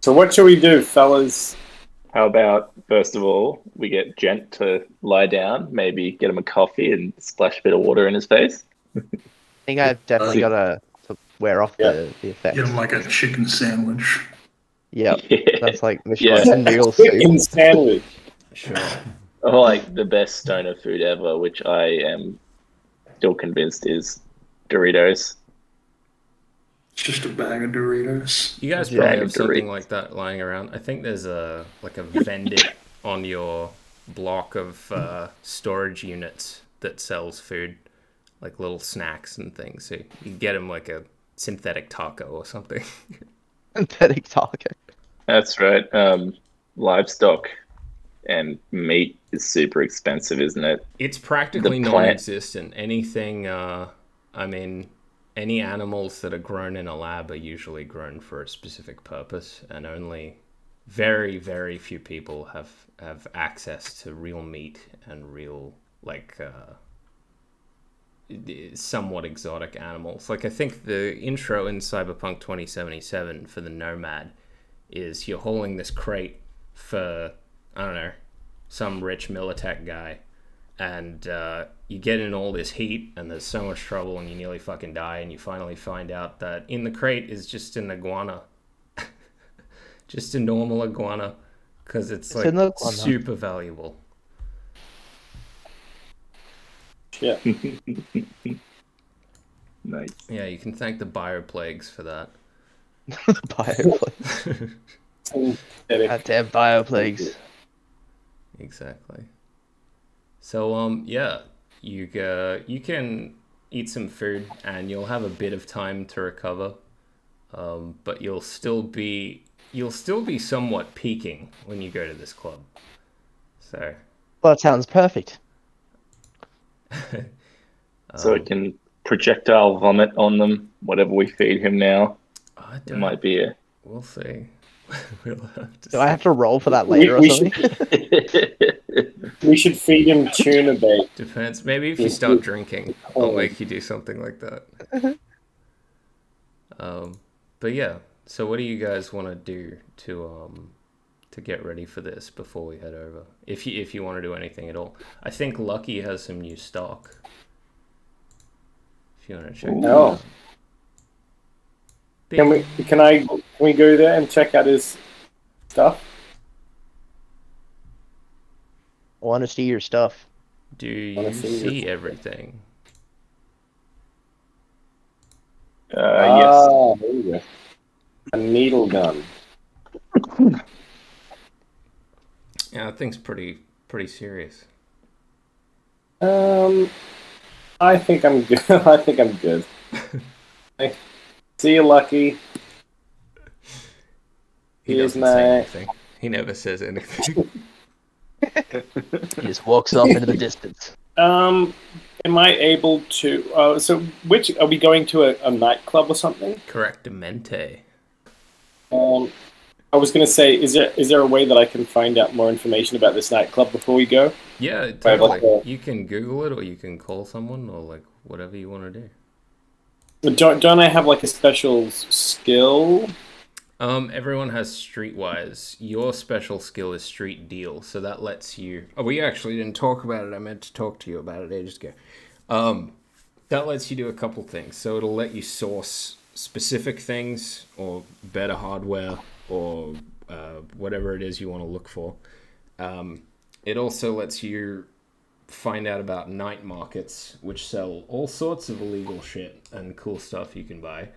So what should we do, fellas? How about, first of all, we get Gent to lie down, maybe get him a coffee and splash a bit of water in his face? I think I've definitely got to wear off the effects. Get him like a chicken sandwich. Yeah, Yeah. that's like Yeah. Michelin noodle soup. Chicken sandwich. Sure. Or like the best stoner food ever, which I am still convinced is Doritos. It's just a bag of Doritos. You guys Yeah, probably have Doritos. something like that lying around. I think there's a vendor on your block of storage units that sells food, like little snacks and things. So you can get them like a synthetic taco or something. Synthetic taco. That's right. Livestock and meat is super expensive, isn't it? It's practically The plant- non-existent. Anything, any animals that are grown in a lab are usually grown for a specific purpose, and only very, very few people have access to real meat and real, like, somewhat exotic animals. Like, I think the intro in Cyberpunk 2077 for the Nomad is you're hauling this crate for, I don't know, some rich Militech guy, and you get in all this heat, and there's so much trouble, and you nearly fucking die, and you finally find out that in the crate is just an iguana. Just a normal iguana, because it's like an iguana. super valuable. Yeah. Nice. Yeah, you can thank the bioplagues for that. Bioplagues. Synthetic. Goddamn bioplagues. Exactly. So yeah, you can eat some food and you'll have a bit of time to recover, but you'll still be somewhat peaking when you go to this club. So Well, that sounds perfect. So it can projectile vomit on them, whatever we feed him now. I It don't. might be a... We'll see. We'll have to Do I see. have to roll for that later or we something? We should feed him tuna bait. Depends. Maybe if you start drinking, I'll make you do something like that. But yeah. So what do you guys want to do to get ready for this before we head over? If you want to do anything at all, I think Lucky has some new stock. If you want to check. that Oh. out. Can we go there and check out his stuff? I want to see your stuff. Do you Wanna see see everything? Yes. There you go. A needle gun. Yeah, that thing's pretty serious. I think I'm good. I think I'm good. See you, Lucky. He Here's doesn't say my- anything. He never says anything. He just walks off into the distance. Am I able to? So, which are we going to a nightclub or something? Correctamente. I was going to say, is there a way that I can find out more information about this nightclub before we go? Yeah, Right, totally. like, You can Google it, or you can call someone, or like whatever you want to do. Don't I have like a special skill? Everyone has Streetwise. Your special skill is Street Deal, so that lets you. Oh, we actually didn't talk about it. I meant to talk to you about it ages ago. That lets you do a couple things. So it'll let you source specific things, or better hardware, or whatever it is you want to look for. It also lets you find out about night markets, which sell all sorts of illegal shit and cool stuff you can buy.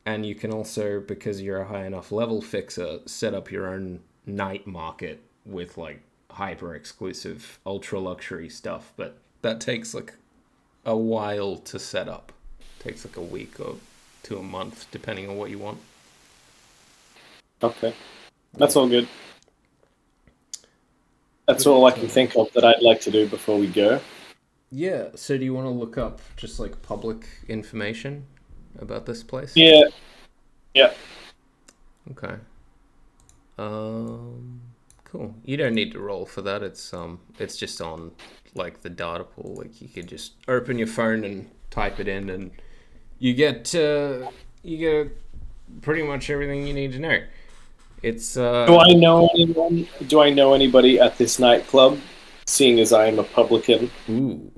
And you can also, because you're a high enough level fixer, set up your own night market with like hyper exclusive, ultra luxury stuff. But that takes like a while to set up. Takes like a week or to a month, depending on what you want. Okay, that's all good. That's all I can think of that I'd like to do before we go. Yeah, so do you want to look up just like public information about this place? Yeah. Okay. Cool. You don't need to roll for that. It's just on like the data pool. Like you could just open your phone and type it in, and you get pretty much everything you need to know. It's Do I know anyone? Do I know anybody at this nightclub? Seeing as I am a publican. Ooh.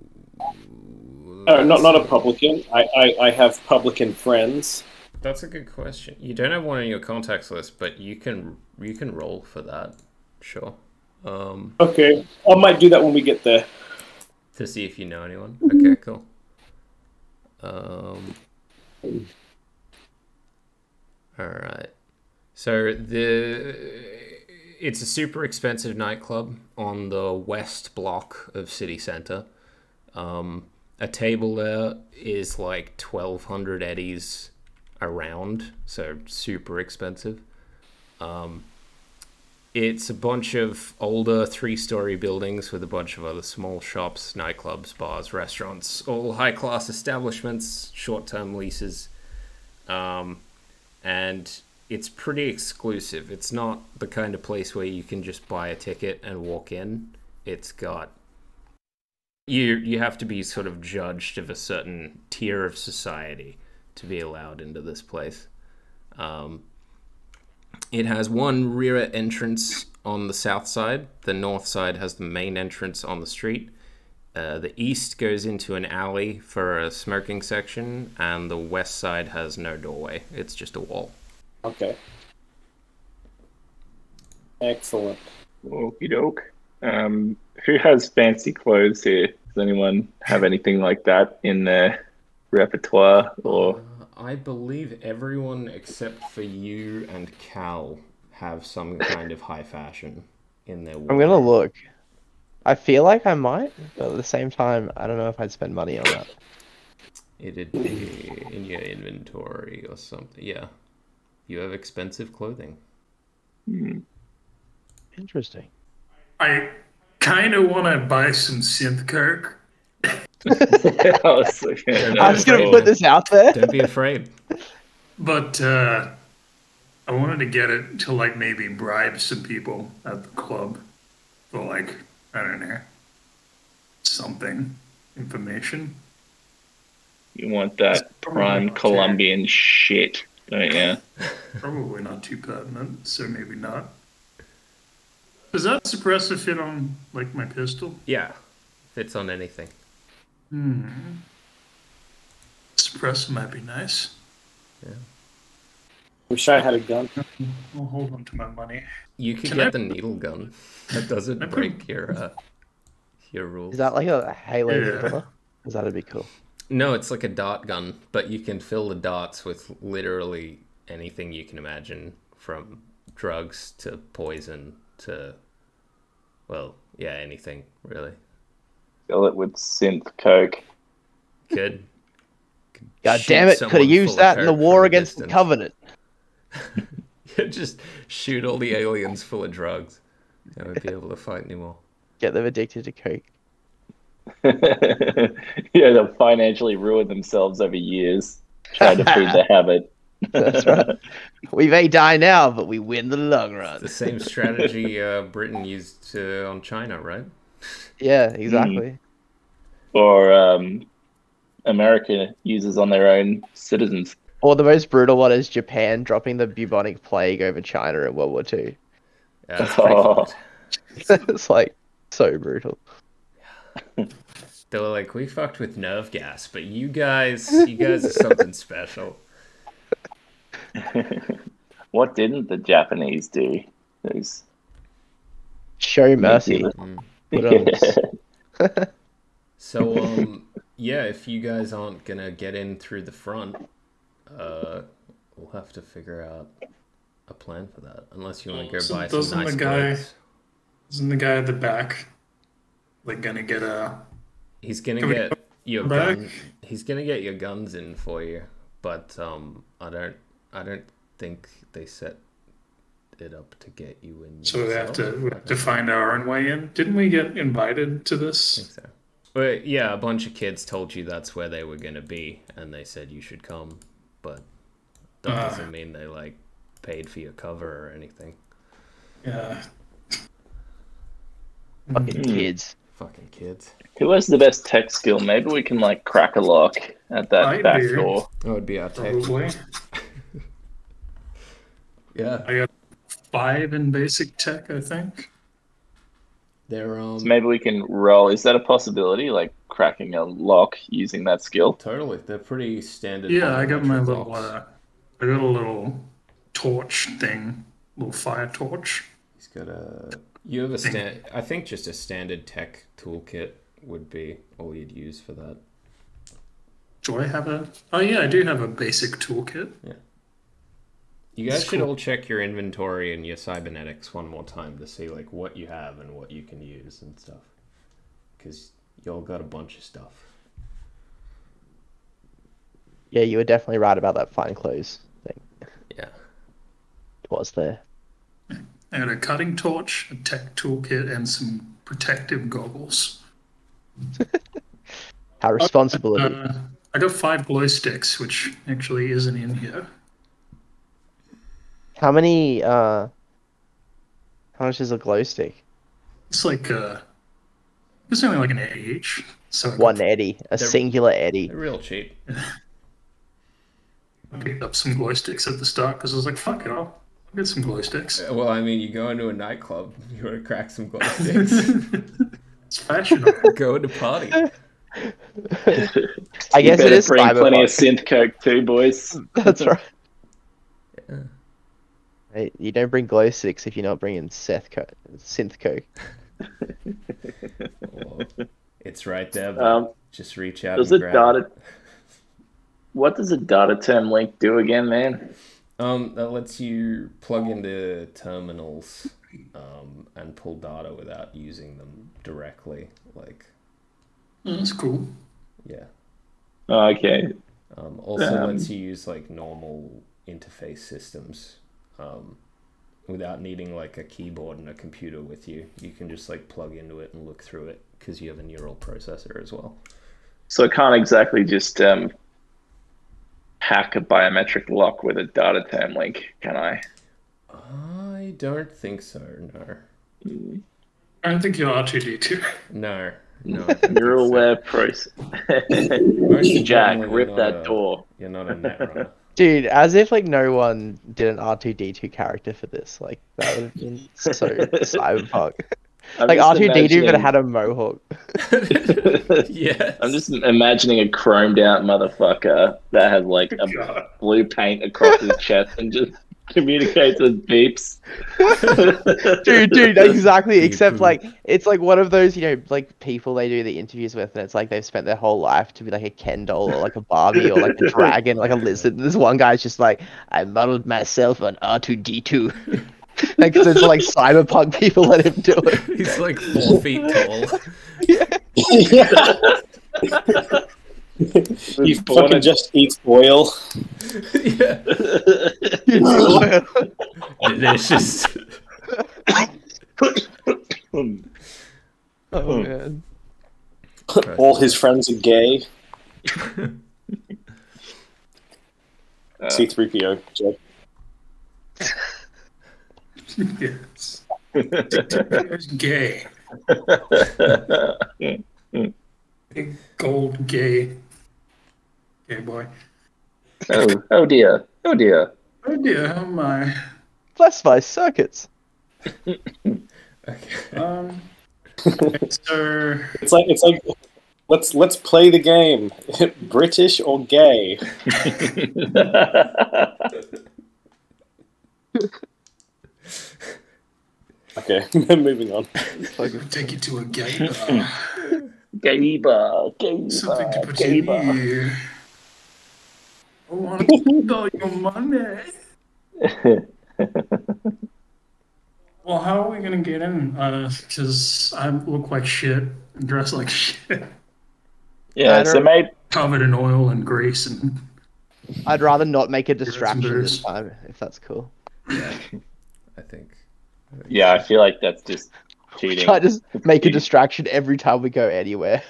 Not a publican. I have publican friends. That's a good question. You don't have one on your contacts list, but you can roll for that. Sure. Okay, I might do that when we get there. To see if you know anyone. Okay, cool. Alright. So it's a super expensive nightclub on the west block of city center. A table there is like 1,200 eddies around, so super expensive. It's a bunch of older 3-story buildings with a bunch of other small shops, nightclubs, bars, restaurants, all high-class establishments, short-term leases. And it's pretty exclusive. It's not the kind of place where you can just buy a ticket and walk in. It's got... You have to be sort of judged of a certain tier of society to be allowed into this place. It has one rear entrance on the south side. The north side has the main entrance on the street. The east goes into an alley for a smoking section, and the west side has no doorway. It's just a wall. Okay. Excellent. Okie doke. Who has fancy clothes here? Does anyone have anything like that in their repertoire? Or I believe everyone except for you and Cal have some kind of high fashion in their wardrobe. I'm gonna look. I feel like I might, but at the same time, I don't know if I'd spend money on that. It'd be in your inventory or something. Yeah. You have expensive clothing. Interesting. I kind of want to buy some synth coke. I was just gonna put this out there. Don't be afraid. But I wanted to get it to like maybe bribe some people at the club for like, I don't know, something, information. You want that prime Colombian shit, don't you? Probably not too pertinent, so maybe not. Does that suppressor fit on like my pistol? Yeah. Fits on anything. Suppressor might be nice. Yeah. Wish I had a gun. I'll hold on to my money. You could get the needle gun. That doesn't break your rules. Is that like a Halo needler? Because that'd be cool. No, it's like a dart gun, but you can fill the darts with literally anything you can imagine, from drugs to poison to, well, yeah, anything, really. Fill it with synth coke. Could God damn it, could have used that in the war against the Covenant. Just shoot all the aliens full of drugs. They won't be able to fight anymore. Get them addicted to coke. Yeah, they'll financially ruin themselves over years trying to feed the habit. That's right. We may die now, but we win the long run. The same strategy Britain used on China, right? Yeah, exactly. Or America uses on their own citizens. Or the most brutal one is Japan dropping the bubonic plague over China in World War II. Yeah, that's pretty fucked. It's like so brutal. They were like, we fucked with nerve gas, but you guys are something special. What didn't the Japanese do? Those... Show mercy. So, yeah, if you guys aren't gonna get in through the front, we'll have to figure out a plan for that. Unless you want to go buy some nice clothes. Isn't the guy at the back like gonna get a? He's gonna get your gun. He's gonna get your guns in for you, but I don't think they set it up to get you in. So we have to find our own way in. Didn't we get invited to this? I think so. But yeah, a bunch of kids told you that's where they were gonna be, and they said you should come. But that doesn't mean they like paid for your cover or anything. Yeah. Fucking kids. Fucking kids. Who has the best tech skill? Maybe we can like crack a lock at that back door. That would be our tech. Probably. Yeah. I got 5 in basic tech, I think. They're So maybe we can roll. Is that a possibility? Like cracking a lock using that skill? totally. They're pretty standard. Yeah, I got my volumetric little, locks. I got a little torch thing, little fire torch. He's got a. You have a I think just a standard tech toolkit would be all you'd use for that. Do I have a? Oh yeah, I do have a basic toolkit. Yeah. You guys That's should cool. all check your inventory and your cybernetics one more time to see like what you have and what you can use and stuff. Because y'all got a bunch of stuff. Yeah, you were definitely right about that fine clothes thing. Yeah. It was there. I got a cutting torch, a tech toolkit, and some protective goggles. How responsibility. I got 5 glow sticks, which actually isn't in here. How many, how much is a glow stick? It's like it's only like an Eddie each. So I One eddy. A singular eddy. They're real cheap. picked up some glow sticks at the start because I was like, fuck it, I'll get some glow sticks. Well, I mean, you go into a nightclub, you want to crack some glow sticks. It's fashionable. Go to party. I guess it is bring plenty of Cyberpunk. synth coke too, boys. That's right. Yeah. Hey, you don't bring glow sticks if you're not bringing synth coke. Well, it's right there. But just reach out Does and a grab it. data? What does a data term link do again, man? That lets you plug into terminals and pull data without using them directly. Like, Oh, that's cool. yeah. Oh, okay. Also lets you use like normal interface systems without needing like a keyboard and a computer with you. You can just like plug into it and look through it because you have a neural processor as well. So I can't exactly just hack a biometric lock with a data term link, can I? I don't think so. No. I don't think you're R2D2. No. No. I don't Neural think so. web process. Most Jack, importantly, rip you're that not door. You're not a netrunner. Dude, as if like no one did an R2D2 character for this. Like that would have been so Cyberpunk. I'm Like just R2D2 but it imagining- had a mohawk. Yes. I'm just imagining a chromed out motherfucker that has like a God. blue paint across his chest and just communicates with beeps. Dude, exactly. Beep Except boop. like it's like one of those, like people they do the interviews with, and it's like they've spent their whole life to be like a Ken doll or like a Barbie or like a dragon, like a lizard. And this one guy's just like, I modeled myself on R2D2. Like, cause it's like cyberpunk people let him do it. He's like 4 feet tall. He fucking just eats oil. Yeah. Delicious. Oh man. All his friends are gay. C-3PO, Joe. Yes. It's gay. Big gold gay. Gay boy. Oh dear. Oh dear. Oh dear, how am I? Classified circuits. Okay. So It's like let's play the game. British or gay? Okay, moving on. take you to a gay bar. Gamer. Something to put in your ear. I want to spend all your money. Well, how are we gonna get in? Because I look like shit, and dress like shit, Yeah, so maybe covered in oil and grease, and I'd rather not make a distraction booze. this time, if that's cool. Yeah. I think. I feel like that's just cheating. I just make a distraction every time we go anywhere.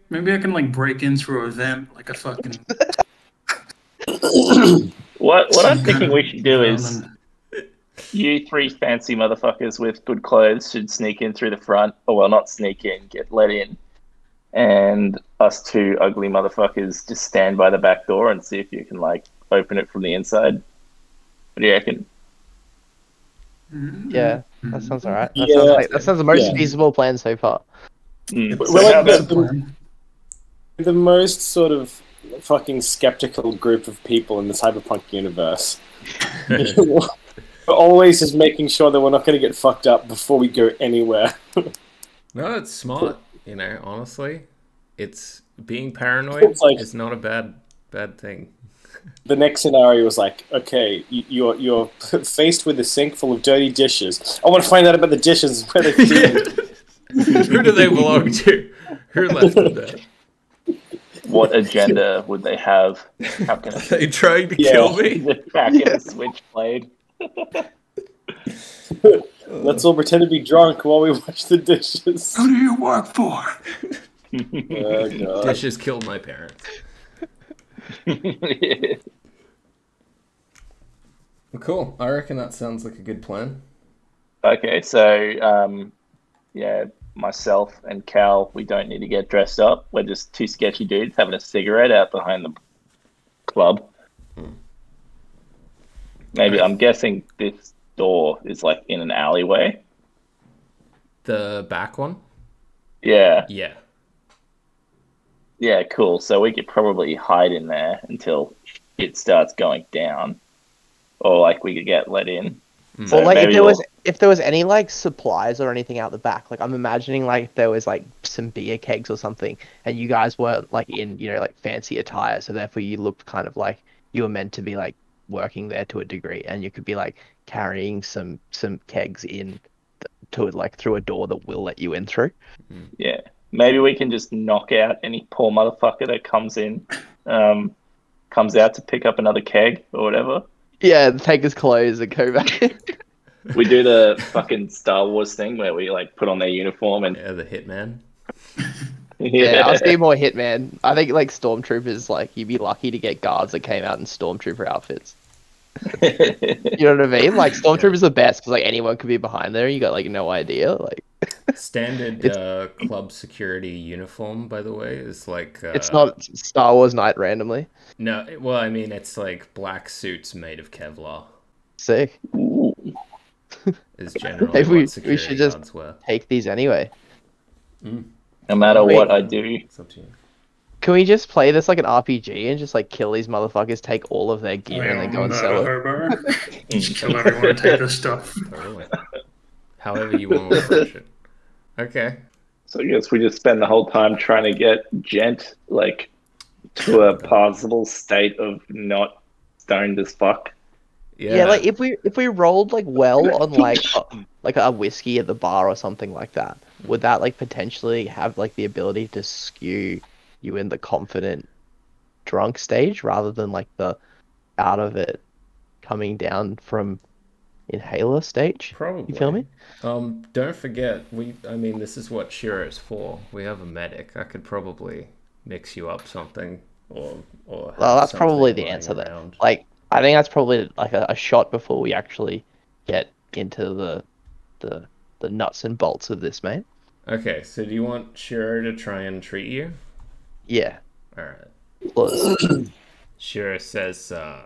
maybe I can like break in through a vent like a fucking. What I'm thinking we should do is you 3 fancy motherfuckers with good clothes should sneak in through the front. Oh, well, not sneak in, get let in. And us 2 ugly motherfuckers just stand by the back door and see if you can, like, open it from the inside. What do you reckon? Yeah, that sounds alright. Yeah. That sounds the most Yeah. feasible plan so far. Mm. We're So like how about the most sort of fucking skeptical group of people in the Cyberpunk universe. We're always just making sure that we're not going to get fucked up before we go anywhere. No, it's smart. You know, honestly, it's being paranoid It's like- is not a bad thing. The next scenario was like, okay, you're faced with a sink full of dirty dishes. I want to find out about the dishes where they feed. Who do they belong to? Who left them there? What agenda would they have? How can Are they trying to Yeah. kill me? the Kraken Switchblade? Let's all pretend to be drunk while we watch the dishes. who do you work for? Oh, God. Dishes killed my parents. Cool. I reckon that sounds like a good plan. Okay, so yeah, myself and Cal, we don't need to get dressed up. We're just two sketchy dudes having a cigarette out behind the club. Maybe I'm guessing this door is like in an alleyway. The back one? Yeah, Yeah. yeah, cool. So we could probably hide in there until it starts going down, or like we could get let in. So Or like maybe if there was any like supplies or anything out the back, like I'm imagining like if there was like some beer kegs or something, and you guys weren't like in like fancy attire, so therefore you looked kind of like you were meant to be like working there to a degree, and you could be like carrying some kegs in to like through a door that will let you in through. Yeah, maybe we can just knock out any poor motherfucker that comes in, comes out to pick up another keg or whatever. Yeah, take his clothes and go back. We do the fucking Star Wars thing where we like put on their uniform and Yeah, the hitman. Yeah, I was thinking more Hitman. I think like stormtroopers, like you'd be lucky to get guards that came out in stormtrooper outfits. You know what I mean? Like stormtroopers are the best because like anyone could be behind there. And you got like no idea. Like Standard club security uniform, by the way, is like... it's not Star Wars Night randomly. No, well, I mean, it's like black suits made of Kevlar Sick. is generally Maybe what we security should just guards wear. take these anyway. no matter what I do, It's up to you. Can we just play this like an RPG and just like kill these motherfuckers, take all of their gear, and then go and sell it? Tell everyone to take this stuff. Totally. However you want to approach it. Okay. so I guess we just spend the whole time trying to get Gent like to a possible state of not stoned as fuck. Yeah, like if we rolled like well on like a whiskey at the bar or something like that, would that like potentially have like the ability to skew you in the confident drunk stage rather than like the out of it coming down from inhaler stage? Probably. You feel me? Don't forget, I mean, this is what Shiro's for. We have a medic. I could probably mix you up something or Well, have that's probably something the lying answer there. around. Like, I think that's probably like a shot before we actually get into the nuts and bolts of this, mate. Okay, so do you want Shiro to try and treat you? Yeah. Alright. Plus, Shiro says, oh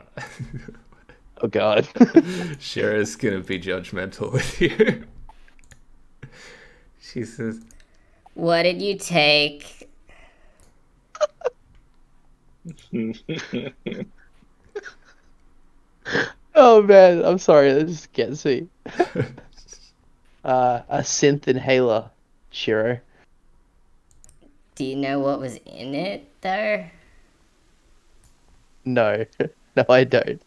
god. Shiro's gonna be judgmental with you. She says, What did you take? Oh man, I'm sorry, that just gets me. A synth inhaler, Shiro. Do you know what was in it, though? No. No, I don't.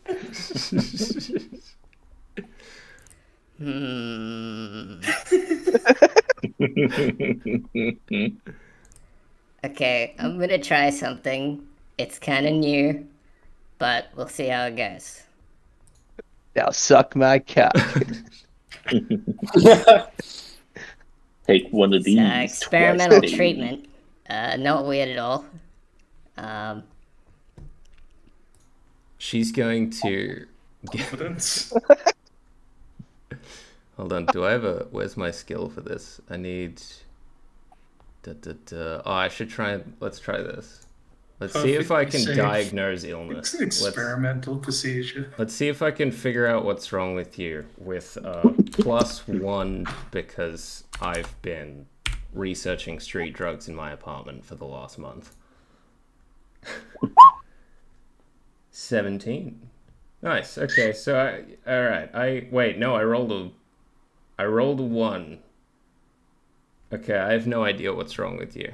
Okay, I'm gonna try something. It's kind of new, but we'll see how it goes. Now suck my cock. Take one of these. Experimental twice a day. treatment. Not weird at all. she's going to... Evidence. Hold on, do I have a... Where's my skill for this? I need... Oh, I should try... Let's try this. Let's see if I can Perfectly safe. diagnose illness. Experimental procedure. Let's see if I can figure out what's wrong with you with +1 because I've been researching street drugs in my apartment for the last month. 17. Nice. Okay, so all right. I rolled a 1. Okay, I have no idea what's wrong with you.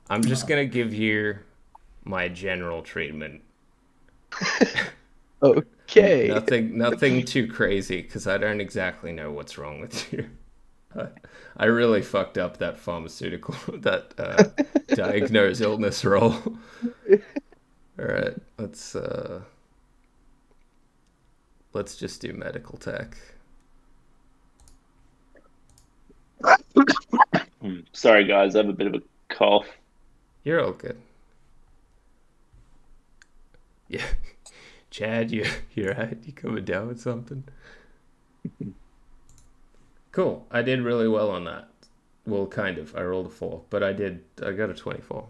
I'm just gonna give you my general treatment. Okay. Nothing too crazy, because I don't exactly know what's wrong with you. I really fucked up that pharmaceutical, that diagnose illness roll. Alright, let's just do medical tech. Sorry, guys, I have a bit of a cough. You're all good. Yeah. Chad, you're right. You coming down with something? Cool. I did really well on that. Well, kind of. I rolled a 4, but I got a 24.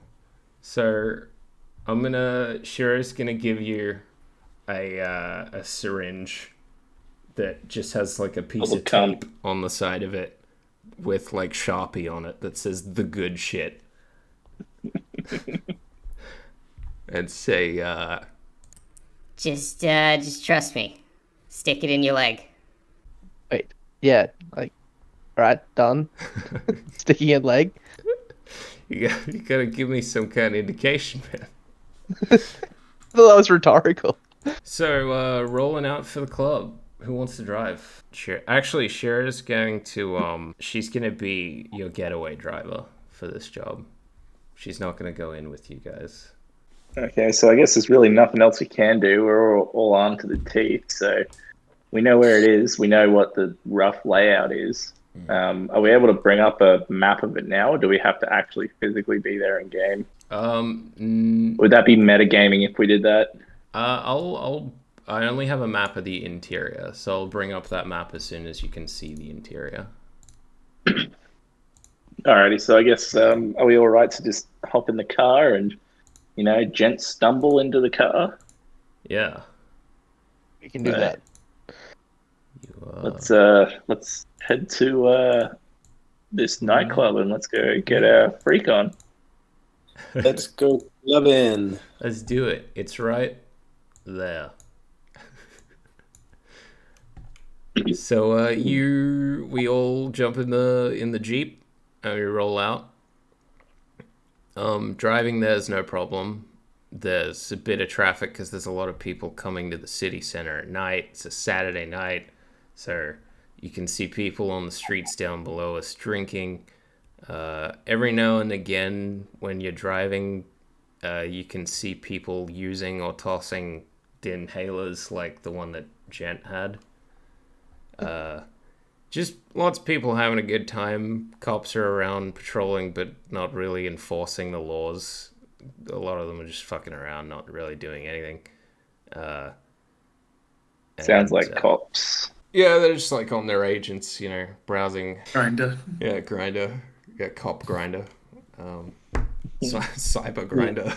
So Shiro's gonna give you a syringe that just has like a piece of tape on the side of it with like Sharpie on it that says the good shit. And say, Just trust me. Stick it in your leg. Wait. Yeah. Like. All right. Done. Sticking in leg. You gotta give me some kind of indication, man. Well, that was rhetorical. So, rolling out for the club. Who wants to drive? Actually, Shira's going to, she's gonna be your getaway driver for this job. She's not gonna go in with you guys. Okay, so I guess there's really nothing else we can do. We're all armed to the teeth, so we know where it is. We know what the rough layout is. Are we able to bring up a map of it now, or do we have to actually physically be there in game? Would that be metagaming if we did that? I only have a map of the interior, so I'll bring up that map as soon as you can see the interior. Alrighty, so I guess are we all right to just hop in the car and gents stumble into the car? Yeah, We can do that. Let's head to this nightclub and let's go get our freak on. Let's go clubbing. Let's do it. It's right there. So we all jump in the Jeep and we roll out. Driving there's no problem. There's a bit of traffic because there's a lot of people coming to the city center at night. It's a Saturday night, so you can see people on the streets down below us drinking. Every now and again, when you're driving, you can see people using or tossing inhalers like the one that Gent had. Just lots of people having a good time. Cops are around patrolling, but not really enforcing the laws. A lot of them are just fucking around, not really doing anything. Sounds like cops. Yeah, they're just like on their agents, browsing. Grindr. Yeah, Grindr. Yeah, cop Grindr. Cyber Grindr.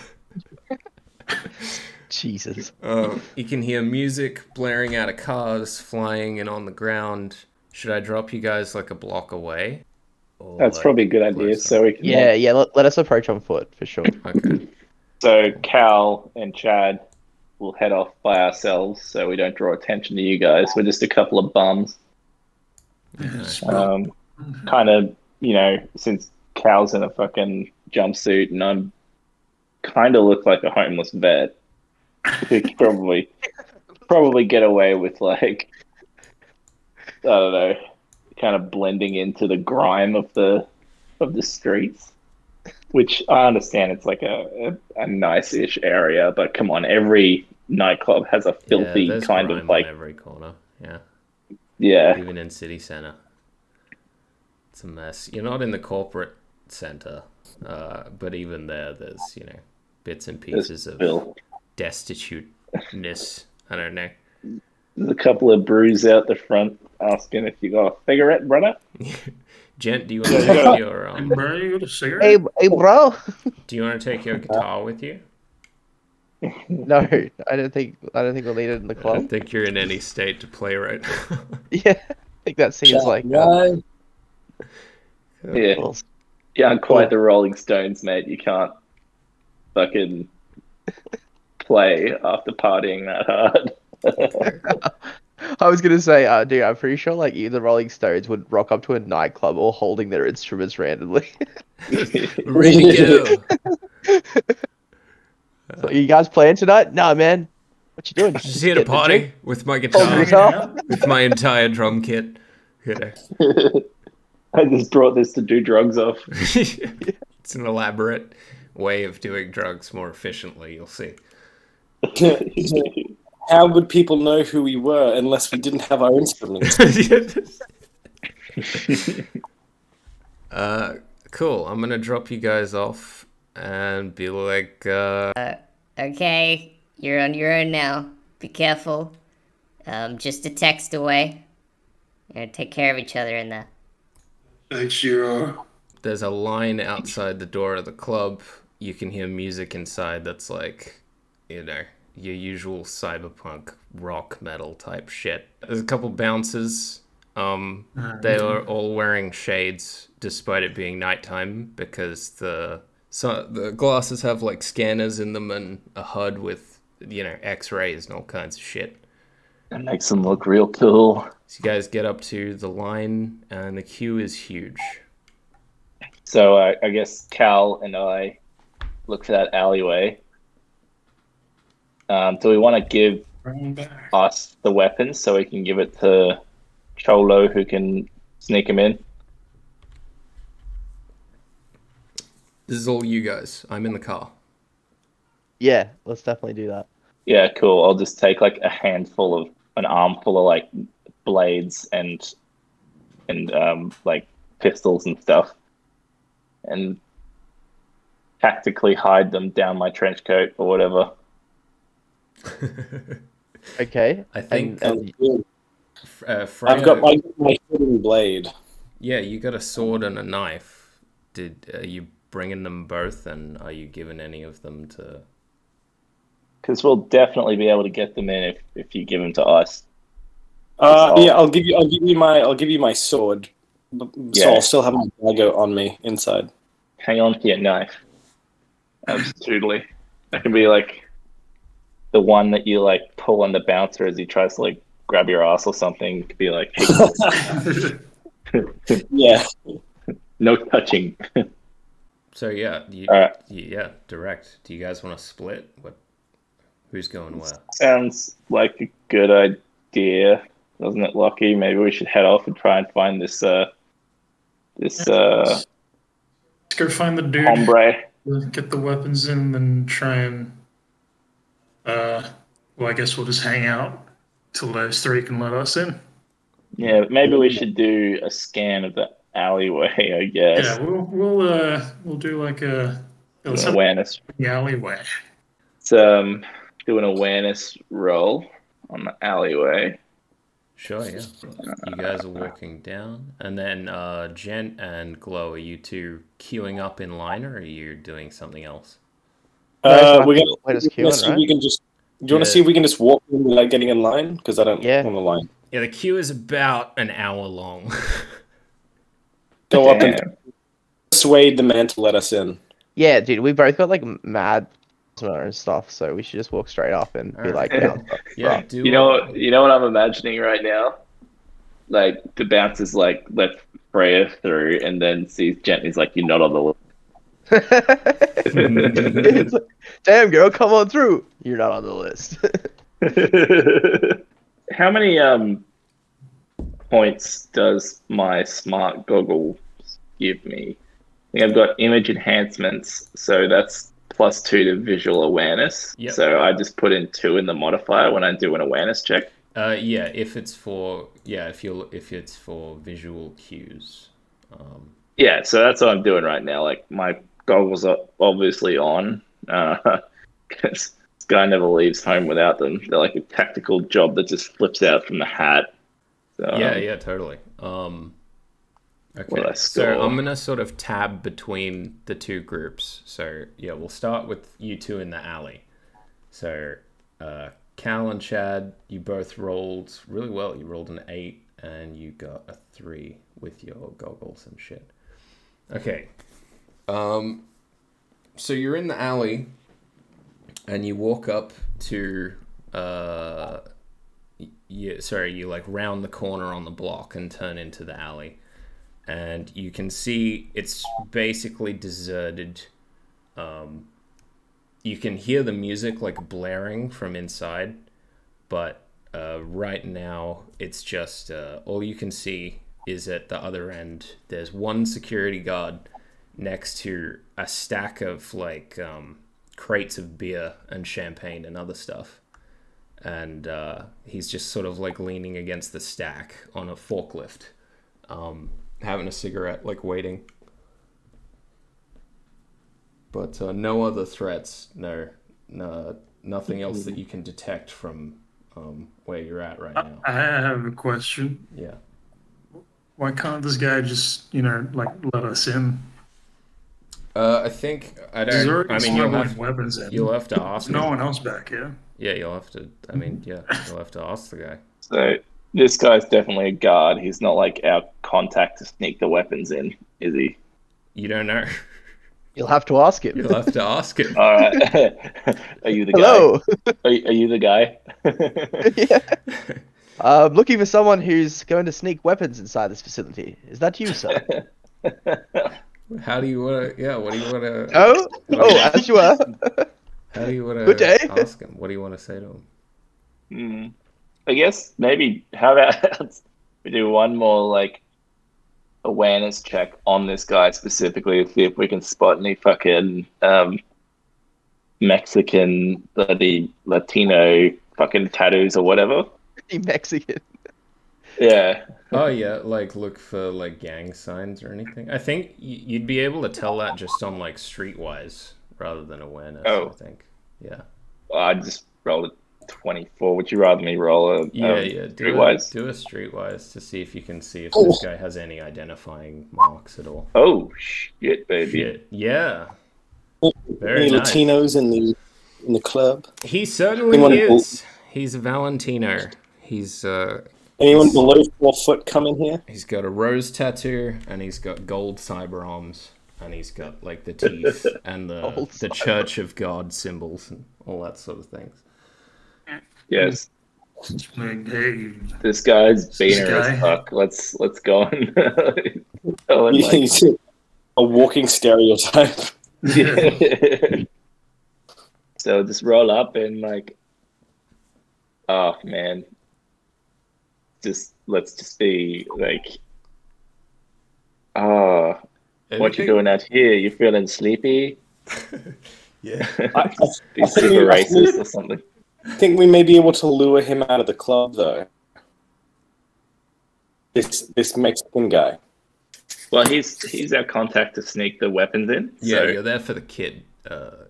Jesus. You can hear music blaring out of cars, flying and on the ground. Should I drop you guys like a block away? Or That's probably a good idea. So we can. Yeah. Let us approach on foot for sure. Okay. So Cal and Chad will head off by ourselves, so we don't draw attention to you guys. We're just a couple of bums. Kind of, since Cal's in a fucking jumpsuit and I'm kind of look like a homeless vet, we could probably get away with like, I don't know, kind of blending into the grime of the streets, which I understand it's like a nice-ish area, but come on, every nightclub has a filthy kind of like on every corner. Yeah. Even in city center, it's a mess. You're not in the corporate center, but even there's bits and pieces of destituteness. I don't know. There's a couple of brews out the front asking if you got a cigarette, brother. Gent, do you want to take your Bro, you got a cigarette? Hey, bro. do you want to take your guitar with you? No, I don't think we'll need it in the I club. don't think you're in any state to play right now. Yeah, I think that seems like Right. Yeah. cool. You aren't quite the Rolling Stones, mate. You can't fucking play after partying that hard. I was gonna say, dude, I'm pretty sure like either Rolling Stones would rock up to a nightclub or holding their instruments randomly. Ready to go. So, you guys playing tonight? Nah, man. What you doing? Just here to getting a party drink? with my Hold guitar, the guitar? with my entire drum kit. You know. I just brought this to do drugs off. It's an elaborate way of doing drugs more efficiently, you'll see. How would people know who we were unless we didn't have our instruments? Cool. I'm gonna drop you guys off and be like, Okay, you're on your own now. Be careful. Just a text away. Take care of each other in there. Thanks, Shiro. there's a line outside the door of the club. You can hear music inside that's like, you know, your usual cyberpunk rock metal type shit. There's a couple bouncers. They are all wearing shades despite it being nighttime because the glasses have like scanners in them and a HUD with, you know, X-rays and all kinds of shit. That makes them look real cool. So you guys get up to the line and the queue is huge. So I guess Cal and I look for that alleyway. Do we want to give us the weapons so we can give it to Cholo who can sneak him in? This is all you guys. I'm in the car. Yeah, let's definitely do that. Yeah, cool. I'll just take like an armful of like blades and like pistols and stuff, and tactically hide them down my trench coat or whatever. Okay. I think And Freya, I've got my hidden blade. yeah, you got a sword and a knife. Are you bringing them both, and are you giving any of them to? Because we'll definitely be able to get them in if you give them to us. Yeah, I'll give you my sword. So Yeah. I'll still have my dagger on me inside. Hang on to your knife. Absolutely. That can be like the one that you like pull on the bouncer as he tries to like grab your ass or something. It could be like, hey, Yeah. no touching. So yeah, Alright. yeah, direct. Do you guys want to split? Who's going where? Sounds like a good idea, doesn't it, Lockie? Maybe we should head off and try and find this Let's go find the dude. hombre. Get the weapons in, and try and. Well, I guess we'll just hang out till those three can let us in. Yeah, maybe we should do a scan of the alleyway. I guess. Yeah, we'll do like a An awareness. the alleyway. Let's do an awareness roll on the alleyway. Sure, yeah. You guys are walking down, and then Jen and Glow, are you two queuing up in line, or are you doing something else? We're Wait, gonna it's see if queuing, we can just. Do you want to see if we can just walk in without getting in line? Because I don't Yeah. want the line. Yeah, the queue is about an hour long. Go up and Damn. persuade the man to let us in. Yeah, dude, we both got like mad and stuff, so we should just walk straight up and be like, down. Yeah, Right. do You know what I'm imagining right now? Like the bouncer's like let Freya through, and then sees Jen. He's like, "You're not on the list." It's like, damn, girl, come on through. You're not on the list. How many points does my smart goggles give me? I think I've got image enhancements, so that's +2 to visual awareness. Yep. So I just put in 2 in the modifier when I do an awareness check. yeah, if it's for visual cues. Yeah, so that's what I'm doing right now. Like my goggles are obviously on because this guy never leaves home without them. They're like a tactical job that just flips out from the hat. So, Yeah, totally. Okay, Well, that's so cool. I'm gonna sort of tab between the two groups. So yeah, we'll start with you two in the alley. So, Cal and Chad, you both rolled really well. You rolled an 8 and you got a 3 with your goggles and shit. Okay. So you're in the alley and you walk up to you like round the corner on the block and turn into the alley, and you can see it's basically deserted. You can hear the music like blaring from inside, but right now it's just all you can see is at the other end there's one security guard next to a stack of like crates of beer and champagne and other stuff, and he's just sort of like leaning against the stack on a forklift, having a cigarette, like waiting. But no other threats. No, nothing else that you can detect from where you're at right now. I have a question. Yeah. Why can't this guy just, like let us in? I think I don't. I mean, you'll have to ask. No one else back here. Yeah, you'll have to. I mean, yeah, you'll have to ask the guy. So this guy's definitely a guard. He's not like our contact to sneak the weapons in, is he? You don't know. You'll have to ask him. You'll have to ask him. All right. Are you the Hello. guy? Are you the guy? Yeah. I'm looking for someone who's going to sneak weapons inside this facility. Is that you, sir? How do you want to? Yeah. What do you want to? As you are. How do you want to? Good day. Ask him. What do you want to say to him? I guess maybe. How about we do one more like awareness check on this guy specifically, see if we can spot any fucking Mexican, bloody Latino fucking tattoos or whatever. Mexican. Yeah. Oh yeah, like look for like gang signs or anything. I think you'd be able to tell that just on like streetwise rather than awareness. I think. Yeah. Well, I just rolled a 24. Would you rather me roll a streetwise? Do a streetwise to see if you can see if this guy has any identifying marks at all. Oh shit, baby! Shit. Yeah. Very any nice. Latinos in the club? He certainly is. He's a Valentino. He's anyone below 4 foot come in here? He's got a rose tattoo and he's got gold cyber arms and he's got like the teeth and the Church of God symbols and all that sort of things. Yes. Hey, this guy's beaner as fuck. Let's go and tell him, he's a walking stereotype. Yeah. So just roll up and like, oh man, let's just be like, what you doing out here? You feeling sleepy? Yeah. Be super racist or something. I think we may be able to lure him out of the club, though. This Mexican guy. Well, he's our contact to sneak the weapons in. Yeah, so. You're there for the kid.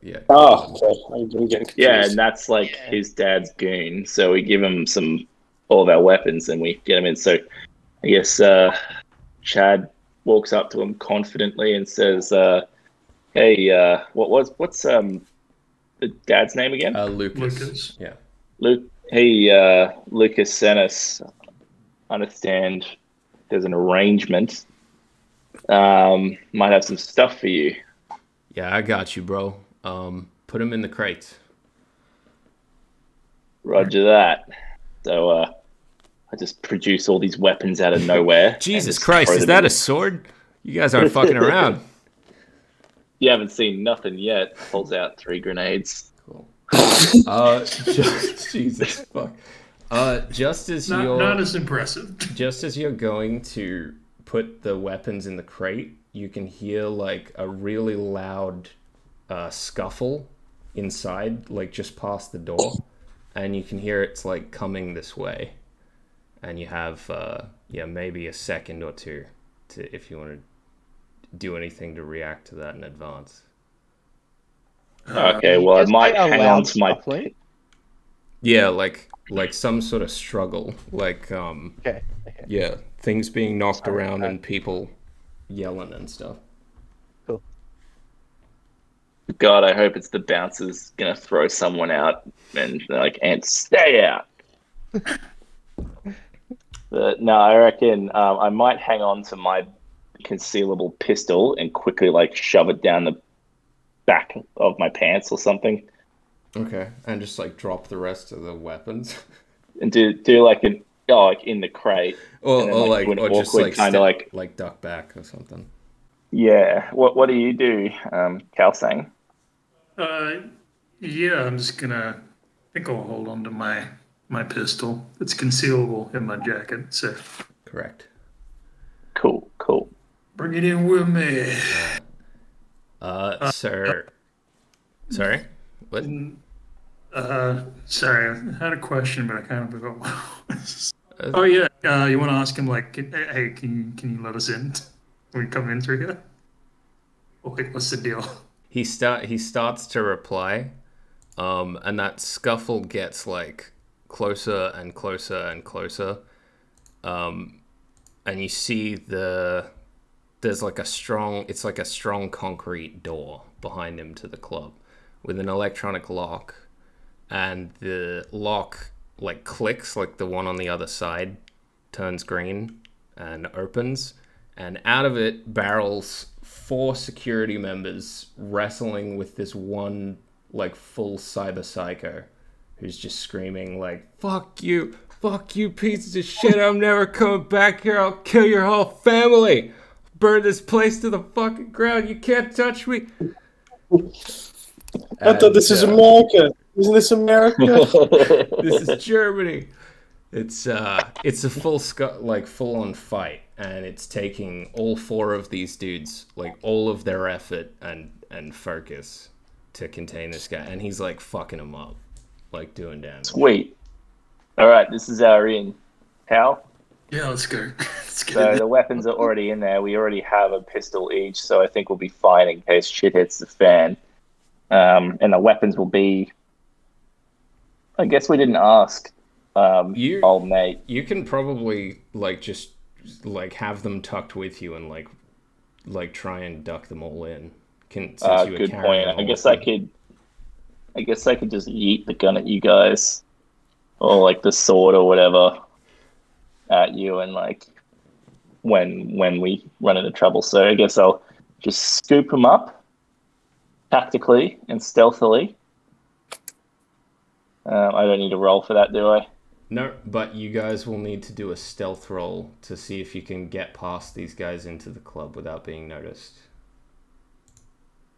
Yeah. Oh, okay. I'm getting confused. Yeah, and that's like his dad's goon. So we give him all of our weapons and we get him in. So I guess Chad walks up to him confidently and says, "Hey, what's the dad's name again?" Lucas. Yeah. Luke. Hey, Lucas Senis. Understand there's an arrangement. Might have some stuff for you. Yeah, I got you, bro. Put him in the crate. Roger that. So, I just produce all these weapons out of nowhere. Jesus Christ, is that a sword? You guys aren't fucking around. You haven't seen nothing yet. Pulls out 3 grenades. Cool. Jesus fuck. Just as not as impressive. Just as you're going to put the weapons in the crate, you can hear like a really loud scuffle inside, like just past the door, and you can hear it's like coming this way. And you have maybe a second or two to if you want to do anything to react to that in advance. Okay, well I might hang on to my. Yeah, like some sort of struggle, like Okay. Yeah, things being knocked around and people yelling and stuff. Cool. God, I hope it's the bouncers gonna throw someone out, and they're like, and stay out. But no, I reckon I might hang on to my concealable pistol and quickly like shove it down the back of my pants or something. Okay, and just like drop the rest of the weapons. And do like like in the crate. Or then, or just like kind of like duck back or something. Yeah. What do you do, Kalsang? Yeah, I'm just gonna. I think I'll hold on to my pistol. It's concealable in my jacket, so. Correct. Cool. Bring it in with me. Sir. Sorry. What? Sorry, I had a question, but I kind of forgot. Oh yeah, you want to ask him like, hey, can you let us in? Can we come in through here? Oh, wait, what's the deal? He starts to reply, and that scuffle gets like closer and closer and closer, and you see there's like a strong concrete door behind him to the club with an electronic lock, and the lock like clicks, like the one on the other side turns green and opens, and out of it barrels 4 security members wrestling with this one like full cyber psycho who's just screaming like, fuck you pieces of shit, I'm never coming back here, I'll kill your whole family, burn this place to the fucking ground, you can't touch me. I thought this is America. Isn't this America? This is Germany. It's a full on fight, and it's taking all 4 of these dudes, like all of their effort and focus to contain this guy, and he's like fucking him up, like doing damage. Sweet. All right, this is our in. How? Yeah, let's go. Let's get So the weapons are already in there. We already have a pistol each, so I think we'll be fine in case shit hits the fan. And the weapons will be. I guess we didn't ask. Old mate. You can probably like just like have them tucked with you and like try and duck them all in. Good point. I guess I could just yeet the gun at you guys, or like the sword or whatever at you, and like when we run into trouble. So I guess I'll just scoop them up tactically and stealthily. I don't need to roll for that, do I? No, but you guys will need to do a stealth roll to see if you can get past these guys into the club without being noticed.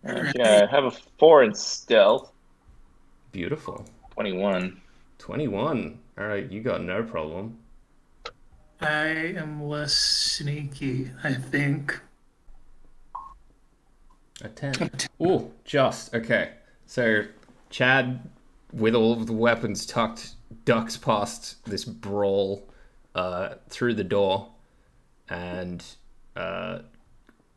Okay, I have a 4 in stealth. Beautiful. 21. 21. All right, you got no problem. I am less sneaky, I think. A 10. Ooh, just. Okay. So, Chad, with all of the weapons tucked, ducks past this brawl through the door, and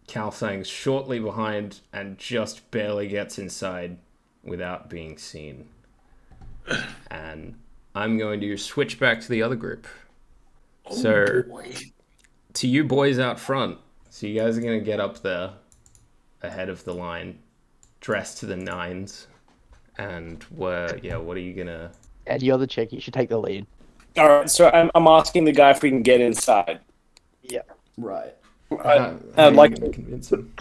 Kalsang's shortly behind and just barely gets inside without being seen. And I'm going to switch back to the other group. So, to you boys out front, so you guys are going to get up there ahead of the line, dressed to the nines, and what are you going to... And you're the chick, you should take the lead. Alright, so I'm asking the guy if we can get inside. Yeah. Right. I'd like to convince him.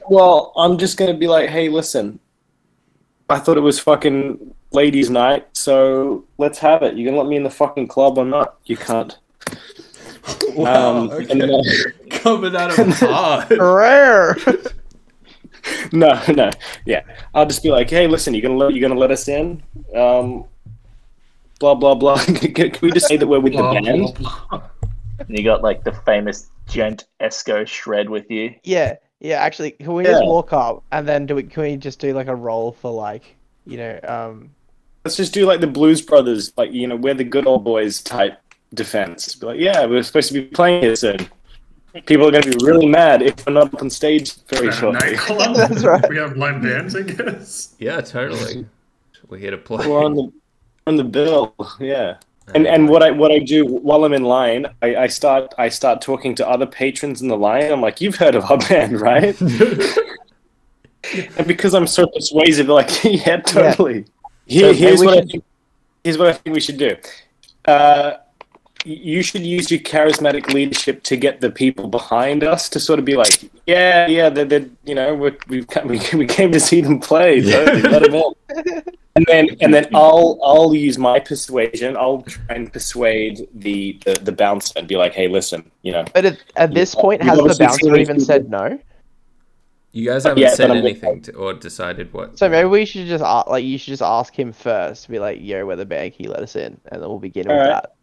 Well, I'm just going to be like, hey, listen, I thought it was fucking ladies' night, so let's have it. You going to let me in the fucking club or not? You can't. Wow, okay. And then, coming out of hard. Rare! No, yeah. I'll just be like, hey, listen, you gonna let us in? Blah blah blah. Can we just say that we're with the band? You got like the famous Gent Esco shred with you. Yeah, actually, can we just walk up and then can we just do like a roll for like, Let's just do like the Blues Brothers, like, we're the good old boys type defense. Be like, yeah, we're supposed to be playing here soon. People are going to be really mad if we're not up on stage very shortly. That's right. We have live bands, I guess. Yeah, totally. We're here to play. We're on the bill, yeah. And what I do while I'm in line, I start talking to other patrons in the line. I'm like, you've heard of our band, right? And because I'm so persuasive, like, yeah, totally. So Here's maybe what we I think. Here's what I think we should do. You should use your charismatic leadership to get the people behind us to sort of be like, yeah, they're you know, we came to see them play, so let them in. And then I'll use my persuasion. I'll try and persuade the bouncer and be like, hey, listen, you know. But at this point, has the bouncer even said no? You guys haven't said anything or decided what. So maybe we should just you should just ask him first. Be like, yo, we're the band, can you let us in? And then we'll begin with that.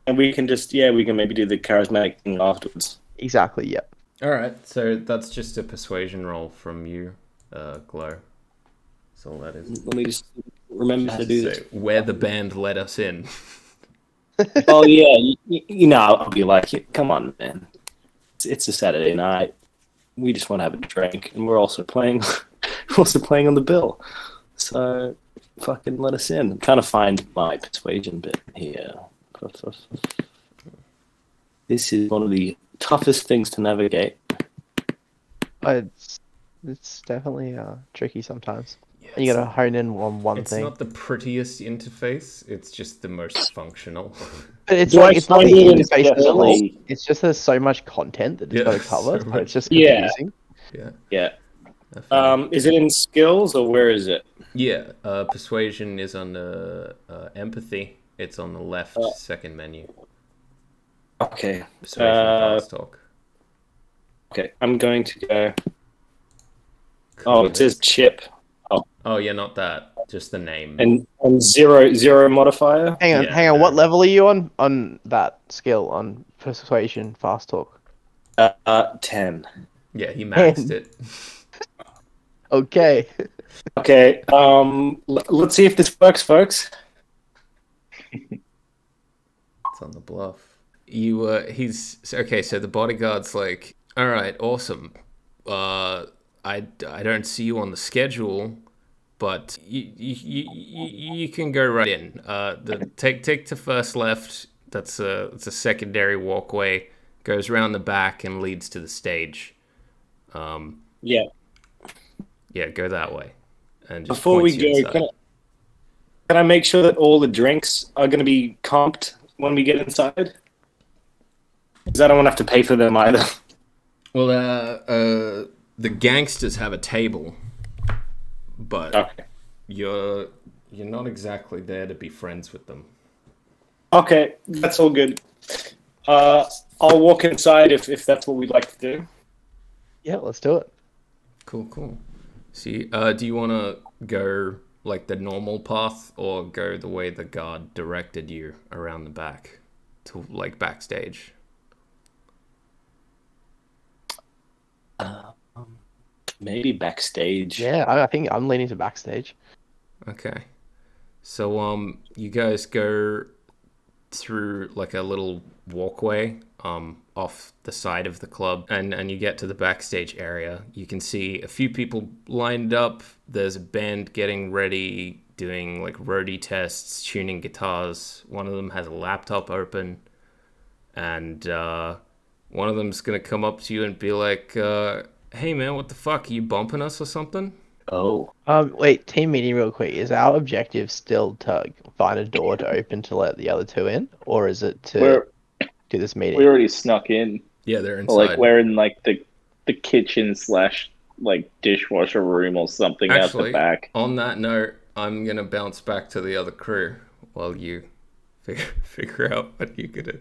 And we can just, we can maybe do the charismatic thing afterwards. Exactly, yep. Alright, so that's just a persuasion roll from you, Glow. That's all that is. Let me just remember to do this. Where the band let us in. Oh, yeah, you know, I'll be like, come on, man. It's a Saturday night. We just want to have a drink, and we're also playing on the bill. So, fucking let us in. I'm trying to find my persuasion bit here. This is one of the toughest things to navigate. It's definitely tricky sometimes. Yeah, you gotta hone in on one thing. It's not the prettiest interface. It's just the most functional. But it's like it's not the interface at all. It's just there's so much content that it's got to cover. So it's just confusing. Yeah. Is it in skills or where is it? Yeah. Persuasion is on the empathy. It's on the left second menu. Okay. Persuasion fast talk. Okay, I'm going to go. Oh, it says chip. Oh yeah, not that. Just the name. And zero modifier. Hang on. What level are you on that skill on persuasion fast talk? 10. Yeah, he maxed it. Okay. Okay. Let's see if this works, folks. It's on the bluff. He's okay. So the bodyguard's like, all right, awesome. I don't see you on the schedule, but you can go right in. Take to first left. It's a secondary walkway. Goes around the back and leads to the stage. Yeah, go that way. And just before we go, can I make sure that all the drinks are going to be comped when we get inside? Because I don't want to have to pay for them either. Well, the gangsters have a table, but you're not exactly there to be friends with them. Okay, that's all good. I'll walk inside if that's what we'd like to do. Yeah, let's do it. Cool. See, do you want to go like the normal path or go the way the guard directed you around the back to like backstage? Maybe backstage. Yeah, I think I'm leaning to backstage. Okay. So you guys go through like a little walkway off the side of the club and you get to the backstage area. You can see a few people lined up. There's a band getting ready, doing like roadie tests, tuning guitars. One of them has a laptop open, and one of them's gonna come up to you and be like, hey man, what the fuck, are you bumping us or something? Oh. Wait, team meeting real quick. Is our objective still to find a door to open to let the other two in? Or is it to do this meeting? We already snuck in. Yeah, they're inside. Like we're in like the kitchen / like dishwasher room or something. Actually, out the back. On that note, I'm gonna bounce back to the other crew while you figure out what you're gonna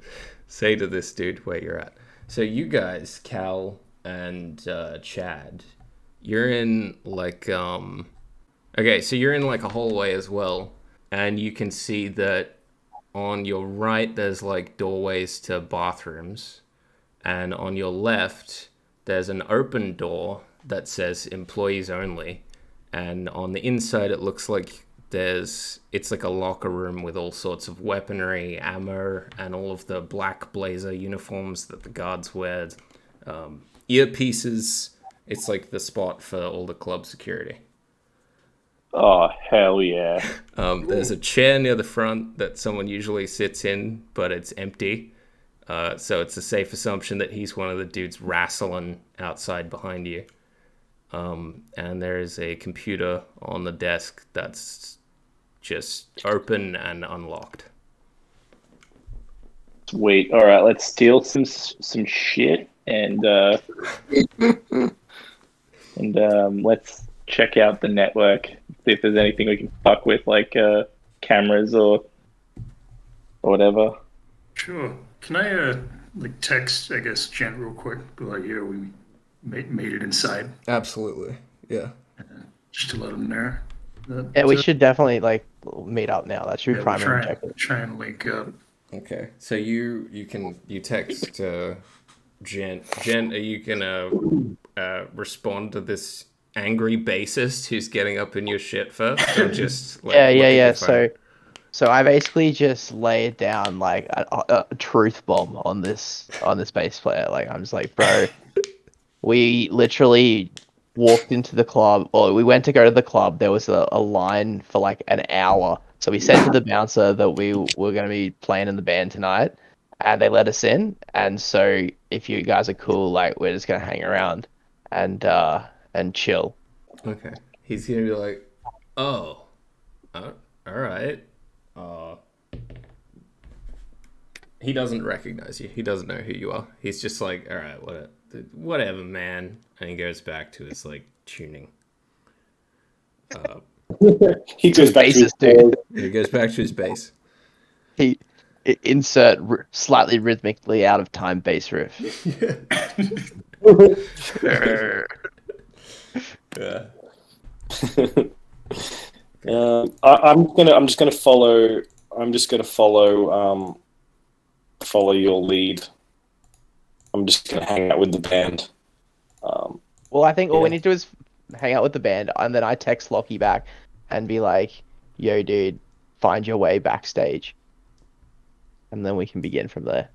say to this dude where you're at. So you guys, Cal and Chad, you're in like okay, so you're in like a hallway as well, and you can see that on your right there's like doorways to bathrooms, and on your left there's an open door that says employees only, and on the inside it looks like it's like a locker room with all sorts of weaponry, ammo, and all of the black blazer uniforms that the guards wear. Earpieces. It's like the spot for all the club security. Oh, hell yeah. There's a chair near the front that someone usually sits in, but it's empty. So it's a safe assumption that he's one of the dudes wrestling outside behind you. and there is a computer on the desk that's just open and unlocked. Sweet. All right, let's steal some shit and let's check out the network. See if there's anything we can fuck with, like cameras or whatever. Sure. Can I like text, I guess, Jen real quick? Be like, yeah, we made it inside. Absolutely. Yeah. Just to let them know. Yeah, we should definitely like meet up now. That should be primary objective. Try and link up. Okay. So you text Jen. Jen, are you gonna respond to this angry bassist who's getting up in your shit first, or just like, yeah. So I basically just laid down like a truth bomb on this bass player. Like I'm just like, bro, we literally walked into the club, or we went to go to the club. There was a line for like an hour. So we said to the bouncer that we were going to be playing in the band tonight, and they let us in. And so if you guys are cool, like we're just going to hang around and chill. Okay. He's going to be like, oh, all right. He doesn't recognize you. He doesn't know who you are. He's just like, all right, whatever, man. And he goes back to his like tuning. He goes back to his bass. He goes back to his bass. He insert slightly rhythmically out of time bass riff. Yeah. I'm just gonna follow your lead. I'm just gonna hang out with the band. Well, I think all we need to do is hang out with the band, and then I text Lockie back and be like, yo, dude, find your way backstage. And then we can begin from there.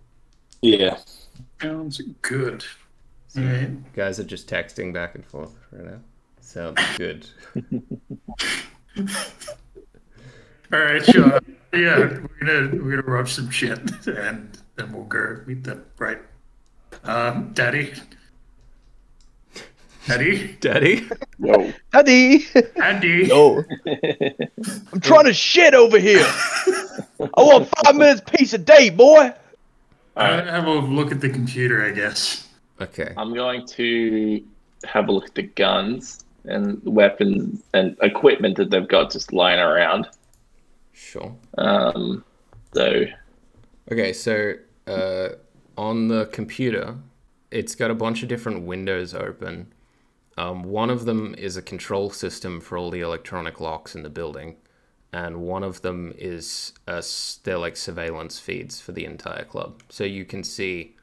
Yeah. Sounds good. So you guys are just texting back and forth right now. Sounds good. All right, sure. Yeah, we're gonna rub some shit, and then we'll go meet them. Right, Daddy. Yo. Daddy. Yo. I'm trying to shit over here. I want 5 minutes peace a day, boy. Have a look at the computer, I guess. Okay. I'm going to have a look at the guns and weapons and equipment that they've got just lying around. Sure. Okay, so on the computer, it's got a bunch of different windows open. One of them is a control system for all the electronic locks in the building, and one of them is they're like surveillance feeds for the entire club. So you can see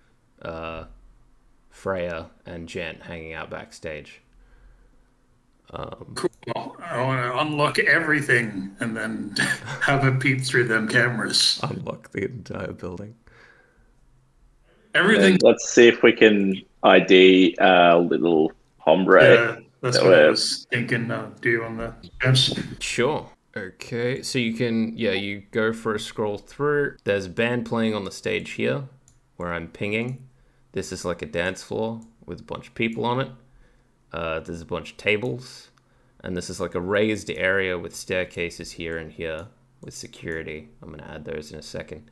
Freya and Jen hanging out backstage. Cool. I want to unlock everything and then have a peep through them cameras. Unlock the entire building. Everything. And let's see if we can ID our little hombre. Yeah, that's what I was thinking. Do on the cameras. Sure. Okay, so you go for a scroll through. There's a band playing on the stage here, where I'm pinging. This is like a dance floor with a bunch of people on it. There's a bunch of tables, and this is like a raised area with staircases here and here with security. I'm going to add those in a second.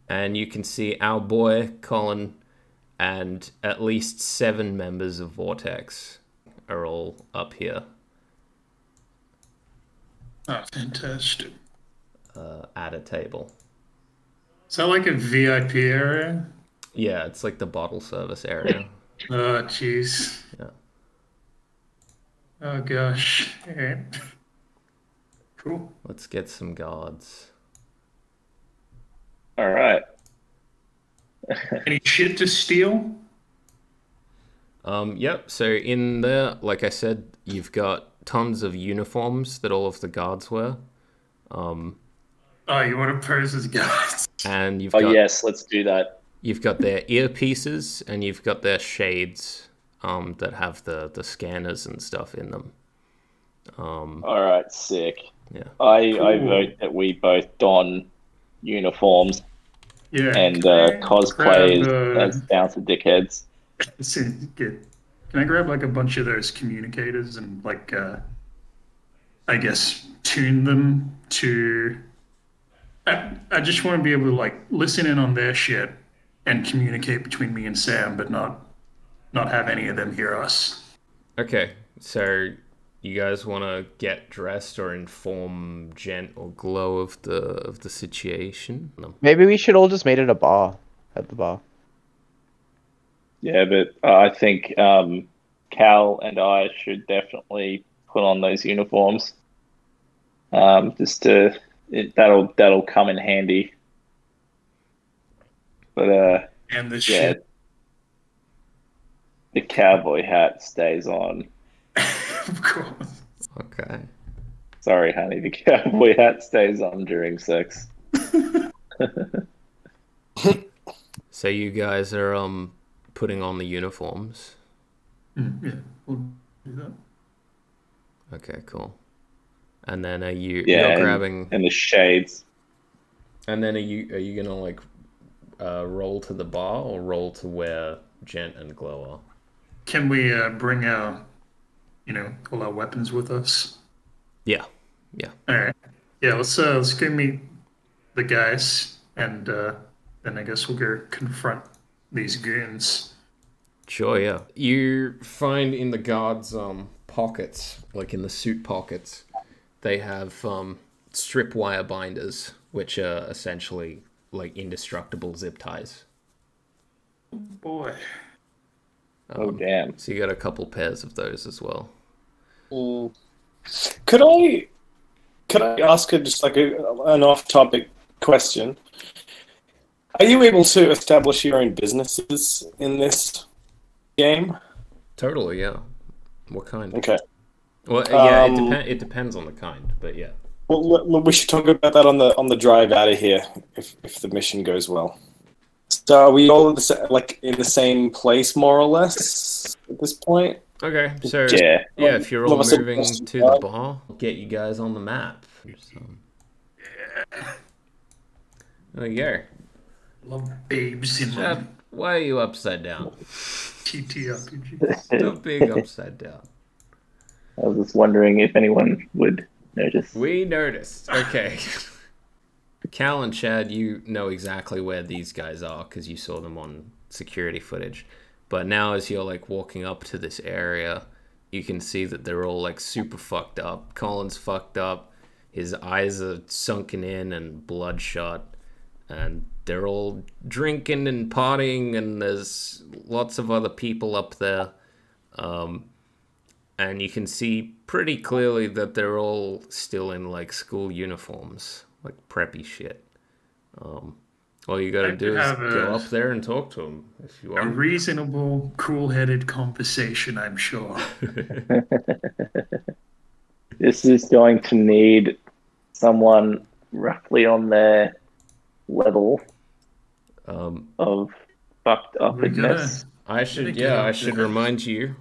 And you can see our boy, Colin, and at least 7 members of Vortex are all up here. Oh, fantastic. At a table. Is that like a VIP area? Yeah, it's like the bottle service area. Oh, jeez. Yeah. Oh, gosh. All right. Cool. Let's get some guards. All right. Any shit to steal? Yep. So in there, like I said, you've got tons of uniforms that all of the guards wear. Oh, you want to pose as guards? And you've got, yes, let's do that. You've got their earpieces and you've got their shades that have the scanners and stuff in them. All right, sick. Yeah. I vote that we both don uniforms. Yeah. And cosplay as bouncer dickheads. Get Can I grab like a bunch of those communicators and like, I guess, tune them to? I just want to be able to like listen in on their shit and communicate between me and Sam, but not have any of them hear us. Okay, so you guys want to get dressed or inform Gent or Glow of the situation? No. Maybe we should all just meet at a bar. At the bar. Yeah, but I think Cal and I should definitely put on those uniforms. That'll come in handy. But And the yeah, shit. the cowboy hat stays on. Of course. Okay. Sorry, honey, the cowboy hat stays on during sex. So you guys are putting on the uniforms. Yeah, we'll do that. Okay, cool. And then you're Yeah, grabbing and the shades. And then are you gonna like roll to the bar or roll to where Gent and Glow are? Can we bring our, all our weapons with us? Yeah. All right. Yeah, let's go meet the guys, and then I guess we'll go confront these goons. Sure, yeah. You find in the guards' pockets, like in the suit pockets, they have strip wire binders, which are essentially like indestructible zip ties. Boy. Oh, damn. So you got a couple pairs of those as well. Could I ask just like an off-topic question? Are you able to establish your own businesses in this game? Totally, yeah. What kind? Okay. Well, yeah, it depends on the kind, but yeah. Well, we should talk about that on the drive out of here if the mission goes well. So are we all like in the same place more or less at this point? Okay, so Yeah. if you're all moving to the bar, I'll get you guys on the map. So. There you go. Love babes in my Chad, why are you upside down? TTRPG. Stop being upside down. I was just wondering if anyone would notice. We noticed. Okay. Cal and Chad, you know exactly where these guys are because you saw them on security footage. But now as you're like walking up to this area, you can see that they're all like super fucked up. Colin's fucked up. His eyes are sunken in and bloodshot. And they're all drinking and partying, and there's lots of other people up there. And you can see pretty clearly that they're all still in like school uniforms, like preppy shit. All you gotta do is go up there and talk to them if you want. A reasonable, cool-headed conversation, I'm sure. This is going to need someone roughly on their level of fucked upness. I should remind you,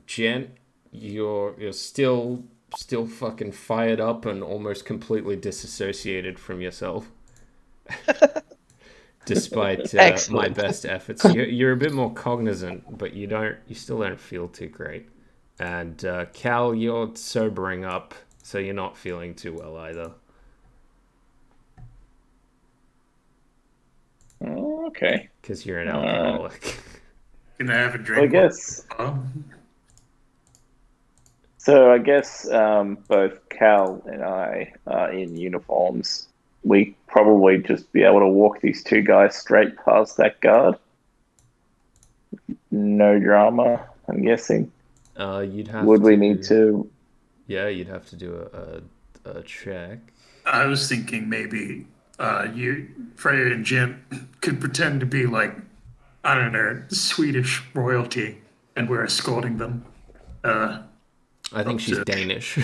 Jen, you're still fucking fired up and almost completely disassociated from yourself. Despite my best efforts, you're a bit more cognizant, but you still don't feel too great. And Cal, you're sobering up, so you're not feeling too well either. Oh, okay. Because you're an alcoholic. Can I have a drink? I guess. So I guess both Cal and I are in uniforms. We probably just be able to walk these two guys straight past that guard. No drama, I'm guessing. You'd have. Would we need to? Yeah, you'd have to do a check. I was thinking maybe you, Freya and Jim, could pretend to be like, I don't know, Swedish royalty, and we're escorting them. I think she's Danish.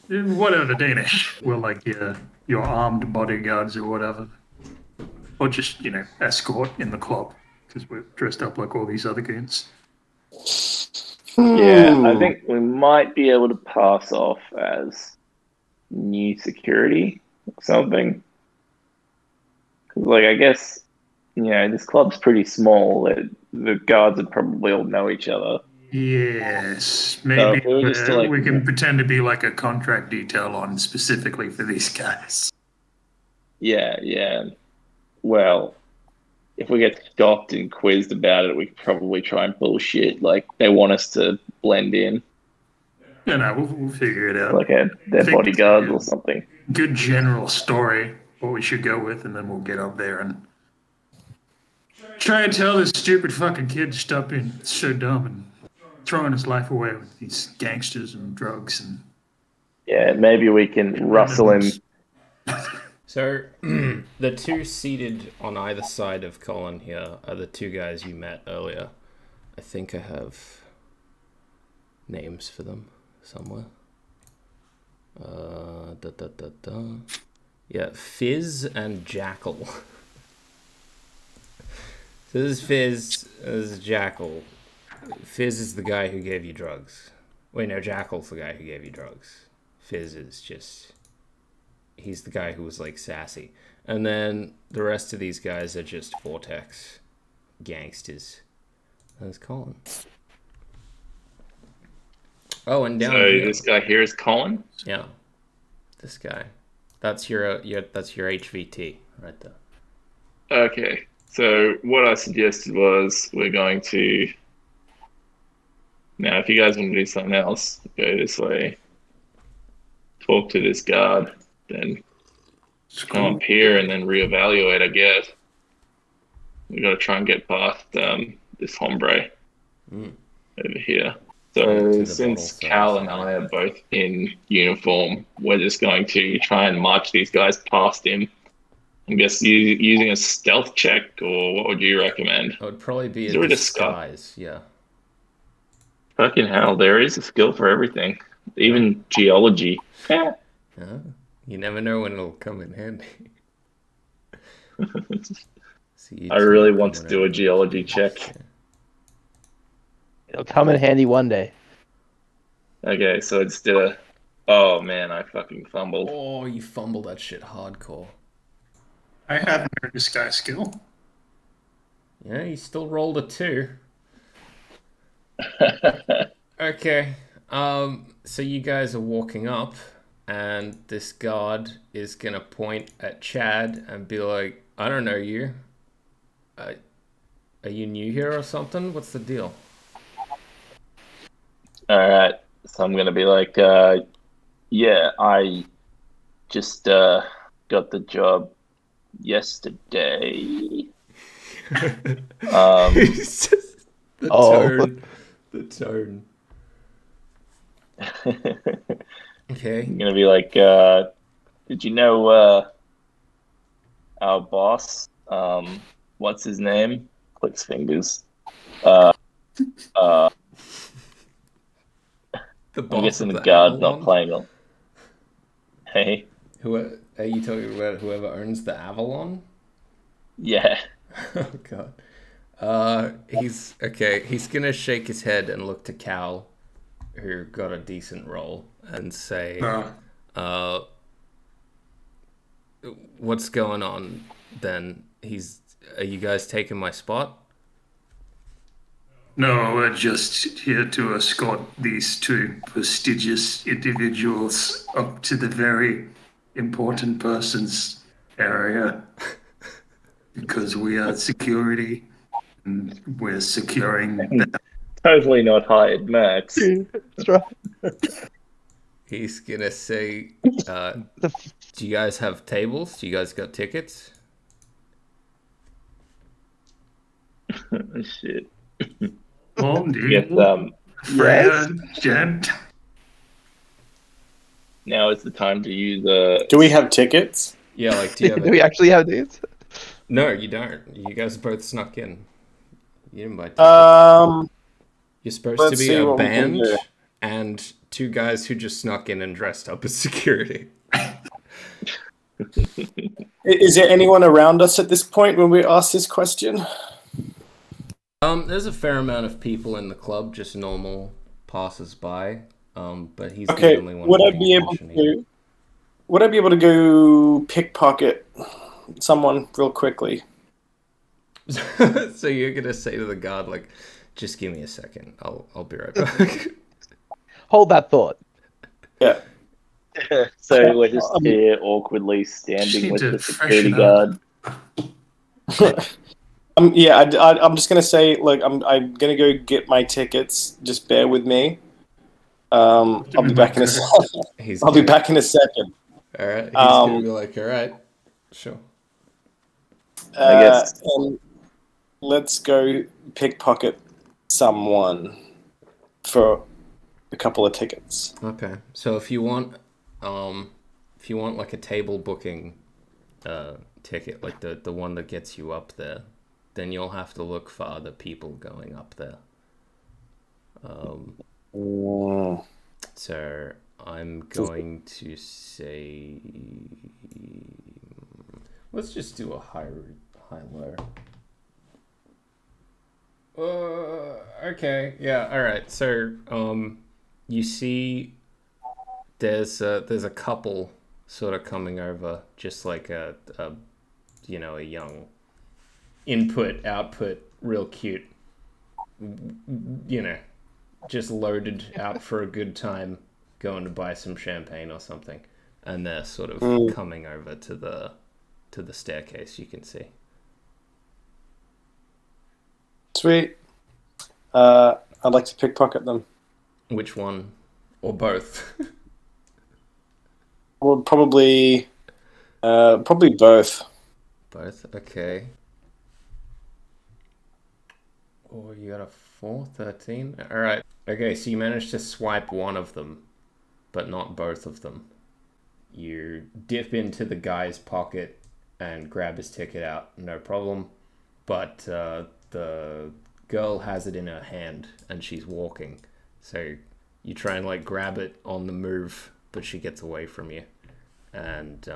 Whatever, Danish. We're like your armed bodyguards or whatever. Or just, escort in the club, because we're dressed up like all these other goons. Yeah, I think we might be able to pass off as new security or something. 'Cause, I guess this club's pretty small. The guards would probably all know each other. Yes, So maybe if we were just to, like, we can pretend to be like a contract detail on specifically for these guys. Yeah. Well, if we get stopped and quizzed about it, we could probably try and bullshit. Like, they want us to blend in. No, we'll figure it out. Like their bodyguards or something. Good general story, what we should go with, and then we'll get up there and try and tell this stupid fucking kid to stop being so dumb and throwing his life away with these gangsters and drugs and... Yeah, maybe we can rustle him. So, the two seated on either side of Colin here are the two guys you met earlier. I think I have names for them somewhere. Yeah, Fizz and Jackal. So this is Fizz, this is Jackal. Fizz is the guy who gave you drugs. Wait, no, Jackal's the guy who gave you drugs. Fizz is just... he's the guy who was, like, sassy. And then the rest of these guys are just Vortex gangsters. That's Colin. Oh, and down here... this guy here is Colin? Yeah. This guy. That's your HVT right there. Okay. So what I suggested was we're going to... Now, if you guys want to do something else, go this way. Talk to this guard. Then come up here and then reevaluate, I guess. We got to try and get past this hombre over here. So since Cal and I are both in uniform, we're just going to try and march these guys past him. I guess using a stealth check, or what would you recommend? It would probably be a disguise, yeah. Fucking hell, there is a skill for everything. Even geology. Yeah. You never know when it'll come in handy. I really want to do a geology check. It'll come in handy one day. Okay, so instead of... Oh, man, I fucking fumbled. Oh, you fumbled that shit hardcore. I have no disguise skill. Yeah, you still rolled a 2. Okay, so you guys are walking up, and this guard is gonna point at Chad and be like, I don't know you. Are you new here or something? What's the deal? Alright, so I'm gonna be like, yeah, I just got the job yesterday. It's just the tone. The tone. Okay. I'm gonna be like, did you know our boss? What's his name? Clicks fingers. I'm guessing the guard's not playing on. Hey. Who are you talking about? Whoever owns the Avalon? Yeah. Oh god. He's okay. He's gonna shake his head and look to Cal, who got a decent roll, and say, "What's going on?" Then are you guys taking my spot? No, we're just here to escort these two prestigious individuals up to the very important person's area. Because we are security, and we're securing them. Totally not hired, Max. That's right. He's gonna say, do you guys have tables? Do you guys got tickets? Shit. Home, dude. Yes, Freya, Jen. Now is the time to use Do we have tickets? Yeah, like, do you have Do we actually have these? No, you don't. You guys both snuck in. You didn't buy tickets. You're supposed to be a band and two guys who just snuck in and dressed up as security. Is there anyone around us at this point when we ask this question? There's a fair amount of people in the club, just normal passers-by. But he's okay. the only one. Would I be able to go pickpocket someone real quickly? So you're gonna say to the guard, like, just give me a second. I'll be right back. Hold that thought. Yeah. So we're just here awkwardly standing with the security guard. Yeah, I'm just gonna say, like, I'm gonna go get my tickets. Just bear with me. I'll be back in a second. I'll be back in a second. All right. He's gonna be like, all right, sure. I guess. And let's go pickpocket someone for a couple of tickets. Okay. So if you want like a table booking ticket, like the one that gets you up there, then you'll have to look for other people going up there. So I'm going to say, let's just do a high-low. Okay, yeah, all right. So you see, there's a couple sort of coming over, just like a young input output, real cute, just loaded out for a good time, going to buy some champagne or something, and they're sort of coming over to the staircase. You can see. Sweet. I'd like to pickpocket them. Which one, or both? Well, probably both. Both. Okay. Oh, you got a 413. All right. Okay, so you managed to swipe one of them, but not both of them. You dip into the guy's pocket and grab his ticket out, no problem. But the girl has it in her hand and she's walking. So you try and like grab it on the move, but she gets away from you. And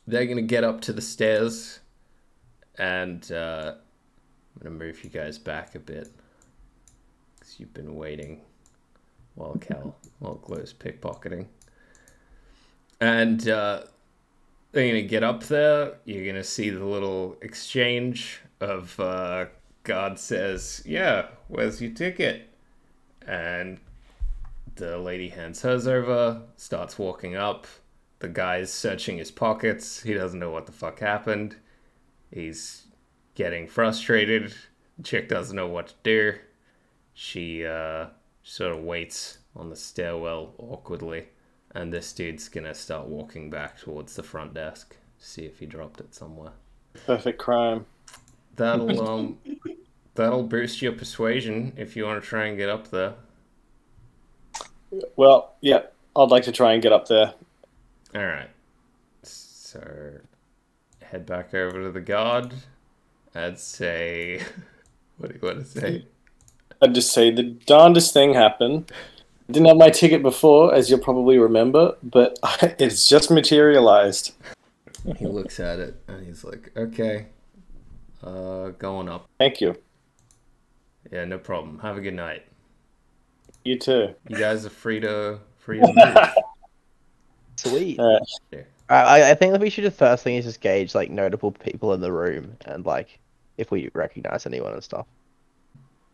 they're going to get up to the stairs, and I'm going to move you guys back a bit, because you've been waiting while Glow's pickpocketing. And they're going to get up there. You're going to see the little exchange of guard says, yeah, where's your ticket? And the lady hands hers over, starts walking up. The guy's searching his pockets. He doesn't know what the fuck happened. He's getting frustrated. The chick doesn't know what to do. She sort of waits on the stairwell awkwardly. And this dude's gonna start walking back towards the front desk. See if he dropped it somewhere. Perfect crime. That'll boost your persuasion if you want to try and get up there. Well, yeah, I'd like to try and get up there. All right. So head back over to the guard. I'd say, what do you want to say? I'd just say the darndest thing happened. I didn't have my ticket before, as you'll probably remember, but it's just materialized. He looks at it and he's like, okay, going up. Thank you. Yeah, no problem. Have a good night. You too. You guys are free to move. Sweet. Yeah. I think that we should just first thing is just gauge like notable people in the room and like if we recognize anyone and stuff.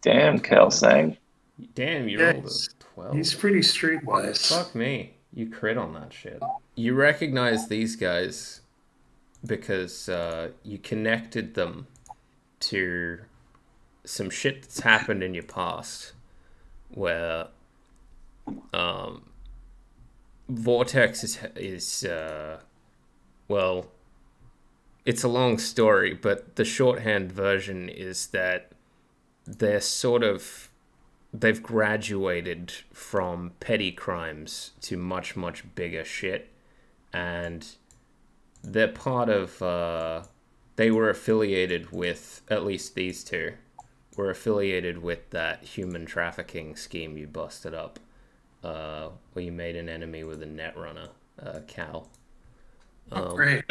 Damn, Cal saying. Damn, you rolled a 12. He's pretty streetwise. Fuck me. You crit on that shit. You recognize these guys because you connected them to some shit that's happened in your past where Vortex is well, it's a long story, but the shorthand version is that they've graduated from petty crimes to much, much bigger shit, and they're part of they were affiliated with, at least these two were affiliated with that human trafficking scheme you busted up, where you made an enemy with a netrunner, Cal. Great.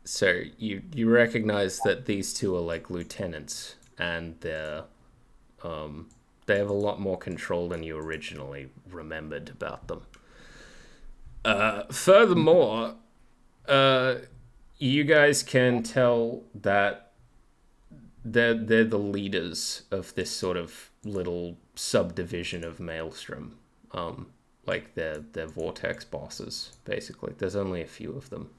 So you recognize that these two are like lieutenants, and they have a lot more control than you originally remembered about them. Furthermore, you guys can tell that they're the leaders of this sort of little subdivision of Maelstrom. Like they're vortex bosses, basically. There's only a few of them.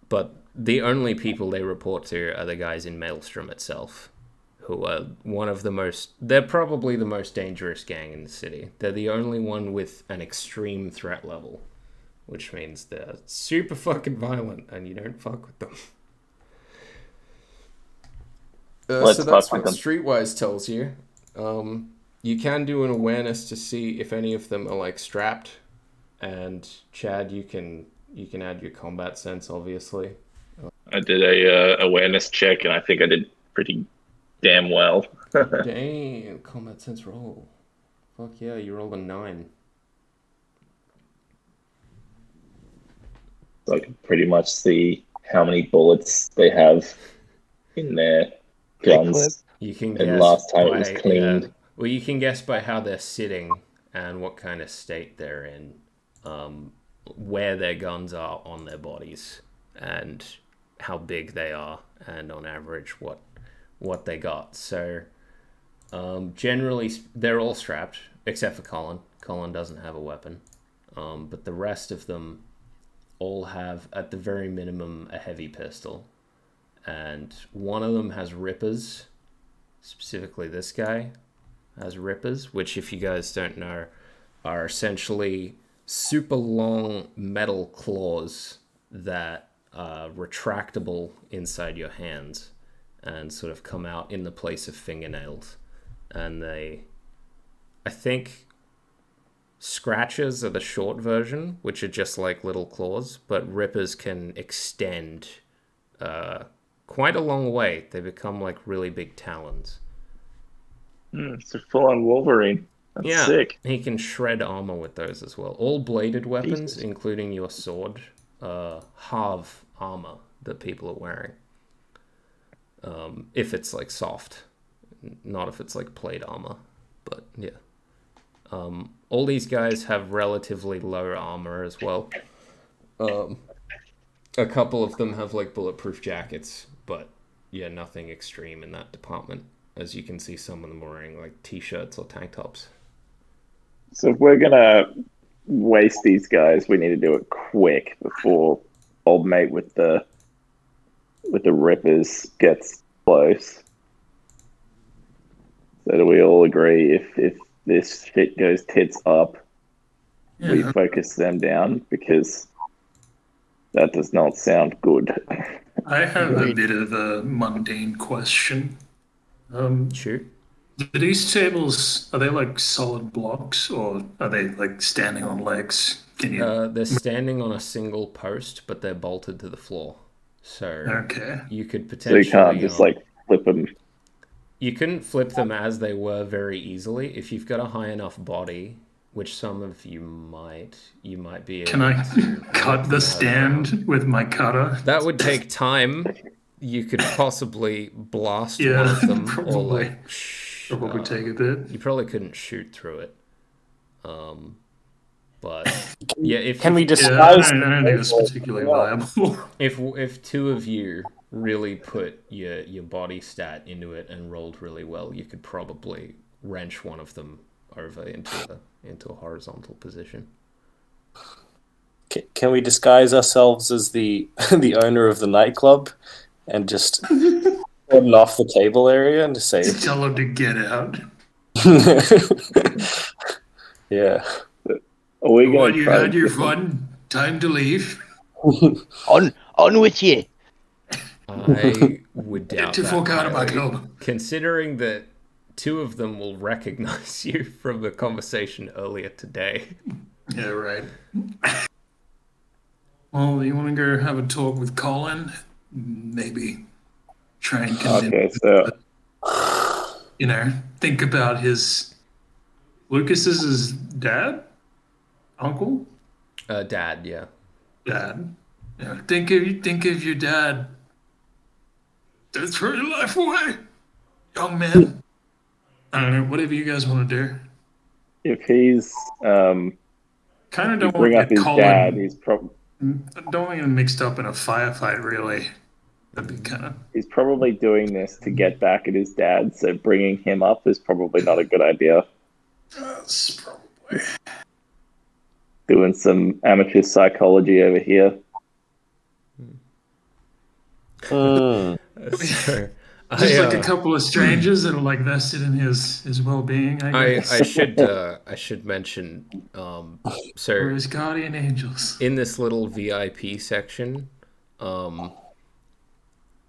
But the only people they report to are the guys in Maelstrom itself, who are one of the most... They're probably the most dangerous gang in the city. They're the only one with an extreme threat level, which means they're super fucking violent, and you don't fuck with them. So that's what Streetwise tells you. You can do an awareness to see if any of them are like strapped, and Chad, you can add your combat sense, obviously. I did a awareness check, and I think I did pretty damn well. Damn, combat sense roll. Fuck yeah, you rolled a 9. So I can pretty much see how many bullets they have in their guns. You can and guess last time by, it was cleaned. Well, you can guess by how they're sitting and what kind of state they're in, where their guns are on their bodies, and how big they are, and on average what they got. So generally they're all strapped except for Colin. Colin doesn't have a weapon, but the rest of them all have, at the very minimum, a heavy pistol, and one of them has rippers. Specifically this guy has rippers, which, if you guys don't know, are essentially super long metal claws that are retractable inside your hands and sort of come out in the place of fingernails. And they, I think, scratches are the short version, which are just like little claws, but rippers can extend quite a long way. They become like really big talons. It's a full-on Wolverine. That's sick. He can shred armor with those as well. All bladed weapons, including your sword, halve armor that people are wearing. If it's like soft, not if it's like plate armor. But yeah. All these guys have relatively low armor as well. A couple of them have like bulletproof jackets, but yeah, nothing extreme in that department. As you can see, some of them are wearing like t-shirts or tank tops. So if we're gonna waste these guys, we need to do it quick before old mate with the rippers gets close. So do we all agree if this shit goes tits up, we focus them down? Because that does not sound good. I have a bit of a mundane question. Sure. Do these tables, are they like solid blocks, or are they like standing on legs? Can you? They're standing on a single post, but they're bolted to the floor. So you could potentially... So you can't just like flip them. You couldn't flip them as they were very easily. If you've got a high enough body, which some of you might be able Can I cut the stand with my cutter? That would take time. You could possibly blast one of them, probably. or like Probably take a bit. You probably couldn't shoot through it. But yeah, if we disguise? I don't think it's particularly viable. If two of you really put your body stat into it and rolled really well, you could probably wrench one of them over into a horizontal position. Can we disguise ourselves as the owner of the nightclub and just cordon off the table area and just say, tell them to get out? Yeah. Are we going you had your fun. Time to leave. On with you. I would doubt Get to fuck out of my club. Considering that two of them will recognize you from the conversation earlier today. Yeah, right. Well, you want to go have a talk with Colin? Maybe try and convince think about his... Lucas is his dad? Uncle? Dad, yeah. Dad. Yeah, think of your dad. Don't throw your life away, young man. I don't know, whatever you guys want to do. If he's kind of don't bring want up to his Colin. dad, he's probably don't want him mixed up in a firefight, really. That'd be kind of... He's probably doing this to get back at his dad, so bringing him up is probably not a good idea. That's probably... Doing some amateur psychology over here. So, Just like a couple of strangers that are like vested in his well-being. I should mention. Or So his guardian angels. in this little VIP section,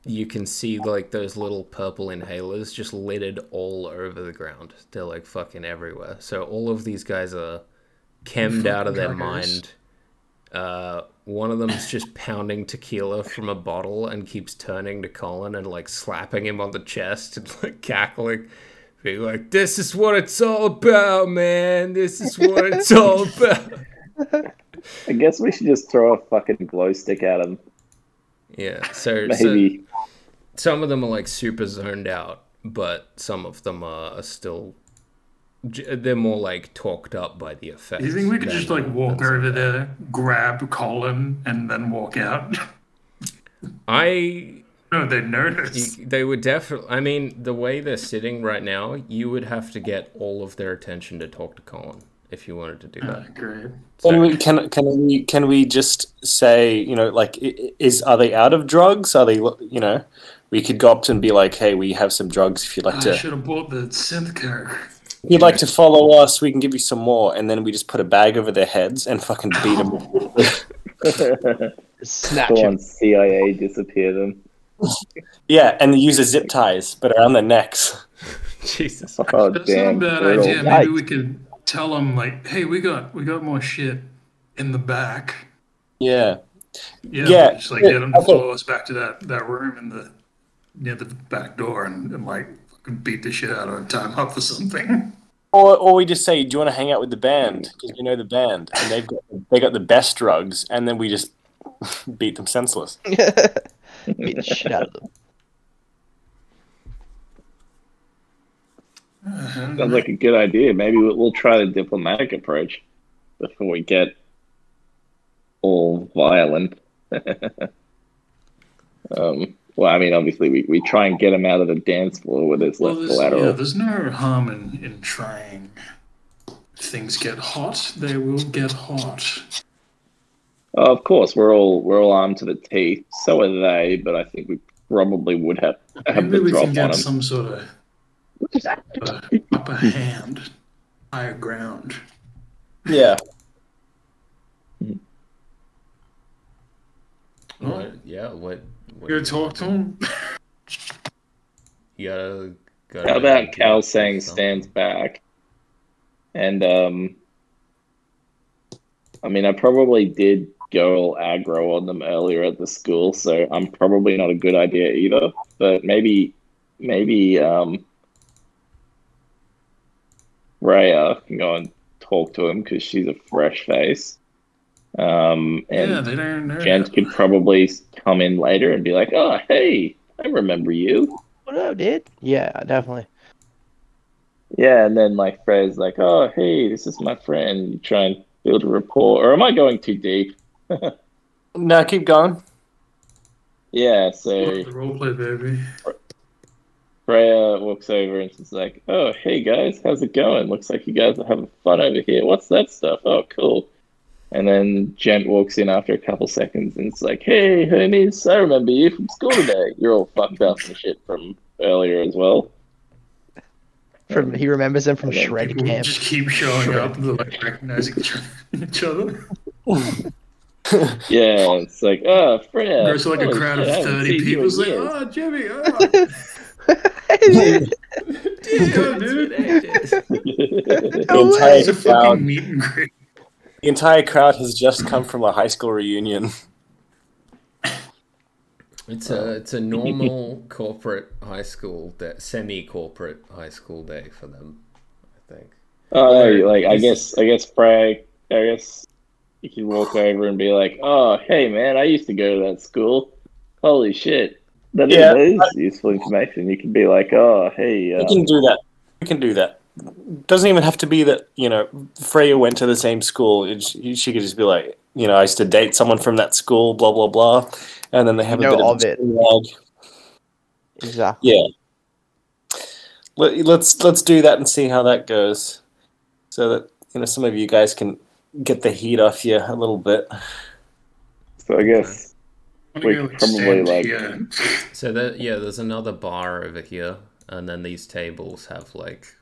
you can see like those little purple inhalers just littered all over the ground. They're like fucking everywhere. So all of these guys are chemmed out of their mind. One of them's just pounding tequila from a bottle and keeps turning to Colin and like slapping him on the chest and like cackling, being like, "This is what it's all about, man. This is what it's all about." I guess we should just throw a fucking glow stick at him. Yeah, so Maybe. some of them are like super zoned out, but some of them are still. They're more like talked up by the effects. You think we could just like walk over there, grab Colin, and then walk out? No, they'd notice. They would definitely. I mean, the way they're sitting right now, you would have to get all of their attention to talk to Colin if you wanted to do that. Great. Can we just say, you know, like, are they out of drugs? Are they, you know, we could go up to and be like, hey, we have some drugs if you'd like to. I should have bought the synth character. If you'd like to follow us, we can give you some more, and then we just put a bag over their heads and fucking beat them. Snatch Go him. on, CIA, disappear them. Yeah, and use the zip ties, but around their necks. Jesus. Oh, That's damn. not a bad brutal. idea. Maybe we could tell them like, "Hey, we got more shit in the back." Yeah. Yeah. Just like get them to okay. follow us back to that room near the back door and like fucking beat the shit out of them, tie them up for something. Or we just say, do you want to hang out with the band? Because we know the band, and they got the best drugs, and then we just beat them senseless. Beat the shit out of them. Sounds like a good idea. Maybe we'll try the diplomatic approach before we get all violent. Well, I mean, obviously, we try and get them out of the dance floor where there's less collateral. Yeah, there's no harm in trying. If things get hot, they will get hot. Of course, we're all armed to the teeth. So are they, but I think we probably would have Maybe the we drop can on get them. some sort of upper hand, higher ground. Yeah. What? Go talk to him. You gotta How about Cal saying stands back? And I mean, I probably did go all aggro on them earlier at the school, so I'm probably not a good idea either. But maybe Rhea can go and talk to him because she's a fresh face. And Yeah, they don't know. Gent could probably come in later and be like, "Oh, hey, I remember you." What up, dude? Yeah, definitely. Yeah, and then like Freya's like, "Oh, hey, this is my friend." You try and build a rapport, or am I going too deep? No, keep going. Yeah, so The roleplay, baby. Freya walks over and she's like, "Oh, hey guys, how's it going? Looks like you guys are having fun over here. What's that stuff? Oh, cool." And then Gent walks in after a couple seconds and it's like, "Hey, homies, I remember you from school today. You're all fucked up and shit from earlier as well." He remembers them from and then shred People camp. just keep showing up and they're like recognizing each other. Yeah, it's like, "Oh, Freya." Goes to like a holy crowd of shit, I haven't 30 seen you people. in It's like, years." "Oh, Jimmy, oh." Yo, dude. It's a fucking meet and greet. The entire crowd has just come from a high school reunion. It's a normal corporate high school semi-corporate high school day for them, I think. Oh, no, like I guess Freya, I guess you can walk over and be like, "Oh, hey man, I used to go to that school. Holy shit, that is useful information." You can be like, "Oh, hey." We can do that. We can do that. Doesn't even have to be that, you know, Freya went to the same school. She could just be like, I used to date someone from that school, blah blah blah, and then they have a bit of it. dialogue. Exactly. Yeah. Let's do that and see how that goes, so that some of you guys can get the heat off you a little bit. So I guess we probably like. So there's another bar over here, and then these tables have like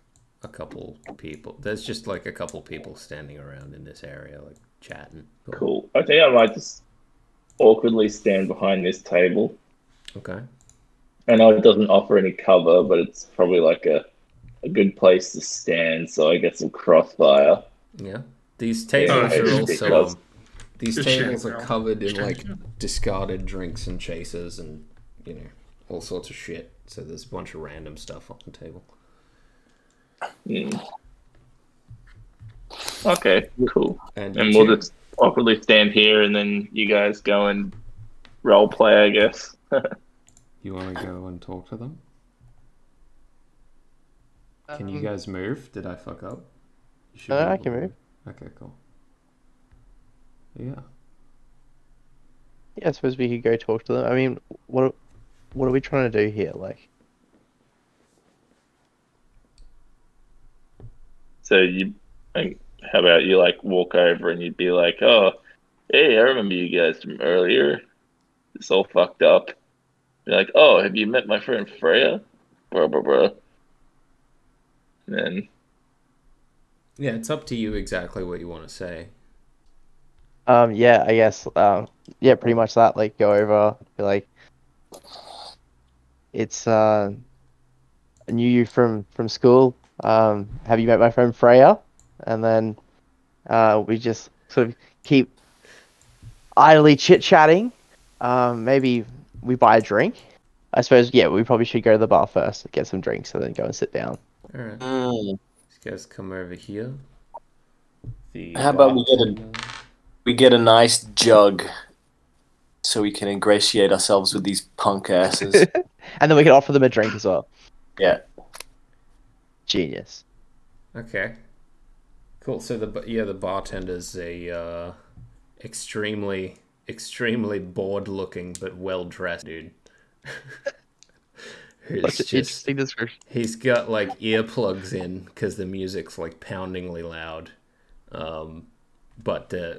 a couple people. There's just like a couple people standing around in this area, like chatting. Cool. I think I might just awkwardly stand behind this table. Okay. I know it doesn't offer any cover, but it's probably like a good place to stand, so I get some crossfire. Yeah. These tables are also these tables are covered in like discarded drinks and chasers and all sorts of shit. So there's a bunch of random stuff on the table. Okay, cool. And we'll just awkwardly stand here, and then you guys go and role play, I guess. You want to go and talk to them? Can you guys move? Did I fuck up? I can move. Okay, cool. Yeah. Yeah, I suppose we could go talk to them. I mean, what are we trying to do here? Like, so how about you like walk over and you'd be like, "Oh, hey, I remember you guys from earlier. It's all fucked up." Be like, "Oh, have you met my friend Freya?" Blah blah blah. And then. Yeah, it's up to you exactly what you want to say. Yeah, I guess, yeah, pretty much that, like, go over, be like, it's, I knew you from school, have you met my friend Freya? And then, we just sort of keep idly chit-chatting, maybe we buy a drink. I suppose, yeah, we probably should go to the bar first, get some drinks, and then go and sit down. Alright. These guys come over here. How about we get a nice jug so we can ingratiate ourselves with these punk asses. And then we can offer them a drink as well. Yeah. Genius. Okay. Cool. So the bartender's a extremely bored looking but well dressed dude. That's an interesting description. He's got like earplugs in because the music's like poundingly loud. But they're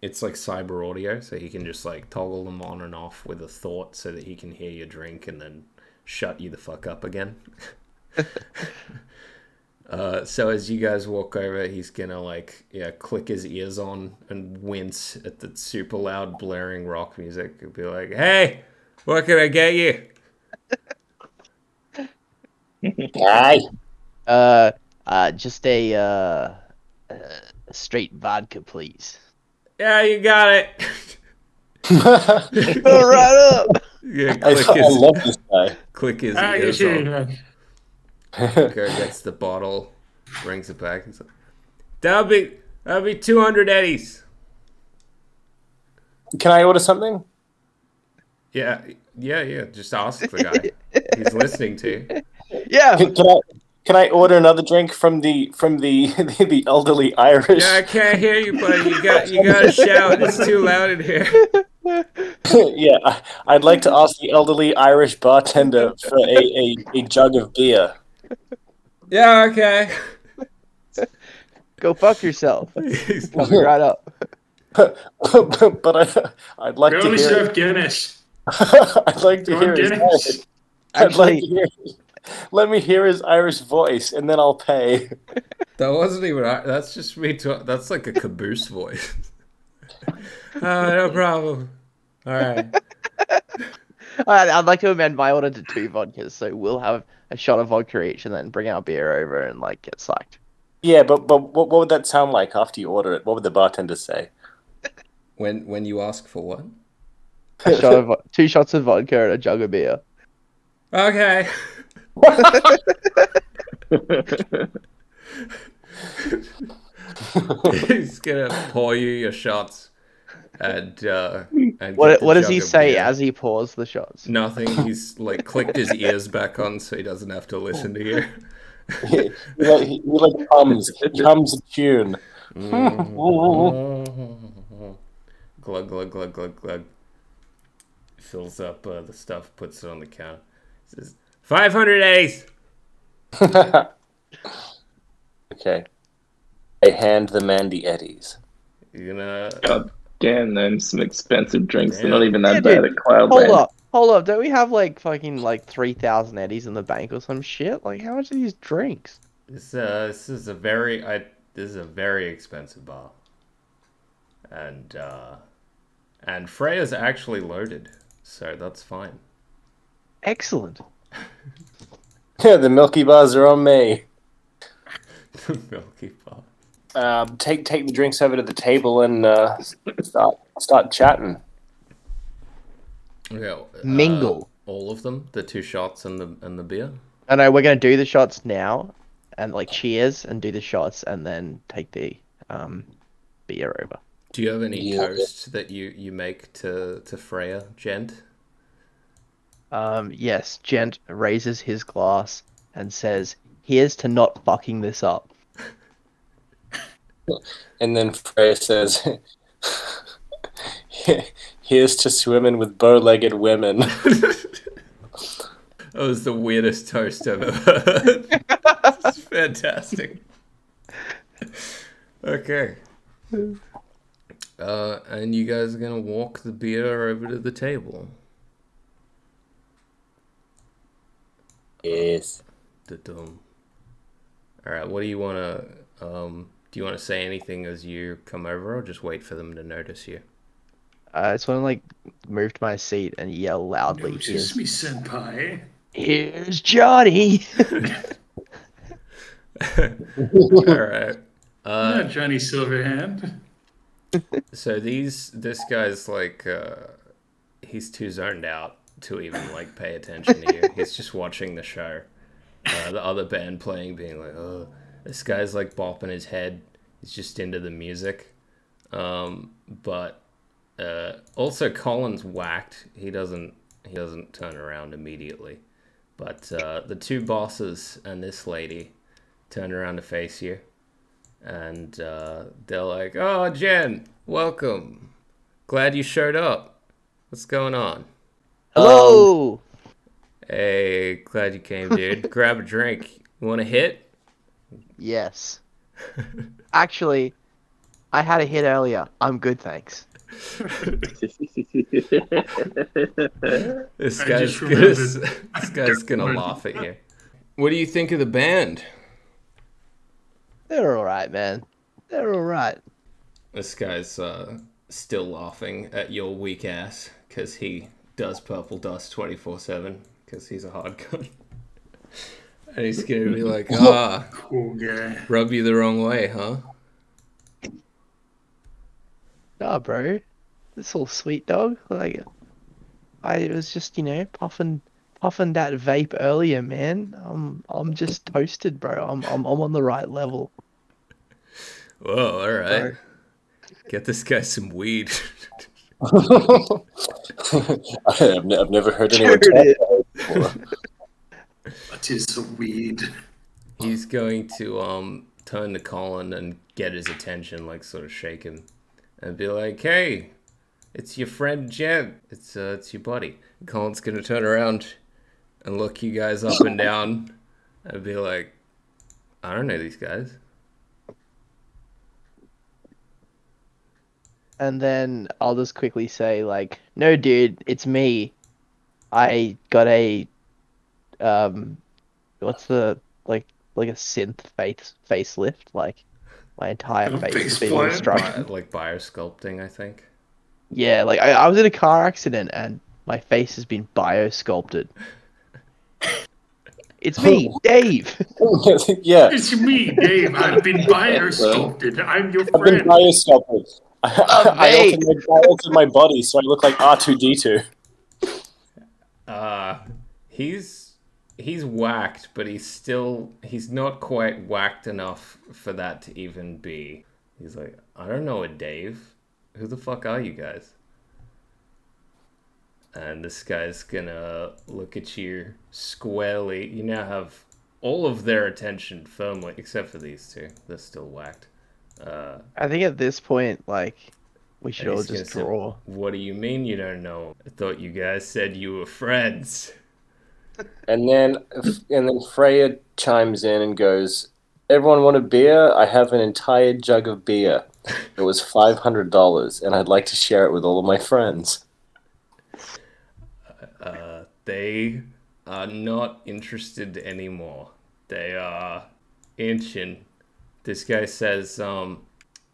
it's like cyber audio, so he can just like toggle them on and off with a thought so that he can hear your drink and then shut you the fuck up again. So as you guys walk over, he's gonna click his ears on and wince at the super loud blaring rock music. He'll be like, "Hey, what can I get you?" Aye. Just a straight vodka, please. Yeah, you got it. Go right up. Yeah, I love this guy. Click his ears on. Go gets the bottle, brings it back. He's like, that'll be 200 eddies. Can I order something? Yeah. Just ask the guy. He's listening to you. Yeah. Can I order another drink from the elderly Irish? Yeah, I can't hear you, buddy. You got to shout. It's too loud in here. Yeah, I'd like to ask the elderly Irish bartender for a jug of beer. Yeah, okay. Go fuck yourself. He's coming right up. But I'd like We to only hear. serve Guinness. I'd like to hear his Guinness. voice. I'd like to hear. Let me hear his Irish voice, and then I'll pay. That wasn't even. That's just me. That's like a caboose voice. No problem. All right. I'd like to amend my order to 2 vodkas, so we'll have a shot of vodka each, and then bring our beer over and get psyched. Yeah, but what would that sound like after you order it? What would the bartender say? When you ask for what? 2 shots of vodka and a jug of beer. Okay. He's gonna pour you your shots, and what does he say as he pours the shots? Nothing. He's clicked his ears back on so he doesn't have to listen to you. He hums a tune. Glug, glug, glug, glug, glug. Fills up the stuff, puts it on the counter. Says, 500 A's! Okay. I hand the man the eddies. You gonna... God damn, them some expensive drinks. They're Damn. not even that Yeah, bad dude. at Cloudland. Hold up. Don't we have like fucking like 3,000 eddies in the bank or some shit? Like, how much are these drinks? This is a very expensive bar. And Freya's actually loaded, so that's fine. Excellent. Yeah, the Milky Bars are on me. The Milky Bar. Take the drinks over to the table and start chatting. Okay, Mingle. All of them, the 2 shots and the beer. I know we're gonna do the shots now, and like cheers, and do the shots, and then take the beer over. Do you have any toast that you make to Freya, Gent? Yes, Gent raises his glass and says, "Here's to not fucking this up." And then Freya says, here's to swimming with bow-legged women. That was the weirdest toast I've ever heard. It's fantastic. Okay. And you guys are gonna walk the beer over to the table. Yes. Alright, what do you wanna do you wanna say anything as you come over, or just wait for them to notice you? I just want to like move to my seat and yell loudly. Notice me, senpai. Here's Johnny. Alright. Not Johnny Silverhand. So this guy's like he's too zoned out to even like pay attention to you. He's just watching the show. The other band playing, being like, oh, this guy's like bopping his head. He's just into the music. But also Colin's whacked. He doesn't turn around immediately. But the 2 bosses and this lady turn around to face you. And they're like, oh, Jen, welcome. Glad you showed up. What's going on? Hello. Hey, glad you came, dude. Grab a drink. You want a hit? Yes. Actually, I had a hit earlier. I'm good, thanks. This guy's gonna laugh at you. What do you think of the band? They're alright, man. They're alright. This guy's still laughing at your weak ass because he does purple dust 24/7 because he's a hard gun. And he's gonna be like, Cool guy. rub you the wrong way, huh? Nah, bro. It's all sweet, dog. Like, I was just, puffing that vape earlier, man. I'm just toasted, bro. I'm on the right level. Whoa, all right. Bro. Get this guy some weed. I've never heard anyone talk about it before. What is the weed? He's going to turn to Colin and get his attention, like sort of shake him, and be like, "Hey, it's your friend Jen. It's your buddy." And Colin's gonna turn around and look you guys up and down, and be like, "I don't know these guys." And then I'll just quickly say, like, "No, dude, it's me. I got a what's the like a synth facelift? Like, my entire face has been restructured, like biosculpting, I think." Yeah, like I was in a car accident and my face has been biosculpted. It's me, Dave. Yeah, it's me, Dave. I've been biosculpted. I'm your friend. I've been biosculpted. I altered my body so I look like R2-D2. He's whacked, but he's not quite whacked enough for that to even be. He's like, I don't know it, Dave. Who the fuck are you guys? And this guy's gonna look at you squarely. You now have all of their attention firmly, except for these 2. They're still whacked. I think at this point, like, we should all he's gonna just say, draw. what do you mean you don't know? I thought you guys said you were friends. And then Freya chimes in and goes, "Everyone want a beer? I have an entire jug of beer. It was $500, and I'd like to share it with all of my friends." They are not interested anymore. They are inching. This guy says,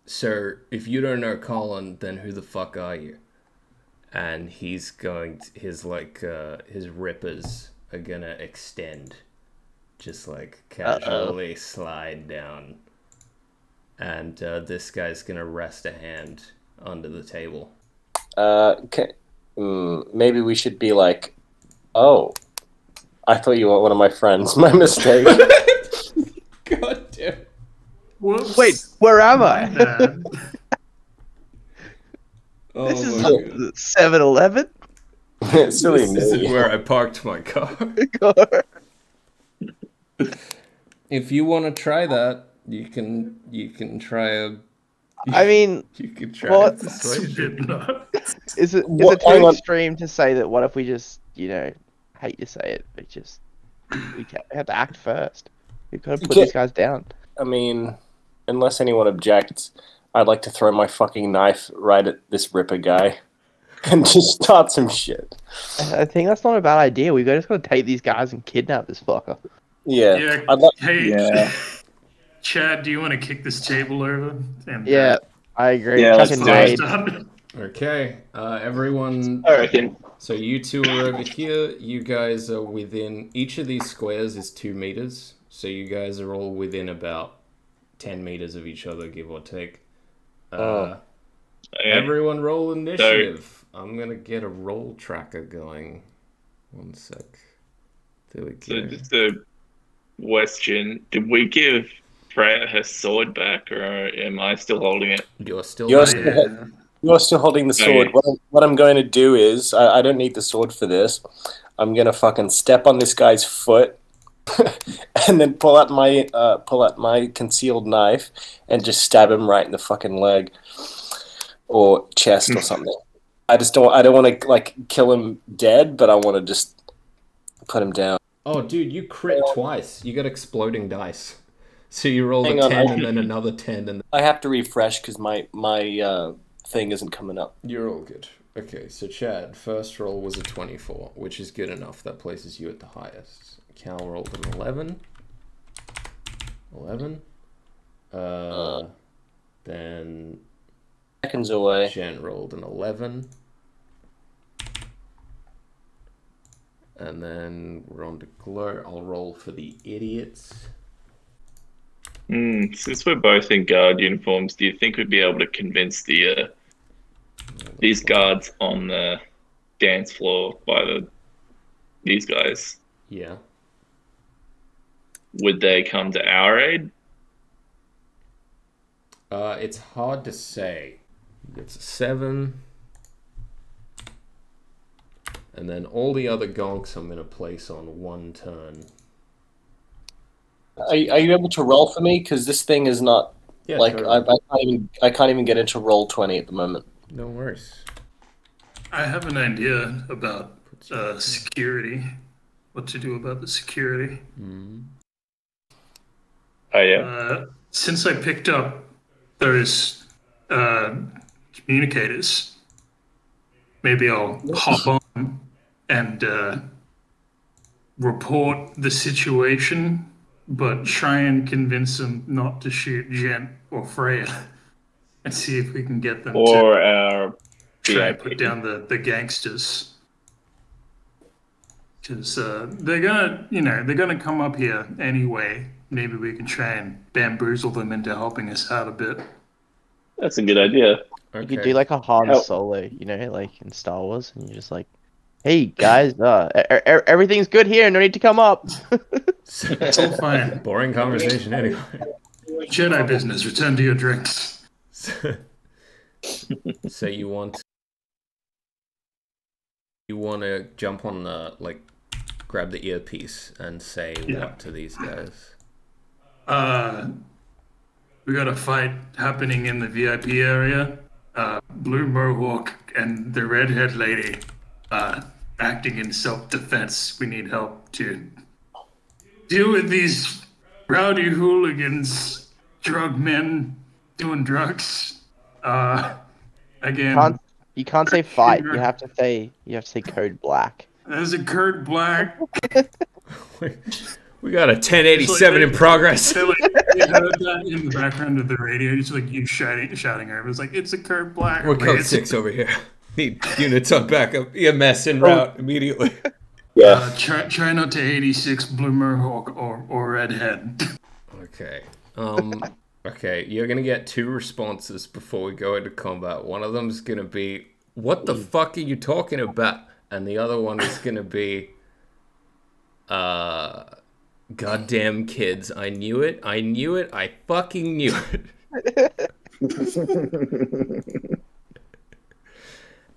"Sir, if you don't know Colin, then who the fuck are you?" And he's going to, his rippers are gonna extend, just like casually slide down, and this guy's gonna rest a hand under the table. Maybe we should be like, "Oh, I thought you were one of my friends. My mistake." God damn. Whoops. Wait, where am My I? bad. Oh This is my not God. 7-Eleven? Silly This isn't me. where I parked my car. If you want to try that, you can try a. I mean, You could try what? Persuasion. Did not. is it What- too hang on. extreme to say that? What if we just, hate to say it, but we have to act first. We've got to put Yeah. these guys down. I mean, unless anyone objects, I'd like to throw my fucking knife right at this Ripper guy and just start some shit. I think that's not a bad idea. We just got to take these guys and kidnap this fucker. Yeah. Yeah. I'd like. Hey, Yeah. Chad, do you want to kick this table over? And, Yeah, I agree. Yeah, let's Fucking do it. raid. Okay, everyone. I reckon. So you two are over here. You guys are within. Each of these squares is 2 meters. So you guys are all within about 10 meters of each other, give or take. Okay. Everyone roll initiative. I'm gonna get a roll tracker going. One sec. There we So go. just a question: did we give Freya her sword back, or am I still holding it? You're still. You're there. still- You're still holding the sword. Okay. What I'm going to do is, I don't need the sword for this. I'm going to fucking step on this guy's foot and then pull out my concealed knife and just stab him right in the fucking leg or chest or something. I don't want to like kill him dead, but I want to just put him down. Oh, dude, you crit twice. You got exploding dice. So you rolled Hang a on, 10 I- and then another 10 and I have to refresh because my thing isn't coming up. you're all good. Okay, so Chad, first roll was a 24, which is good enough. That places you at the highest. Cal rolled an 11. 11. Then Seconds away. Jen rolled an 11. And then we're on to Glow. I'll roll for the idiots. Since we're both in guard uniforms, do you think we'd be able to convince these guards on the dance floor by these guys? Yeah. Would they come to our aid? It's hard to say. It's a 7. And then all the other gonks I'm going to place on one turn. Are you able to roll for me? Because this thing is not Yeah, like totally. I can't even get into roll 20 at the moment. No worries. I have an idea about security. What to do about the security. Oh yeah. Since I picked up those communicators, maybe I'll hop on and report the situation, but try and convince them not to shoot Jen or Freya, and see if we can get them to Or our try and VIP. put down the gangsters. Because they're gonna come up here anyway. Maybe we can try and bamboozle them into helping us out a bit. That's a good idea. You Okay. could do like a Han Help. Solo, like in Star Wars, and you're just like, "Hey guys, everything's good here. No need to come up." It's all fine. Boring conversation anyway. Jedi business. Return to your drinks. So you want to jump on the grab the earpiece and say Yeah. what to these guys? We We got a fight happening in the VIP area. Blue Mohawk and the redhead lady acting in self-defense. We need help to deal with these rowdy hooligans, drug men doing drugs. Again, you can't say fight. You have to say code black. There's a code black. We got a 1087 in progress. They heard that in the background of the radio, just like you shouting over. It's like, it's a code black. We're code 6 over here. Need units on backup. EMS en route immediately. Yeah. Try not to 86 Blue Mohawk or Redhead. Okay. Okay, you're gonna get 2 responses before we go into combat. One of them's gonna be, "What the fuck are you talking about?" And the other one is gonna be, "Goddamn kids, I knew it, I fucking knew it."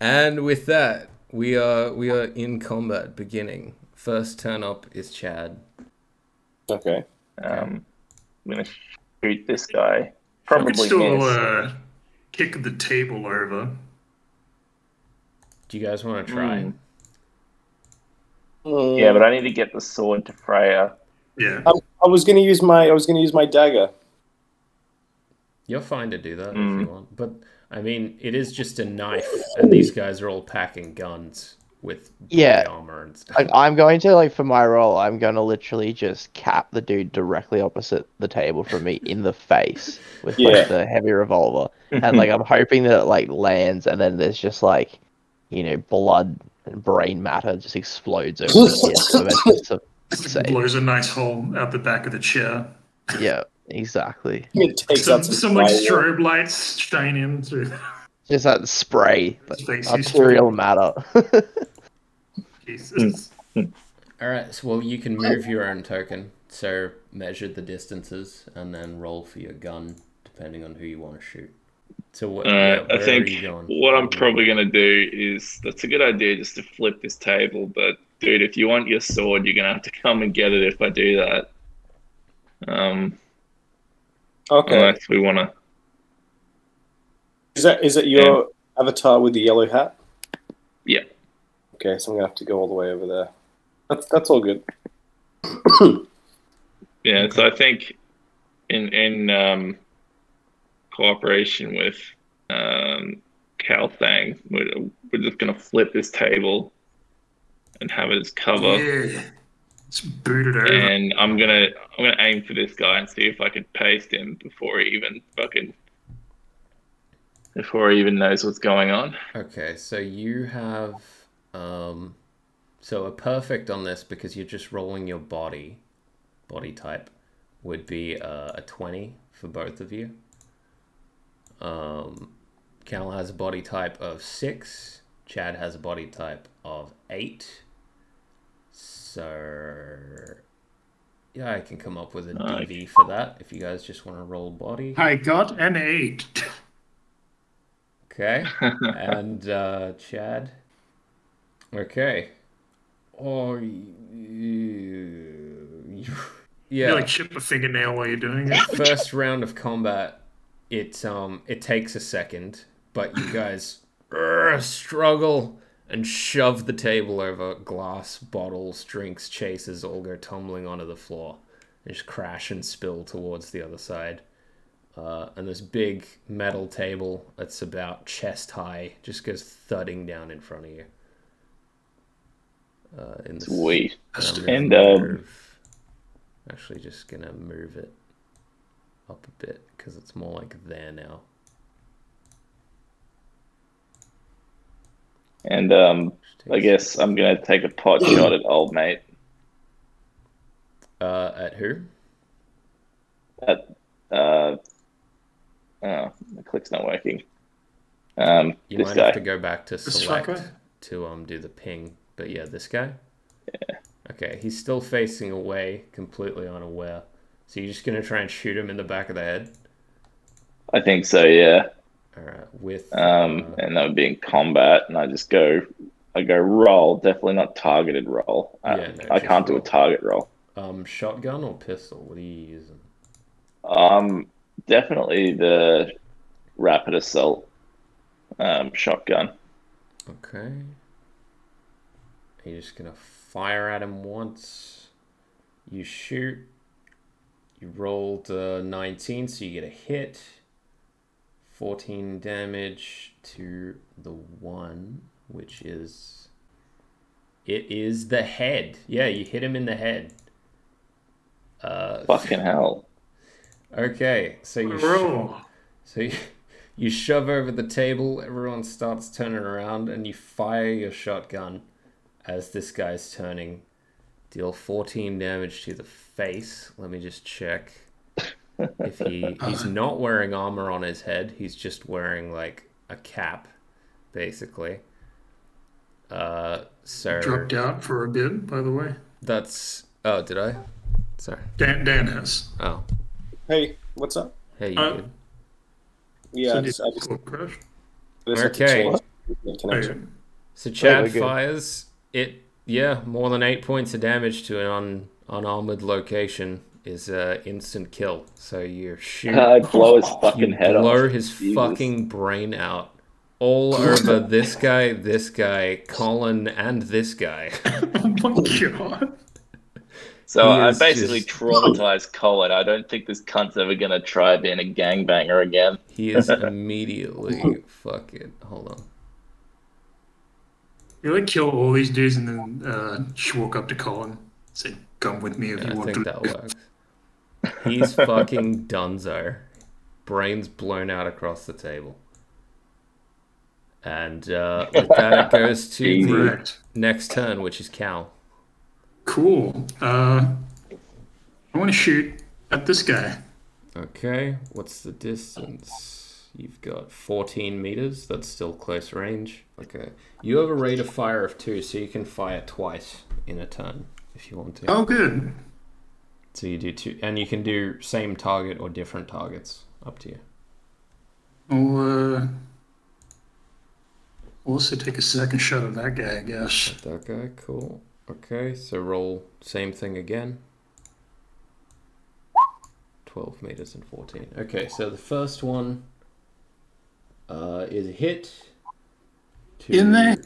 And with that, we are in combat beginning. First turn up is Chad. Okay. I'm gonna shoot this guy. Probably I could still miss. kick the table over. Do you guys want to try? Yeah, but I need to get the sword to Freya. Yeah. I was gonna use my dagger. You're fine to do that if you want, but I mean, it is just a knife, and these guys are all packing guns with body armor and stuff. Like, I'm going to, for my role, I'm going to literally just cap the dude directly opposite the table from me in the face with the heavy revolver, and I'm hoping that it lands, and then there's just blood and brain matter just explodes over the kid. Blows a nice hole out the back of the chair. Yeah, exactly. It takes some out strobe lights shine in through. Just that spray, Space arterial matter. Jesus. Alright, so you can move your own token, so measure the distances, and then roll for your gun, depending on who you want to shoot. So where I think are you going? what I'm probably going to do is, that's a good idea just to flip this table, but dude, if you want your sword, you're going to have to come and get it if I do that. Okay. Unless we want to... Is that your avatar with the yellow hat? Yeah. Okay, so I'm gonna have to go all the way over there. That's all good. Yeah, so I think in cooperation with Calthang, we're just gonna flip this table and have it as cover. Yeah. It's booted over. And I'm gonna aim for this guy and see if I can paste him before he even knows what's going on. Okay, so you have so a perfect on this, because you're just rolling your body type, would be a 20 for both of you. Cal has a body type of 6. Chad has a body type of 8. So yeah, I can come up with a DV for that if you guys just want to roll body. I got an 8. Okay, and Chad. Okay. Oh, yeah. You chip a fingernail while you're doing it. First round of combat, it takes a second, but you guys struggle and shove the table over. Glass, bottles, drinks, chasers all go tumbling onto the floor. They just crash and spill towards the other side. And this big metal table that's about chest high just goes thudding down in front of you. Sweet. And actually just gonna move it up a bit because it's more like there now. And I guess I'm gonna take a pot shot at old mate. At who? At oh, the click's not working. You this might guy. have to go back to select striker? to do the ping. But yeah, this guy? Yeah. Okay, he's still facing away, completely unaware. So you're just gonna try and shoot him in the back of the head? I think so, yeah. Alright, with And that would be in combat, and I go roll, definitely not targeted roll. Yeah, no, I just can't do a roll. target roll. shotgun or pistol? What are you using? Definitely the rapid assault shotgun. Okay. You're just gonna fire at him once. You shoot. You rolled 19, so you get a hit. 14 damage to the one, which is... It is the head. Yeah, you hit him in the head. Fucking hell. Okay, so you shove over the table, everyone starts turning around, and you fire your shotgun as this guy's turning. Deal 14 damage to the face. Let me just check. If he's not wearing armor on his head, he's just wearing like a cap, basically. So Dropped out for a bit, by the way. That's... Oh, did I? Sorry. Dan has. Oh. Hey, what's up? Hey, you did. Yeah, So I just have to Okay. change the connection. So Chad we're good. fires it. Yeah, more than 8 points of damage to an unarmored location is instant kill. So you shoot. I'd blow his fucking You head off. blow his Jesus. fucking brain out. All over this guy, Colin, and this guy. Oh my god. So He I is basically just- traumatized Colin. I don't think this cunt's ever gonna try being a gangbanger again. He is immediately fucking... Hold on. You like kill all these dudes and then just walk up to Colin, say, "Come with me if Yeah, you I want think to." that works. He's fucking dunzo. Brains blown out across the table. And with that, it goes to the Correct. next turn, which is Cal. Cool. I want to shoot at this guy. Okay, what's the distance? You've got 14 meters. That's still close range. Okay. You have a rate of fire of 2, so you can fire twice in a turn if you want to. Oh, good. So you do 2, and you can do same target or different targets. Up to you. I'll also take a second shot at that guy, I guess. That guy, cool. Okay, so roll same thing again. 12 meters and 14. Okay, so the first one is a hit. In there?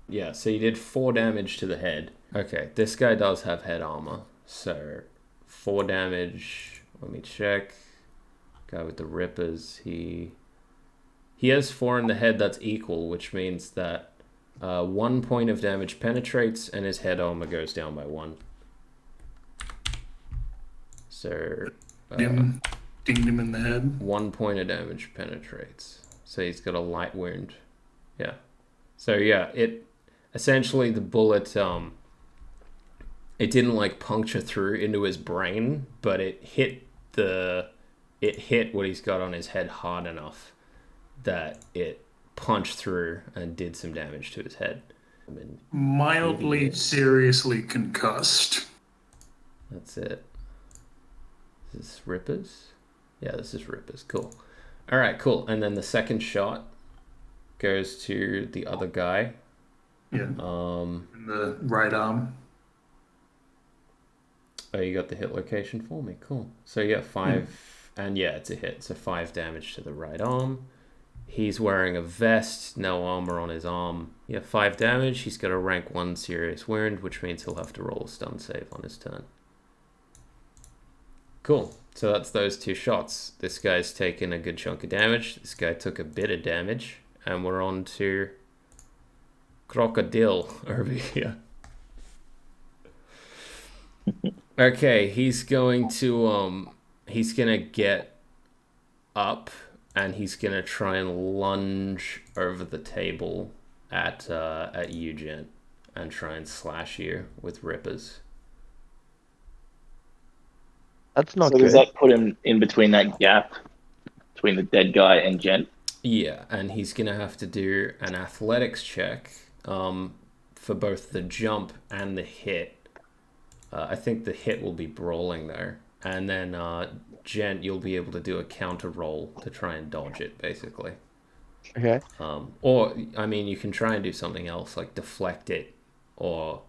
Yeah, so you did 4 damage to the head. Okay, this guy does have head armor. So 4 damage. Let me check. Guy with the rippers. He has 4 in the head. That's equal, which means that 1 point of damage penetrates and his head armor goes down by 1. So Dinged him in the head. 1 point of damage penetrates. So he's got a light wound. Yeah. So yeah, it essentially the bullet it didn't like puncture through into his brain, but it hit what he's got on his head hard enough that it punched through and did some damage to his head. Mildly, seriously concussed. That's it. Is this Rippers? Yeah, this is Rippers. Cool. All right, cool. And then the second shot goes to the other guy. Yeah. In the right arm. Oh, you got the hit location for me. Cool. So yeah, 5, and yeah, it's a hit. So 5 damage to the right arm. He's wearing a vest, no armor on his arm. Yeah, 5 damage. He's got a rank 1 serious wound, which means he'll have to roll a stun save on his turn. Cool. So that's those 2 shots. This guy's taken a good chunk of damage. This guy took a bit of damage. And we're on to Crocodile over here. Okay, he's going to get up and he's gonna try and lunge over the table at you, Gent, and try and slash you with rippers. That's not So good. does that put him in between that gap between the dead guy and Gent? Yeah, and he's gonna have to do an athletics check for both the jump and the hit. I think the hit will be brawling there, and then Gent, you'll be able to do a counter roll to try and dodge it, basically. Okay. Or I mean, you can try and do something else like deflect it or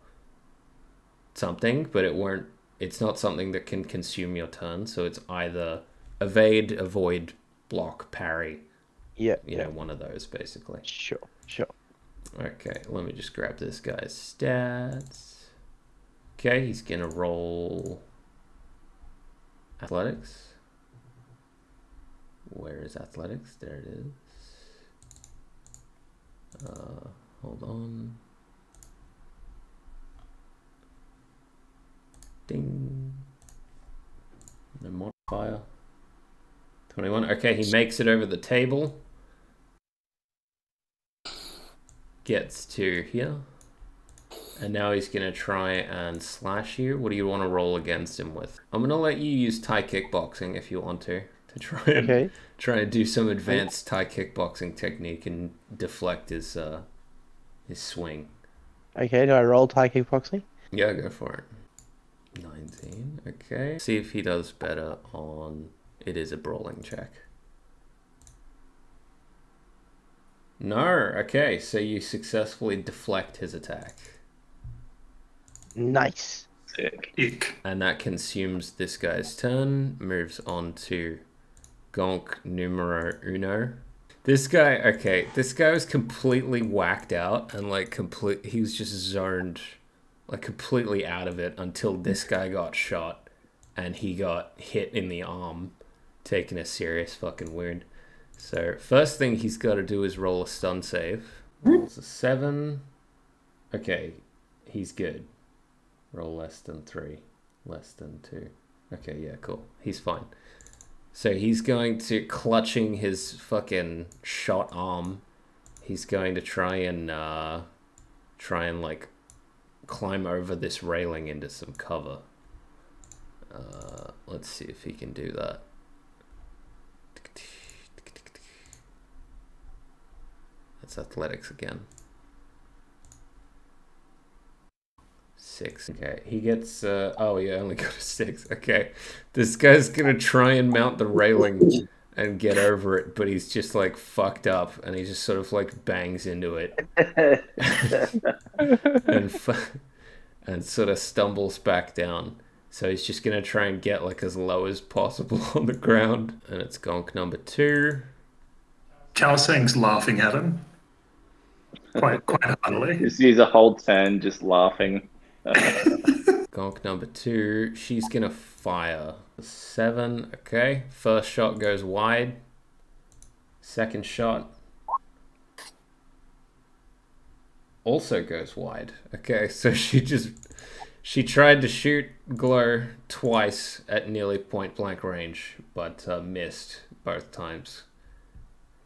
something, but it won't. It's not something that can consume your turn, so it's either evade, avoid, block, parry. Yeah. You know, one of those basically. Sure. Okay, let me just grab this guy's stats. Okay, he's gonna roll athletics. Where is athletics? There it is. Hold on. Ding. No modifier. 21. Okay, he makes it over the table. Gets to here. And now he's going to try and slash you. What do you want to roll against him with? I'm going to let you use Thai kickboxing if you want to try and do some advanced Thai kickboxing technique and deflect his swing. Okay, do I roll Thai kickboxing? Yeah, go for it. 19. Okay. See if he does better on... It is a brawling check. No. Okay, so you successfully deflect his attack. Nice. Sick. And that consumes this guy's turn. Moves on to Gonk numero uno. This guy was completely whacked out and like he was just zoned like completely out of it until this guy got shot and he got hit in the arm, taking a serious fucking wound. So first thing he's got to do is roll a stun save. Rolls a 7. Okay, he's good. Roll less than 3, less than 2. Okay, yeah, cool. He's fine. So he's going to, clutching his fucking shot arm, he's going to try and like climb over this railing into some cover. Let's see if he can do that. That's athletics again. 6. Okay, he gets oh, he only got a 6. Okay, this guy's gonna try and mount the railing and get over it, but he's just like fucked up and he just sort of like bangs into it and sort of stumbles back down. So he's just gonna try and get like as low as possible on the ground. And it's Gonk number 2. Kalsang's laughing at him quite heartily. Just use a whole turn just laughing. Gonk number 2. She's gonna fire. 7. Okay. First shot goes wide. Second shot also goes wide. Okay, so she tried to shoot Glow twice at nearly point blank range, but missed both times.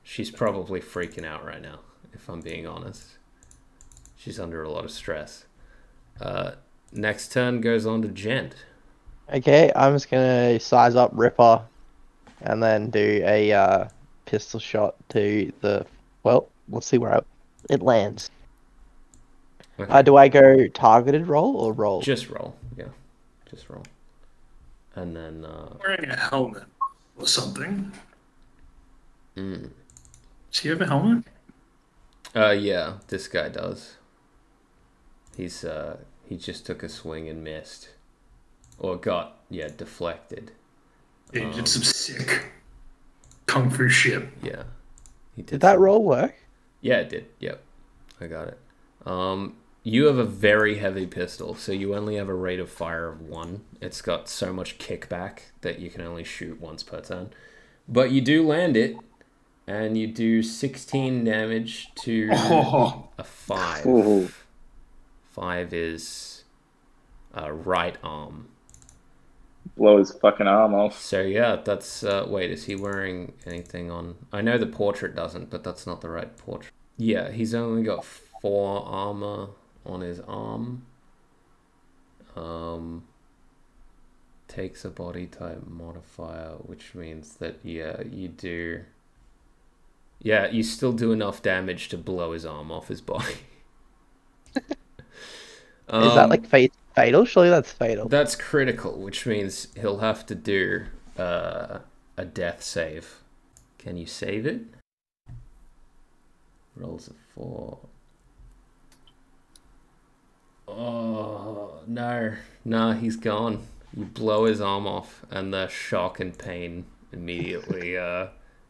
She's probably freaking out right now, if I'm being honest. She's under a lot of stress. Next turn goes on to Gent. Okay, I'm just gonna size up Ripper and then do a pistol shot to the... Well, let's see where it lands. Okay. Do I go targeted roll or roll? Just roll, yeah. Just roll. And then... Wearing a helmet or something. Mm. Does he have a helmet? Yeah, this guy does. He just took a swing and missed. Or got, yeah, deflected. Yeah, he did some sick kung fu shit. Yeah. He Did that roll work? Yeah, it did. Yep. I got it. You have a very heavy pistol, so you only have a rate of fire of 1. It's got so much kickback that you can only shoot once per turn. But you do land it, and you do 16 damage to a 5. Ooh. 5 is right arm. Blow his fucking arm off. So yeah, that's... wait, is he wearing anything on... I know the portrait doesn't, but that's not the right portrait. Yeah, he's only got 4 armor on his arm. Takes a body type modifier, which means that, yeah, you do... Yeah, you still do enough damage to blow his arm off his body. Is that like fatal? Surely that's fatal. That's critical, which means he'll have to do a death save. Can you save it? Rolls a 4. Oh, no. Nah, he's gone. You blow his arm off, and the shock and pain immediately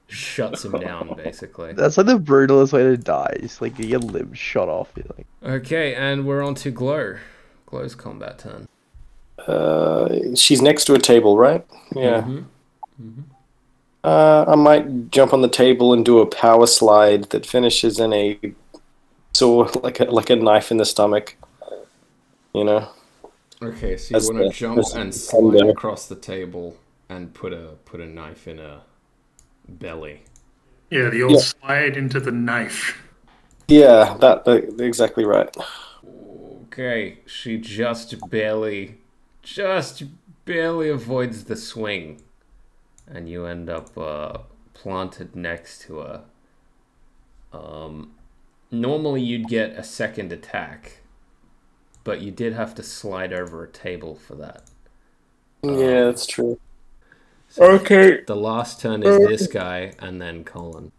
shuts him down, basically. That's like the brutalest way to die. Just like get your limbs shot off. Like. Okay, and we're on to Glow. Glow's combat turn. She's next to a table, right? Yeah. I might jump on the table and do a power slide that finishes in a sword, like a knife in the stomach. You know. Okay, so you want to jump and slide across the table and put a knife in a belly. Yeah, the old slide into the knife. Yeah, that exactly right. Okay, she just barely avoids the swing, and you end up planted next to her. Normally you'd get a second attack, but you did have to slide over a table for that. Yeah, that's true. So okay. The last turn is this guy, and then Colin.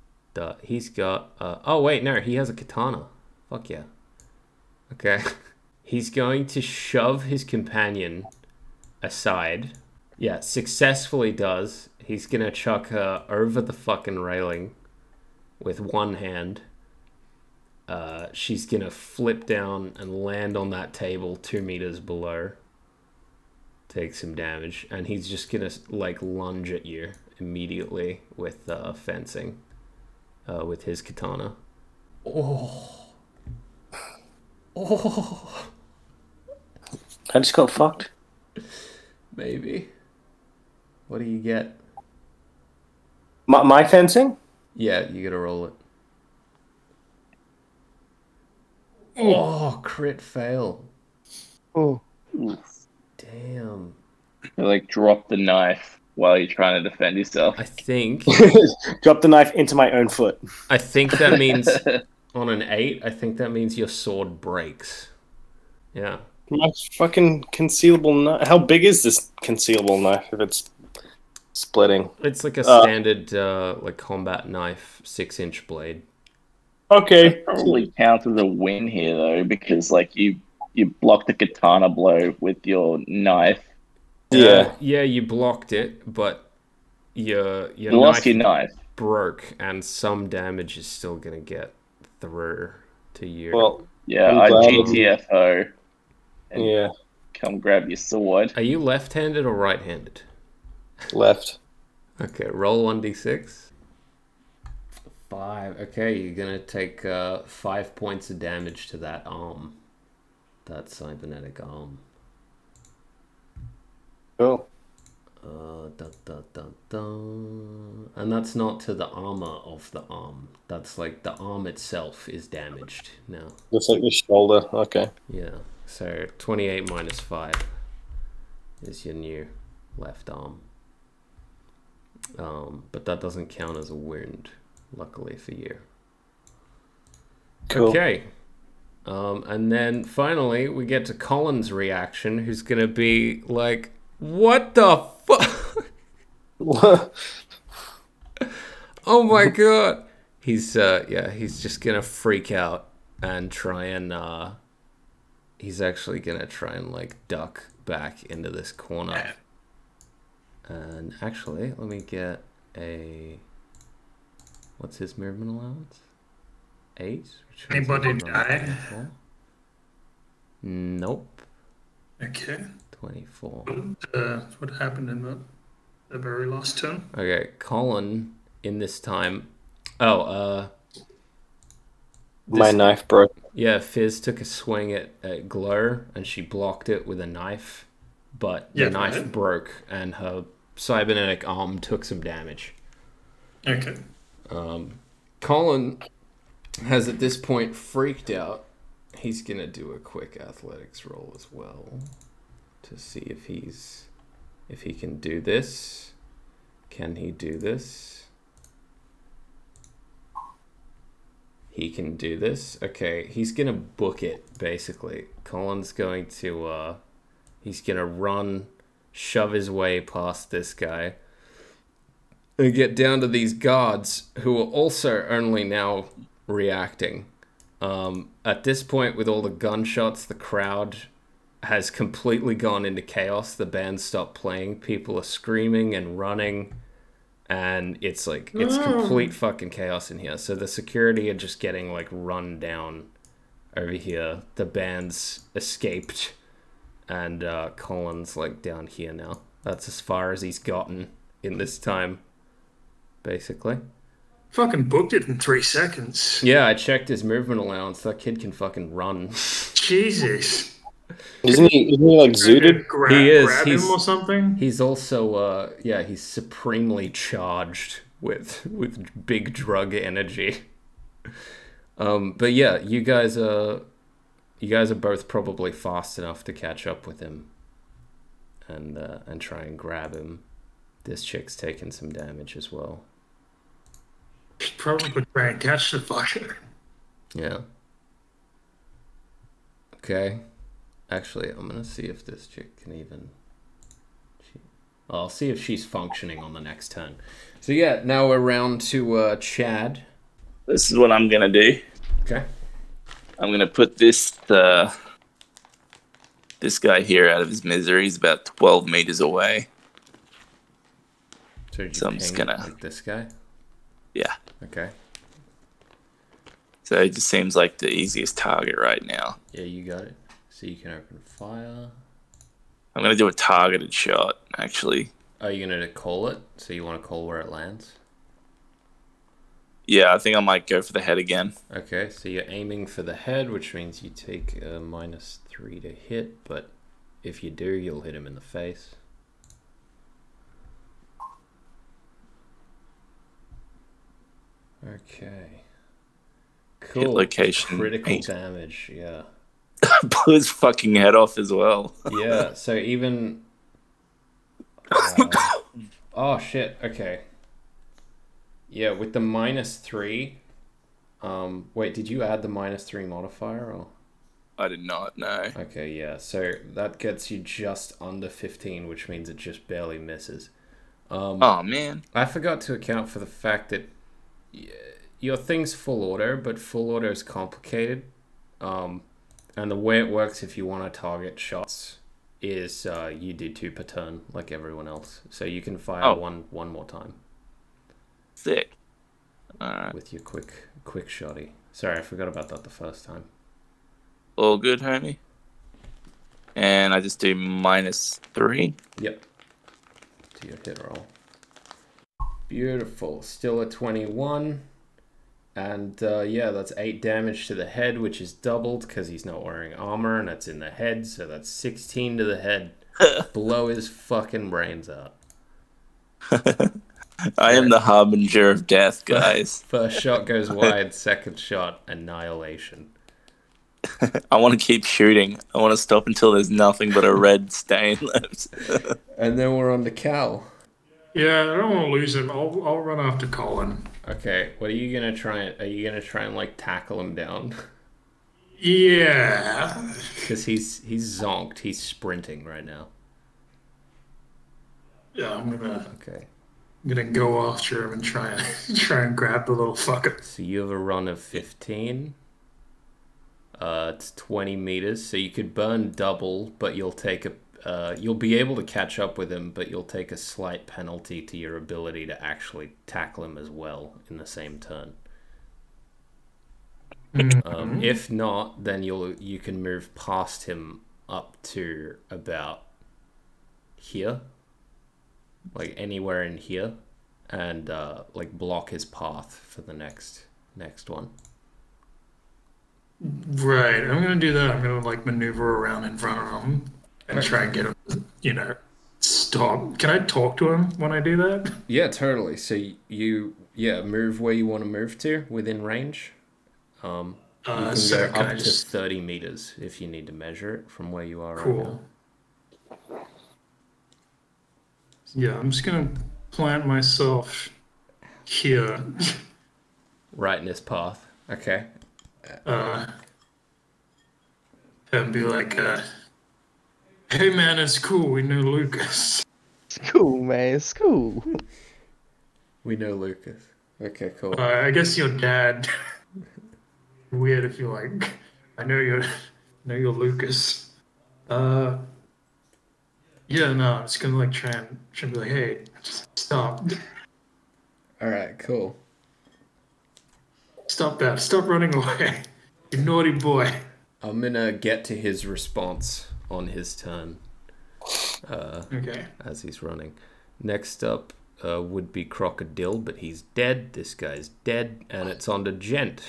He's got... oh, wait, no, he has a katana. Fuck yeah. Okay. He's going to shove his companion aside. Yeah, successfully does. He's going to chuck her over the fucking railing with one hand. She's going to flip down and land on that table 2 meters below. Take some damage. And he's just going to, like, lunge at you immediately with fencing. With his katana. Oh. Oh. I just got fucked. Maybe. What do you get? My fencing? Yeah, you gotta roll it. Oh, crit fail. Oh. Damn. You like drop the knife while you're trying to defend yourself. I think... Drop the knife into my own foot. I think that means... On an 8, I think that means your sword breaks. Yeah. My fucking concealable knife. How big is this concealable knife if it's splitting? It's like a standard like combat knife, 6-inch blade. Okay. That probably counts as a win here though, because like you blocked the katana blow with your knife. Yeah. Yeah, you blocked it, but your lost your knife broke, and some damage is still gonna get through to you. Well, yeah, I GTFO. Yeah. Come grab your sword. Are you left-handed or right-handed? Left. Okay, roll 1d6. 5. Okay, you're gonna take 5 points of damage to that arm. That cybernetic arm. Cool. And that's not to the armor of the arm. That's like the arm itself is damaged now. Looks like the shoulder. Okay. Yeah. So 28 minus 5 is your new left arm. But that doesn't count as a wound, luckily for you. Cool. Okay. And then finally we get to Colin's reaction, who's gonna be like, what the fuck? Oh my god. He's he's just gonna freak out and try and he's actually gonna try and like duck back into this corner. And actually, let me get a... What's his movement allowance? 8? Anybody die? Nope. Okay. 24. What happened in the very last turn? Okay, Colin, in this time... Oh, my knife broke. Yeah, Fizz took a swing at Glow, and she blocked it with a knife, but the knife broke, and her cybernetic arm took some damage. Okay. Colin has at this point freaked out. He's gonna do a quick athletics roll as well to see if he can do this. Can he do this? He can do this. Okay, he's gonna book it, basically. Colin's going to he's gonna run, shove his way past this guy and get down to these guards who are also only now reacting. At this point, with all the gunshots, the crowd has completely gone into chaos. The band stopped playing. People are screaming and running. and it's complete fucking chaos in here. So the security are just getting like run down over here. The band's escaped, and Colin's like down here now. That's as far as he's gotten in this time, basically. Fucking booked it in 3 seconds. Yeah, I checked his movement allowance. That kid can fucking run. Jesus. Isn't he like zooted? He is. Grab him or something? He's also, he's supremely charged with big drug energy. But yeah, you guys are both probably fast enough to catch up with him and try and grab him. This chick's taking some damage as well. Probably try and catch the fucker. Yeah. Okay. Actually, I'm gonna see if this chick can even... I'll see if she's functioning on the next turn. So yeah, now we're round to Chad. This is what I'm gonna do. Okay. I'm gonna put this guy here out of his misery. He's about 12 meters away. So I'm just gonna like this guy. Yeah. Okay. So it just seems like the easiest target right now. Yeah, you got it. So you can open fire. I'm gonna do a targeted shot, actually. Are you gonna call it? So you want to call where it lands? Yeah, I think I might go for the head again. Okay, so you're aiming for the head, which means you take a -3 to hit, but if you do, you'll hit him in the face. Okay. Cool. Hit location. Critical damage, yeah. Blew his fucking head off as well. Yeah, so even... oh, shit, okay. Yeah, with the -3... wait, did you add the -3 modifier, or...? I did not, no. Okay, yeah, so that gets you just under 15, which means it just barely misses. Oh, man. I forgot to account for the fact that your thing's full auto, but full auto is complicated. And the way it works if you want to target shots is you do 2 per turn, like everyone else. So you can fire one more time. Sick. Alright. With your quick shotty. Sorry, I forgot about that the first time. All good, homie. And I just do -3. Yep. To your hit roll. Beautiful. Still a 21. And yeah, that's 8 damage to the head, which is doubled because he's not wearing armor, and that's in the head, so that's 16 to the head. Blow his fucking brains out. I am the harbinger of death, guys. First shot goes wide, second shot, annihilation. I want to keep shooting. I want to stop until there's nothing but a red stain left. And then we're on to Cal. Yeah, I don't want to lose him. I'll run after Colin. Okay, what are you gonna try? Are you gonna try and like tackle him down? Yeah. Because he's zonked. He's sprinting right now. Yeah, I'm gonna go after him and try and grab the little fucker. So you have a run of 15. It's 20 meters, so you could burn double, but you'll take you'll be able to catch up with him, but you'll take a slight penalty to your ability to actually tackle him as well in the same turn. If not, then you can move past him up to about here, like anywhere in here, and like block his path for the next one. Right, I'm gonna do that. I'm gonna like maneuver around in front of him and try and get him, stop. Can I talk to him when I do that? Yeah, totally. So you move where you want to move to within range. You can go up to 30 meters if you need to measure it from where you are right now. Cool. Yeah, I'm just gonna plant myself here. Right in his path. Okay. And be like, hey man, it's cool. We know Lucas. It's cool, man. It's cool. We know Lucas. Okay, cool. I guess your dad. Weird if you're like, I know you're Lucas. Yeah, no, it's gonna like try and be like, hey, stop. All right, cool. Stop that. Stop running away. You naughty boy. I'm gonna get to his response on his turn. Okay. As he's running. Next up would be Crocodile, but he's dead. This guy's dead, and it's on to Gent.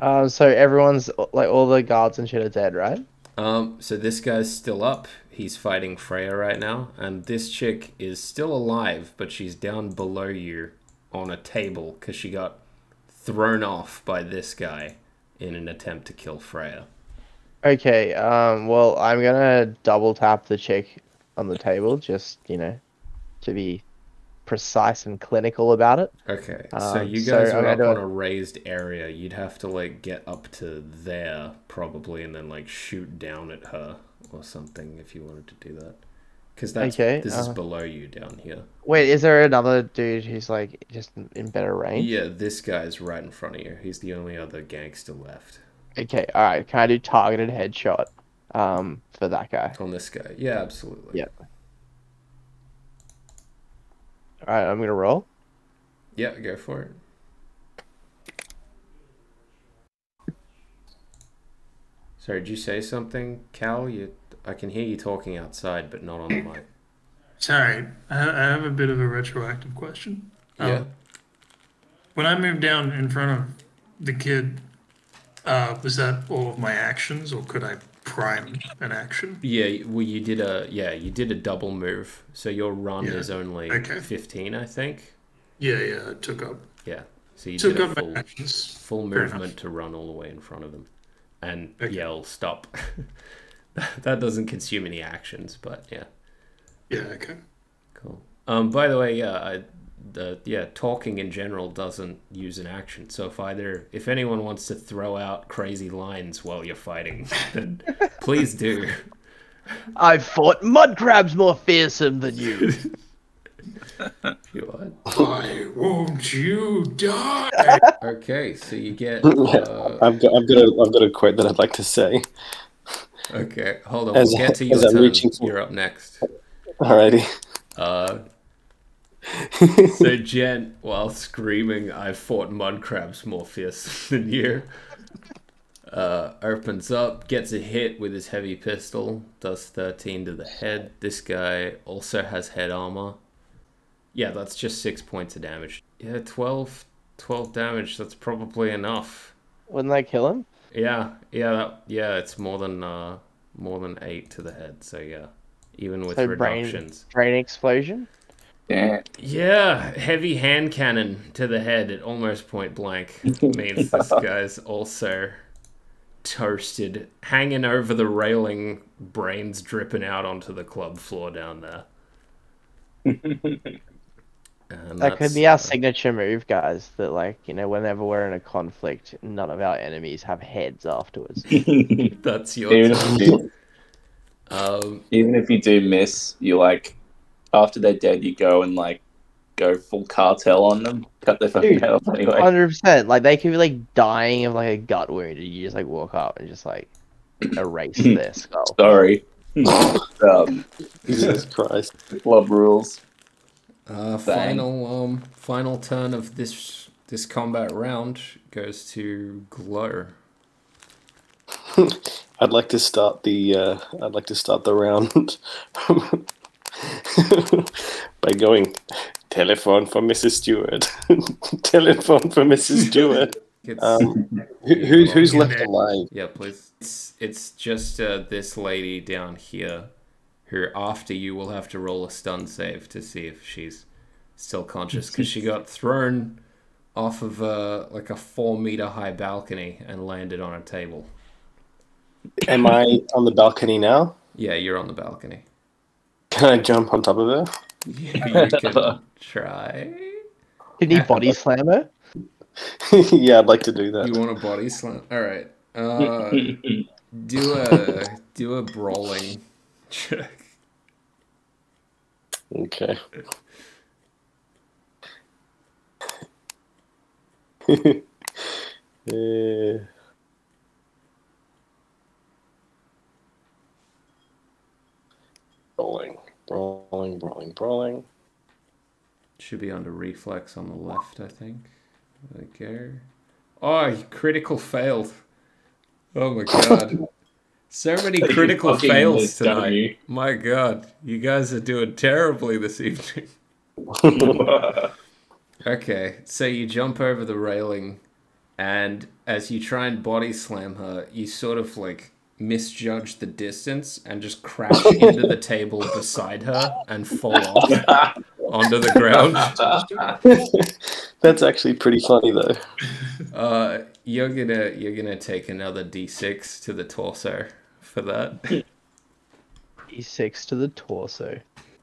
So everyone's like all the guards and shit are dead, right? So this guy's still up. He's fighting Freya right now, and this chick is still alive, but she's down below you on a table because she got thrown off by this guy in an attempt to kill Freya. Okay, well, I'm gonna double tap the chick on the table, just, to be precise and clinical about it. Okay, so you guys so are I'm up gonna on a raised area. You'd have to, like, get up to there, probably, and then, like, shoot down at her or something if you wanted to do that. Because this is below you down here. Wait, is there another dude who's, like, just in better range? Yeah, this guy's right in front of you. He's the only other gangster left. Okay, alright, can I do targeted headshot for that guy? On this guy? Yeah, absolutely. Yeah. Alright, I'm gonna roll. Yeah, go for it. Sorry, did you say something, Cal? I can hear you talking outside, but not on the mic. Sorry, I have a bit of a retroactive question. Yeah. When I moved down in front of the kid, was that all of my actions, or could I prime an action? Yeah, well, you did a double move. So your run is only 15, I think. Yeah, it took up. Yeah, so you took did up a my actions. full movement to run all the way in front of them, and yell stop. That doesn't consume any actions, but yeah. Yeah. Okay. Cool. By the way, talking in general doesn't use an action. So if anyone wants to throw out crazy lines while you're fighting, then please do. I've fought mud crabs more fearsome than you. Why won't you die? Okay, so you get. I've got a quote that I'd like to say. Okay, hold on. We'll get to your turn. You're up next. Alrighty. So Jen, while screaming, "I've fought mud crabs more fierce than you," opens up, gets a hit with his heavy pistol, does 13 to the head. This guy also has head armor. Yeah, that's just 6 points of damage. Yeah, 12 damage. That's probably enough. Wouldn't that kill him? Yeah, it's more than 8 to the head. So yeah, even with reductions. Brain explosion. Yeah, heavy hand cannon to the head at almost point blank means this guy's also toasted, hanging over the railing, brains dripping out onto the club floor down there. That could be our signature move, guys. That, like, whenever we're in a conflict, none of our enemies have heads afterwards. That's your turn. Even if you do miss, you after they're dead, you go and go full cartel on them, cut their fucking head off anyway. 100%. Like, they could be dying of a gut wound, and you just walk up and just erase their skull. Sorry. Jesus Christ. Club rules. Final turn of this combat round goes to Glow. I'd like to start the round by going, telephone for Mrs. Stewart. Telephone for Mrs. Stewart. Who's left alive? Yeah, please. It's just this lady down here, who after you will have to roll a stun save to see if she's still conscious, because she got thrown off of a 4-meter high balcony and landed on a table. Am I on the balcony now? Yeah, you're on the balcony. Can I jump on top of her? Yeah, you can try. Can you body slam her? Yeah, I'd like to do that. You want a body slam? All right. Do a brawling check. Okay. Brawling. should be under reflex on the left, I think. There we go. Oh, critical failed. Oh my god. So many critical fails tonight. My god, you guys are doing terribly this evening. Okay, so you jump over the railing, and as you try and body slam her, you sort of like misjudge the distance and just crash into the table beside her and fall off onto the ground. That's actually pretty funny though. You're gonna take another d6 to the torso for that. D6 to the torso.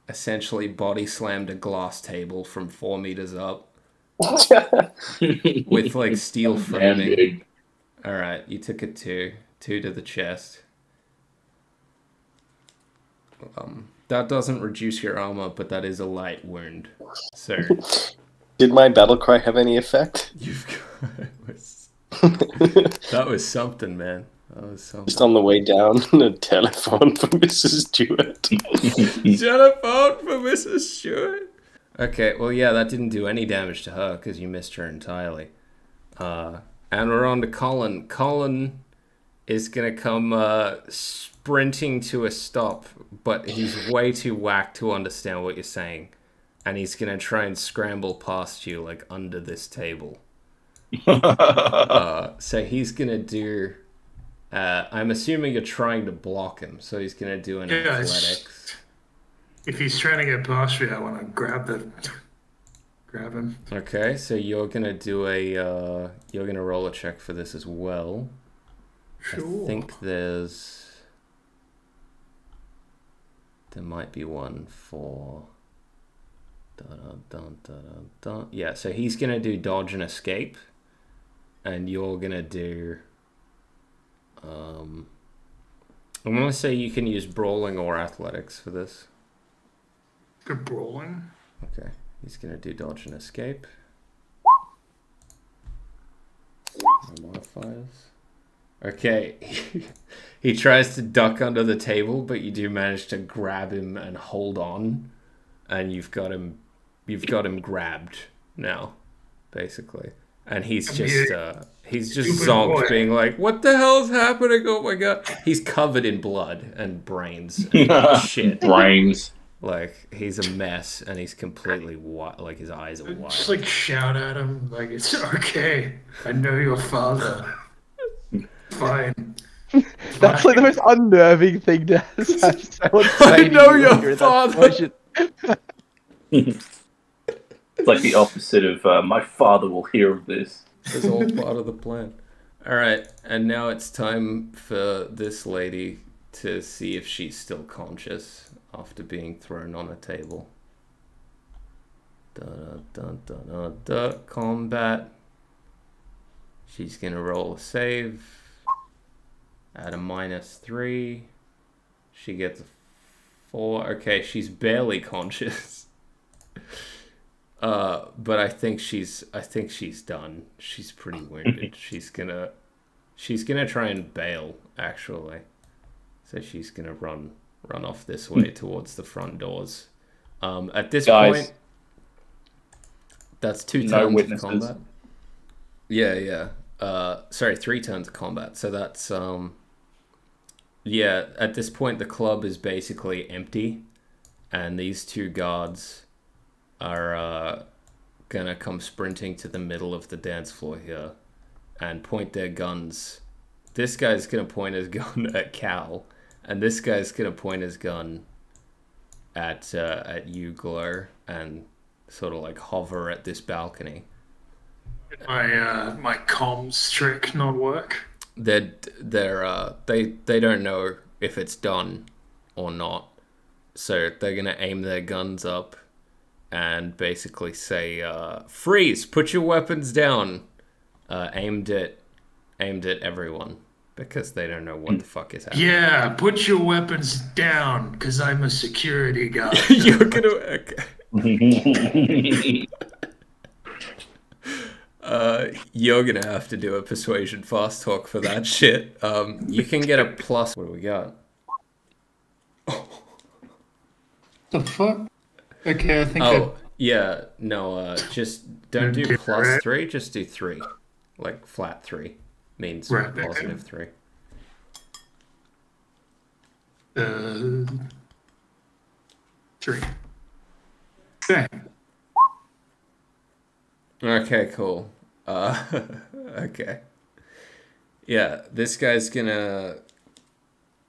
Essentially body slammed a glass table from 4 meters up with like steel framing. All right, you took a 2 to the chest. That doesn't reduce your armor, but that is a light wound. So, did my battle cry have any effect? That was something, man. That was something. Just on the way down, a telephone for Mrs. Stewart. Telephone for Mrs. Stewart. Okay, well, yeah, that didn't do any damage to her because you missed her entirely. And we're on to Colin. Colin is gonna come sprinting to a stop, but he's way too whacked to understand what you're saying, and he's gonna try and scramble past you like under this table. So he's gonna do. I'm assuming you're trying to block him, so he's gonna do an athletics. If he's trying to get past me, I want to grab him. Okay, so you're gonna do a you're gonna roll a check for this as well. Sure. I think there might be one for yeah, so he's gonna do dodge and escape, and you're gonna do I'm gonna say you can use brawling or athletics for this. Good brawling. Okay, he's gonna do dodge and escape. No modifiers. Okay, he tries to duck under the table, but you do manage to grab him and hold on, and you've got him grabbed now, basically. And he's just zonked, being like, "What the hell's happening? Oh my god!" He's covered in blood and brains and shit. Brains. Like, he's a mess, and he's completely white. Like, his eyes are wild. Just like shout at him, like, "It's okay. I know your father. Fine." That's like the most unnerving thing to have someone say. I know your father. It's like the opposite of my father will hear of this. It's all part of the plan. All right, and now it's time for this lady to see if she's still conscious after being thrown on a table. Combat. She's gonna roll a save. At a -3. She gets a 4. Okay, she's barely conscious. But I think she's done. She's pretty wounded. She's gonna try and bail, actually. So she's gonna run off this way towards the front doors. At this point, that's 2 turns of combat. Yeah. Sorry, 3 turns of combat. So that's yeah. At this point, the club is basically empty, and these 2 guards are gonna come sprinting to the middle of the dance floor here and point their guns. This guy's gonna point his gun at Cal, and this guy's gonna point his gun at you, Glow, and sort of like hover at this balcony. Did my comms trick not work? They don't know if it's done or not, so they're gonna aim their guns up and basically say, "Freeze! Put your weapons down!" Aimed at everyone, because they don't know what the fuck is happening. Yeah, put your weapons down, because I'm a security guard. You're gonna. You're gonna have to do a persuasion fast talk for that shit. You can get a plus. What do we got? The fuck? Okay, I think Yeah, no, just don't do +3, just do 3. Like, flat 3 means positive 3. 3. Okay. Okay, cool. Okay. Yeah, this guy's gonna...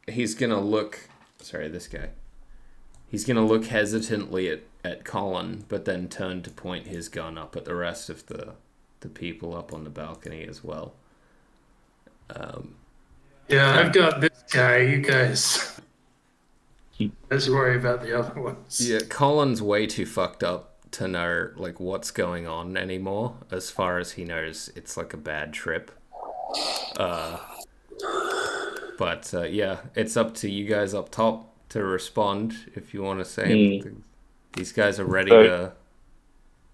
He's gonna look... Sorry, this guy. He's gonna look hesitantly at Colin, but then turn to point his gun up at the rest of the people up on the balcony as well. Yeah, I've got this guy. You guys... Let's worry about the other ones. Yeah, Colin's way too fucked up to know, like, what's going on anymore. As far as he knows, it's like a bad trip. But yeah, it's up to you guys up top to respond if you want to say anything. These guys are ready to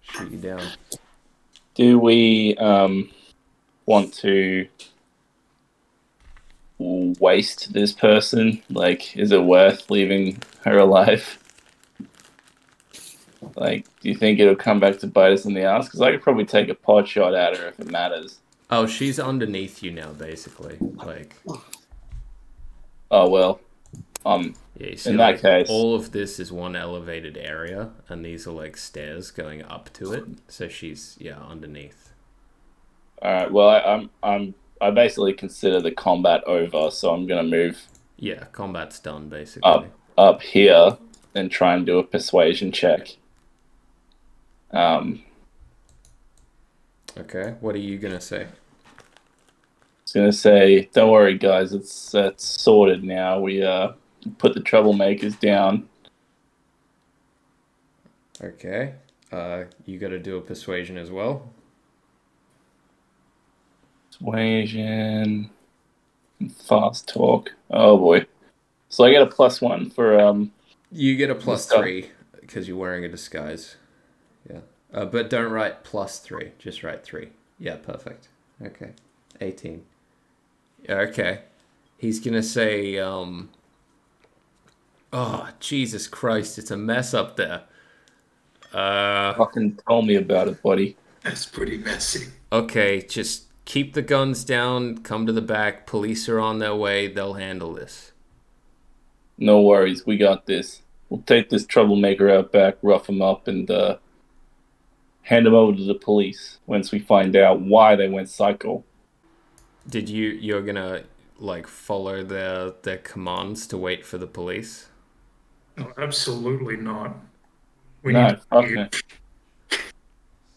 shoot you down. Do we want to waste this person? Like, is it worth leaving her alive? Like, do you think it'll come back to bite us in the ass? Because I could probably take a pot shot at her if it matters. Oh, she's underneath you now, basically. Like, oh well. yeah, you see, in like, that case, all of this is one elevated area, and these are like stairs going up to it. So she's underneath. All right. Well, I basically consider the combat over, so I'm gonna move. Yeah, combat's done basically. Up here and try and do a persuasion check. Okay, what are you gonna say? I was gonna say, don't worry, guys. It's sorted now. We put the troublemakers down. Okay, you got to do a persuasion as well. Persuasion, fast talk. Oh boy! So I get a +1 for You get a +3 because you're wearing a disguise. Yeah, but don't write +3. Just write 3. Yeah, perfect. Okay, 18. Okay, he's gonna say, oh, Jesus Christ, it's a mess up there. Fucking tell me about it, buddy. That's pretty messy. Okay, just keep the guns down, come to the back, police are on their way, they'll handle this. No worries, we got this. We'll take this troublemaker out back, rough him up, and hand him over to the police once we find out why they went psycho. Did you're gonna, like, follow their commands to wait for the police? No, absolutely not. We No, need to leave.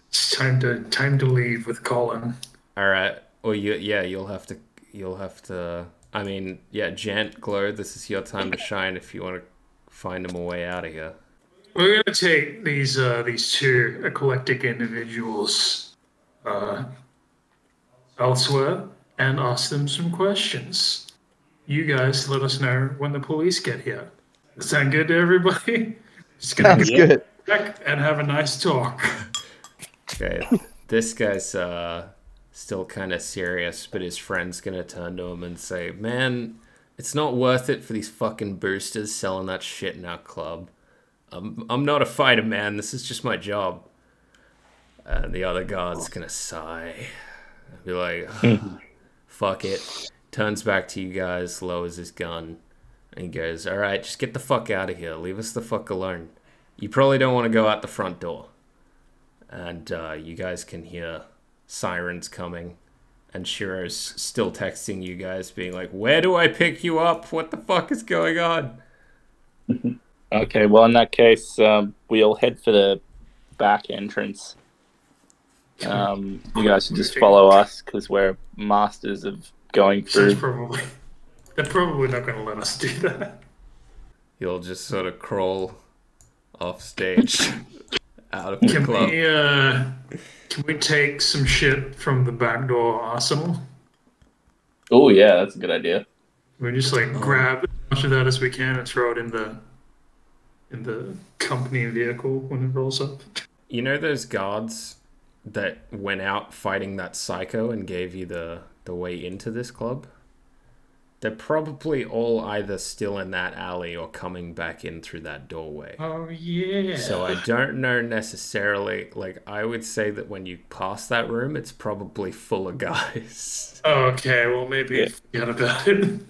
It's time to leave with Colin. All right. Well, you'll have to. I mean, yeah, Gent, Glow, this is your time to shine if you want to find him a way out of here. We're gonna take these two eclectic individuals elsewhere and ask them some questions. You guys let us know when the police get here. Does that sound good to everybody? Just gonna Sounds good. back and have a nice talk. Okay, this guy's still kind of serious, but his friend's gonna turn to him and say, "Man, it's not worth it for these fucking boosters selling that shit in our club. I'm not a fighter, man. This is just my job." And the other guard's gonna sigh and be like, "Fuck it." Turns back to you guys, lowers his gun, and he goes, "All right, just get the fuck out of here. Leave us the fuck alone. You probably don't want to go out the front door." And you guys can hear sirens coming, and Shiro's still texting you guys, being like, "Where do I pick you up? What the fuck is going on?" Okay, well, in that case, we'll head for the back entrance. You guys should just follow us, because we're masters of going through. They're probably not going to let us do that. You'll just sort of crawl off stage out of the club. Can we take some shit from the back door arsenal? Oh yeah, that's a good idea. We just like grab as much of that as we can and throw it in the company vehicle when it rolls up. You know those guards that went out fighting that psycho and gave you the way into this club? They're probably all either still in that alley or coming back in through that doorway. Oh, yeah. So I don't know necessarily. Like, I would say that when you pass that room, it's probably full of guys. Okay, well, maybe forget about it.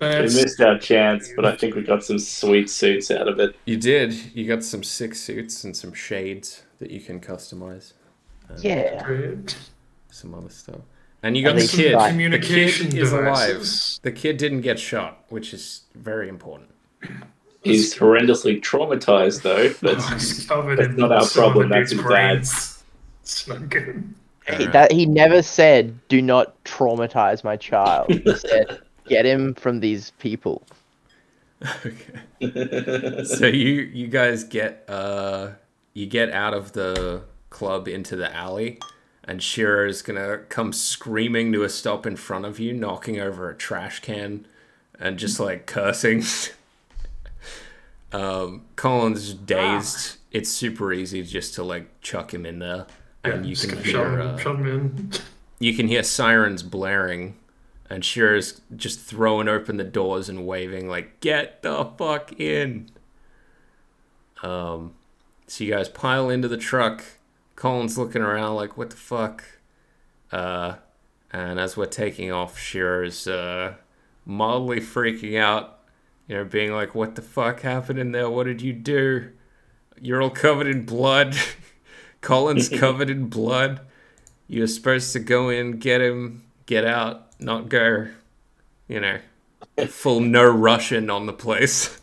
We missed our chance, but I think we got some sweet suits out of it. You did. You got some sick suits and some shades that you can customize. Yeah. Great. Some other stuff. And you got the kid. The kid is alive. The kid didn't get shot, which is very important. He's horrendously traumatized, though. That's not our problem. That's his dad's. It's not good. He never said, "Do not traumatize my child." He said, "Get him from these people." Okay. So you guys get out of the club into the alley. And Shira is gonna come screaming to a stop in front of you, knocking over a trash can, and just like cursing. Colin's dazed. It's super easy just to like chuck him in there, and you can hear you can hear sirens blaring, and Shira's just throwing open the doors and waving like, "Get the fuck in!" So you guys pile into the truck. Colin's looking around like, what the fuck? And as we're taking off, Shira's mildly freaking out, you know, being like, what the fuck happened in there? What did you do? You're all covered in blood. Colin's covered in blood. You're supposed to go in, get him, get out, not go, you know, full no Russian on the place.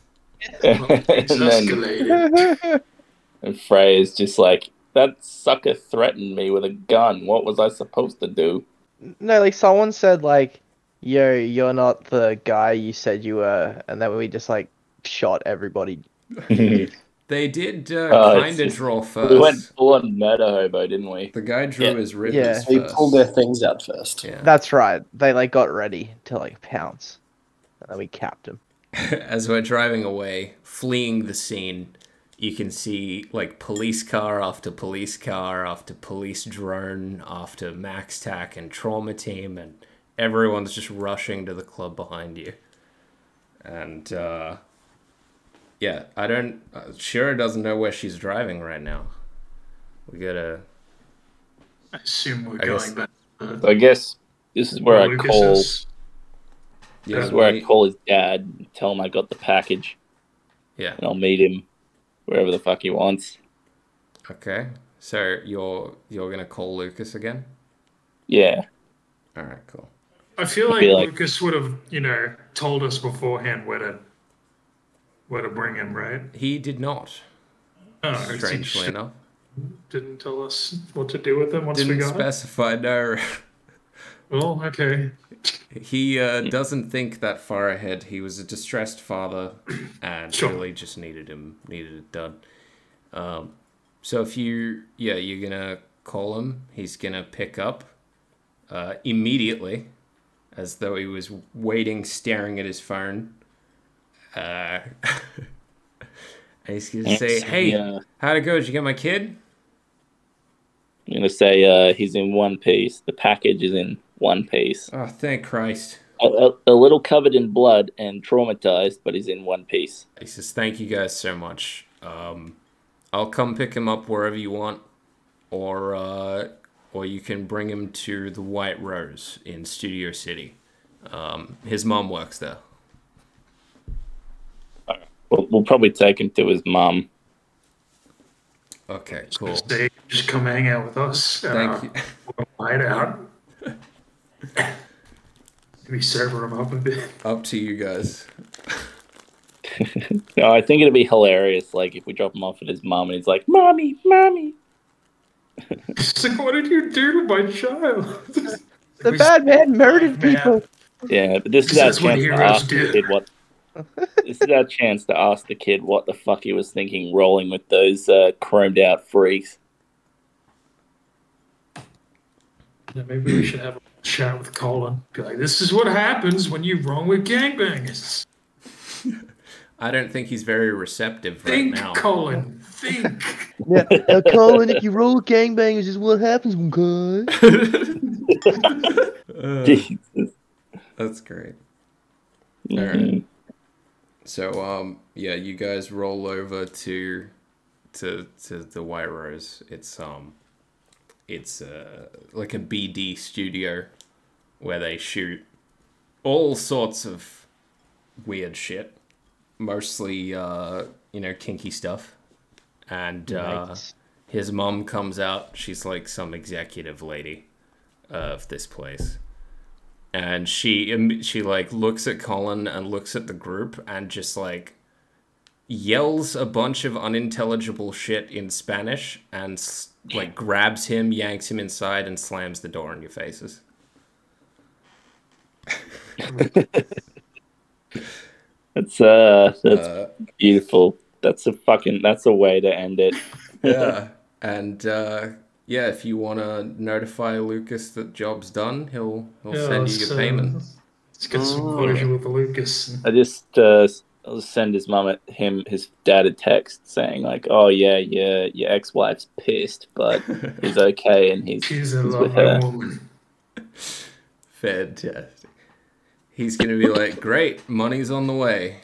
And Freya's just like, that sucker threatened me with a gun. What was I supposed to do? No, like someone said, like, "Yo, you're not the guy you said you were," and then we just like shot everybody. They did kind of draw first. We went full on murder hobo, didn't we? The guy drew his ribbons first. They pulled their things out first. Yeah. That's right. They like got ready to like pounce, and then we capped him. As we're driving away, fleeing the scene, you can see like police car after police drone after Max Tac and trauma team, and everyone's just rushing to the club behind you. And yeah, Shira doesn't know where she's driving right now. We gotta. I assume we're going back. I guess this is where I call. Yeah, this is where I call his dad, and tell him I got the package. Yeah, and I'll meet him wherever the fuck he wants. Okay, so you're gonna call Lucas again? Yeah. All right, cool. I feel like Lucas would have, you know, told us beforehand where to bring him, right? He did not. Oh, strangely enough, didn't tell us what to do with him once we got him. Didn't specify. No. Well, okay. He doesn't think that far ahead. He was a distressed father, and really just needed it done. So if you're gonna call him, he's gonna pick up immediately, as though he was waiting, staring at his phone. And he's gonna say, "Hey, how'd it go? Did you get my kid?" I'm gonna say he's in one piece. The package is in one piece. Oh, thank Christ. A little covered in blood and traumatized, but he's in one piece. He says, "Thank you guys so much. I'll come pick him up wherever you want, or you can bring him to the White Rose in Studio City. His mom works there." We'll probably take him to his mom. Okay, cool. Just come hang out with us. Thank you. We'll hide out. Maybe server him up a bit. Up to you guys. No, I think it'd be hilarious, like if we drop him off at his mom and he's like, "Mommy, mommy." It's like, what did you do to my child? The bad man murdered people. Yeah, but this is our chance to ask the kid what. This is our chance to ask the kid what the fuck he was thinking, rolling with those chromed out freaks. Yeah, maybe we should have a chat with Colin. Be like, this is what happens when you wrong with gangbangers. I don't think he's very receptive right now. Think, Colin. Think. Yeah, Colin, if you roll with gangbangers, this is what happens, guys. Jesus. That's great. Mm-hmm. All right. So, yeah, you guys roll over to the White Rose. It's like a BD studio where they shoot all sorts of weird shit, mostly kinky stuff. And Right. his mom comes out. She's like some executive lady of this place. And she like looks at Colin and looks at the group and just like yells a bunch of unintelligible shit in Spanish and like grabs him, yanks him inside, and slams the door in your faces. That's beautiful. That's a way to end it. Yeah. And yeah, if you want to notify Lucas that job's done, he'll send you your payment. Let's get some closure with Lucas. I'll just send his dad a text saying like, "Oh yeah, your ex-wife's pissed, but he's okay and he's with her." Woman. Fantastic. He's gonna be like, "Great, money's on the way."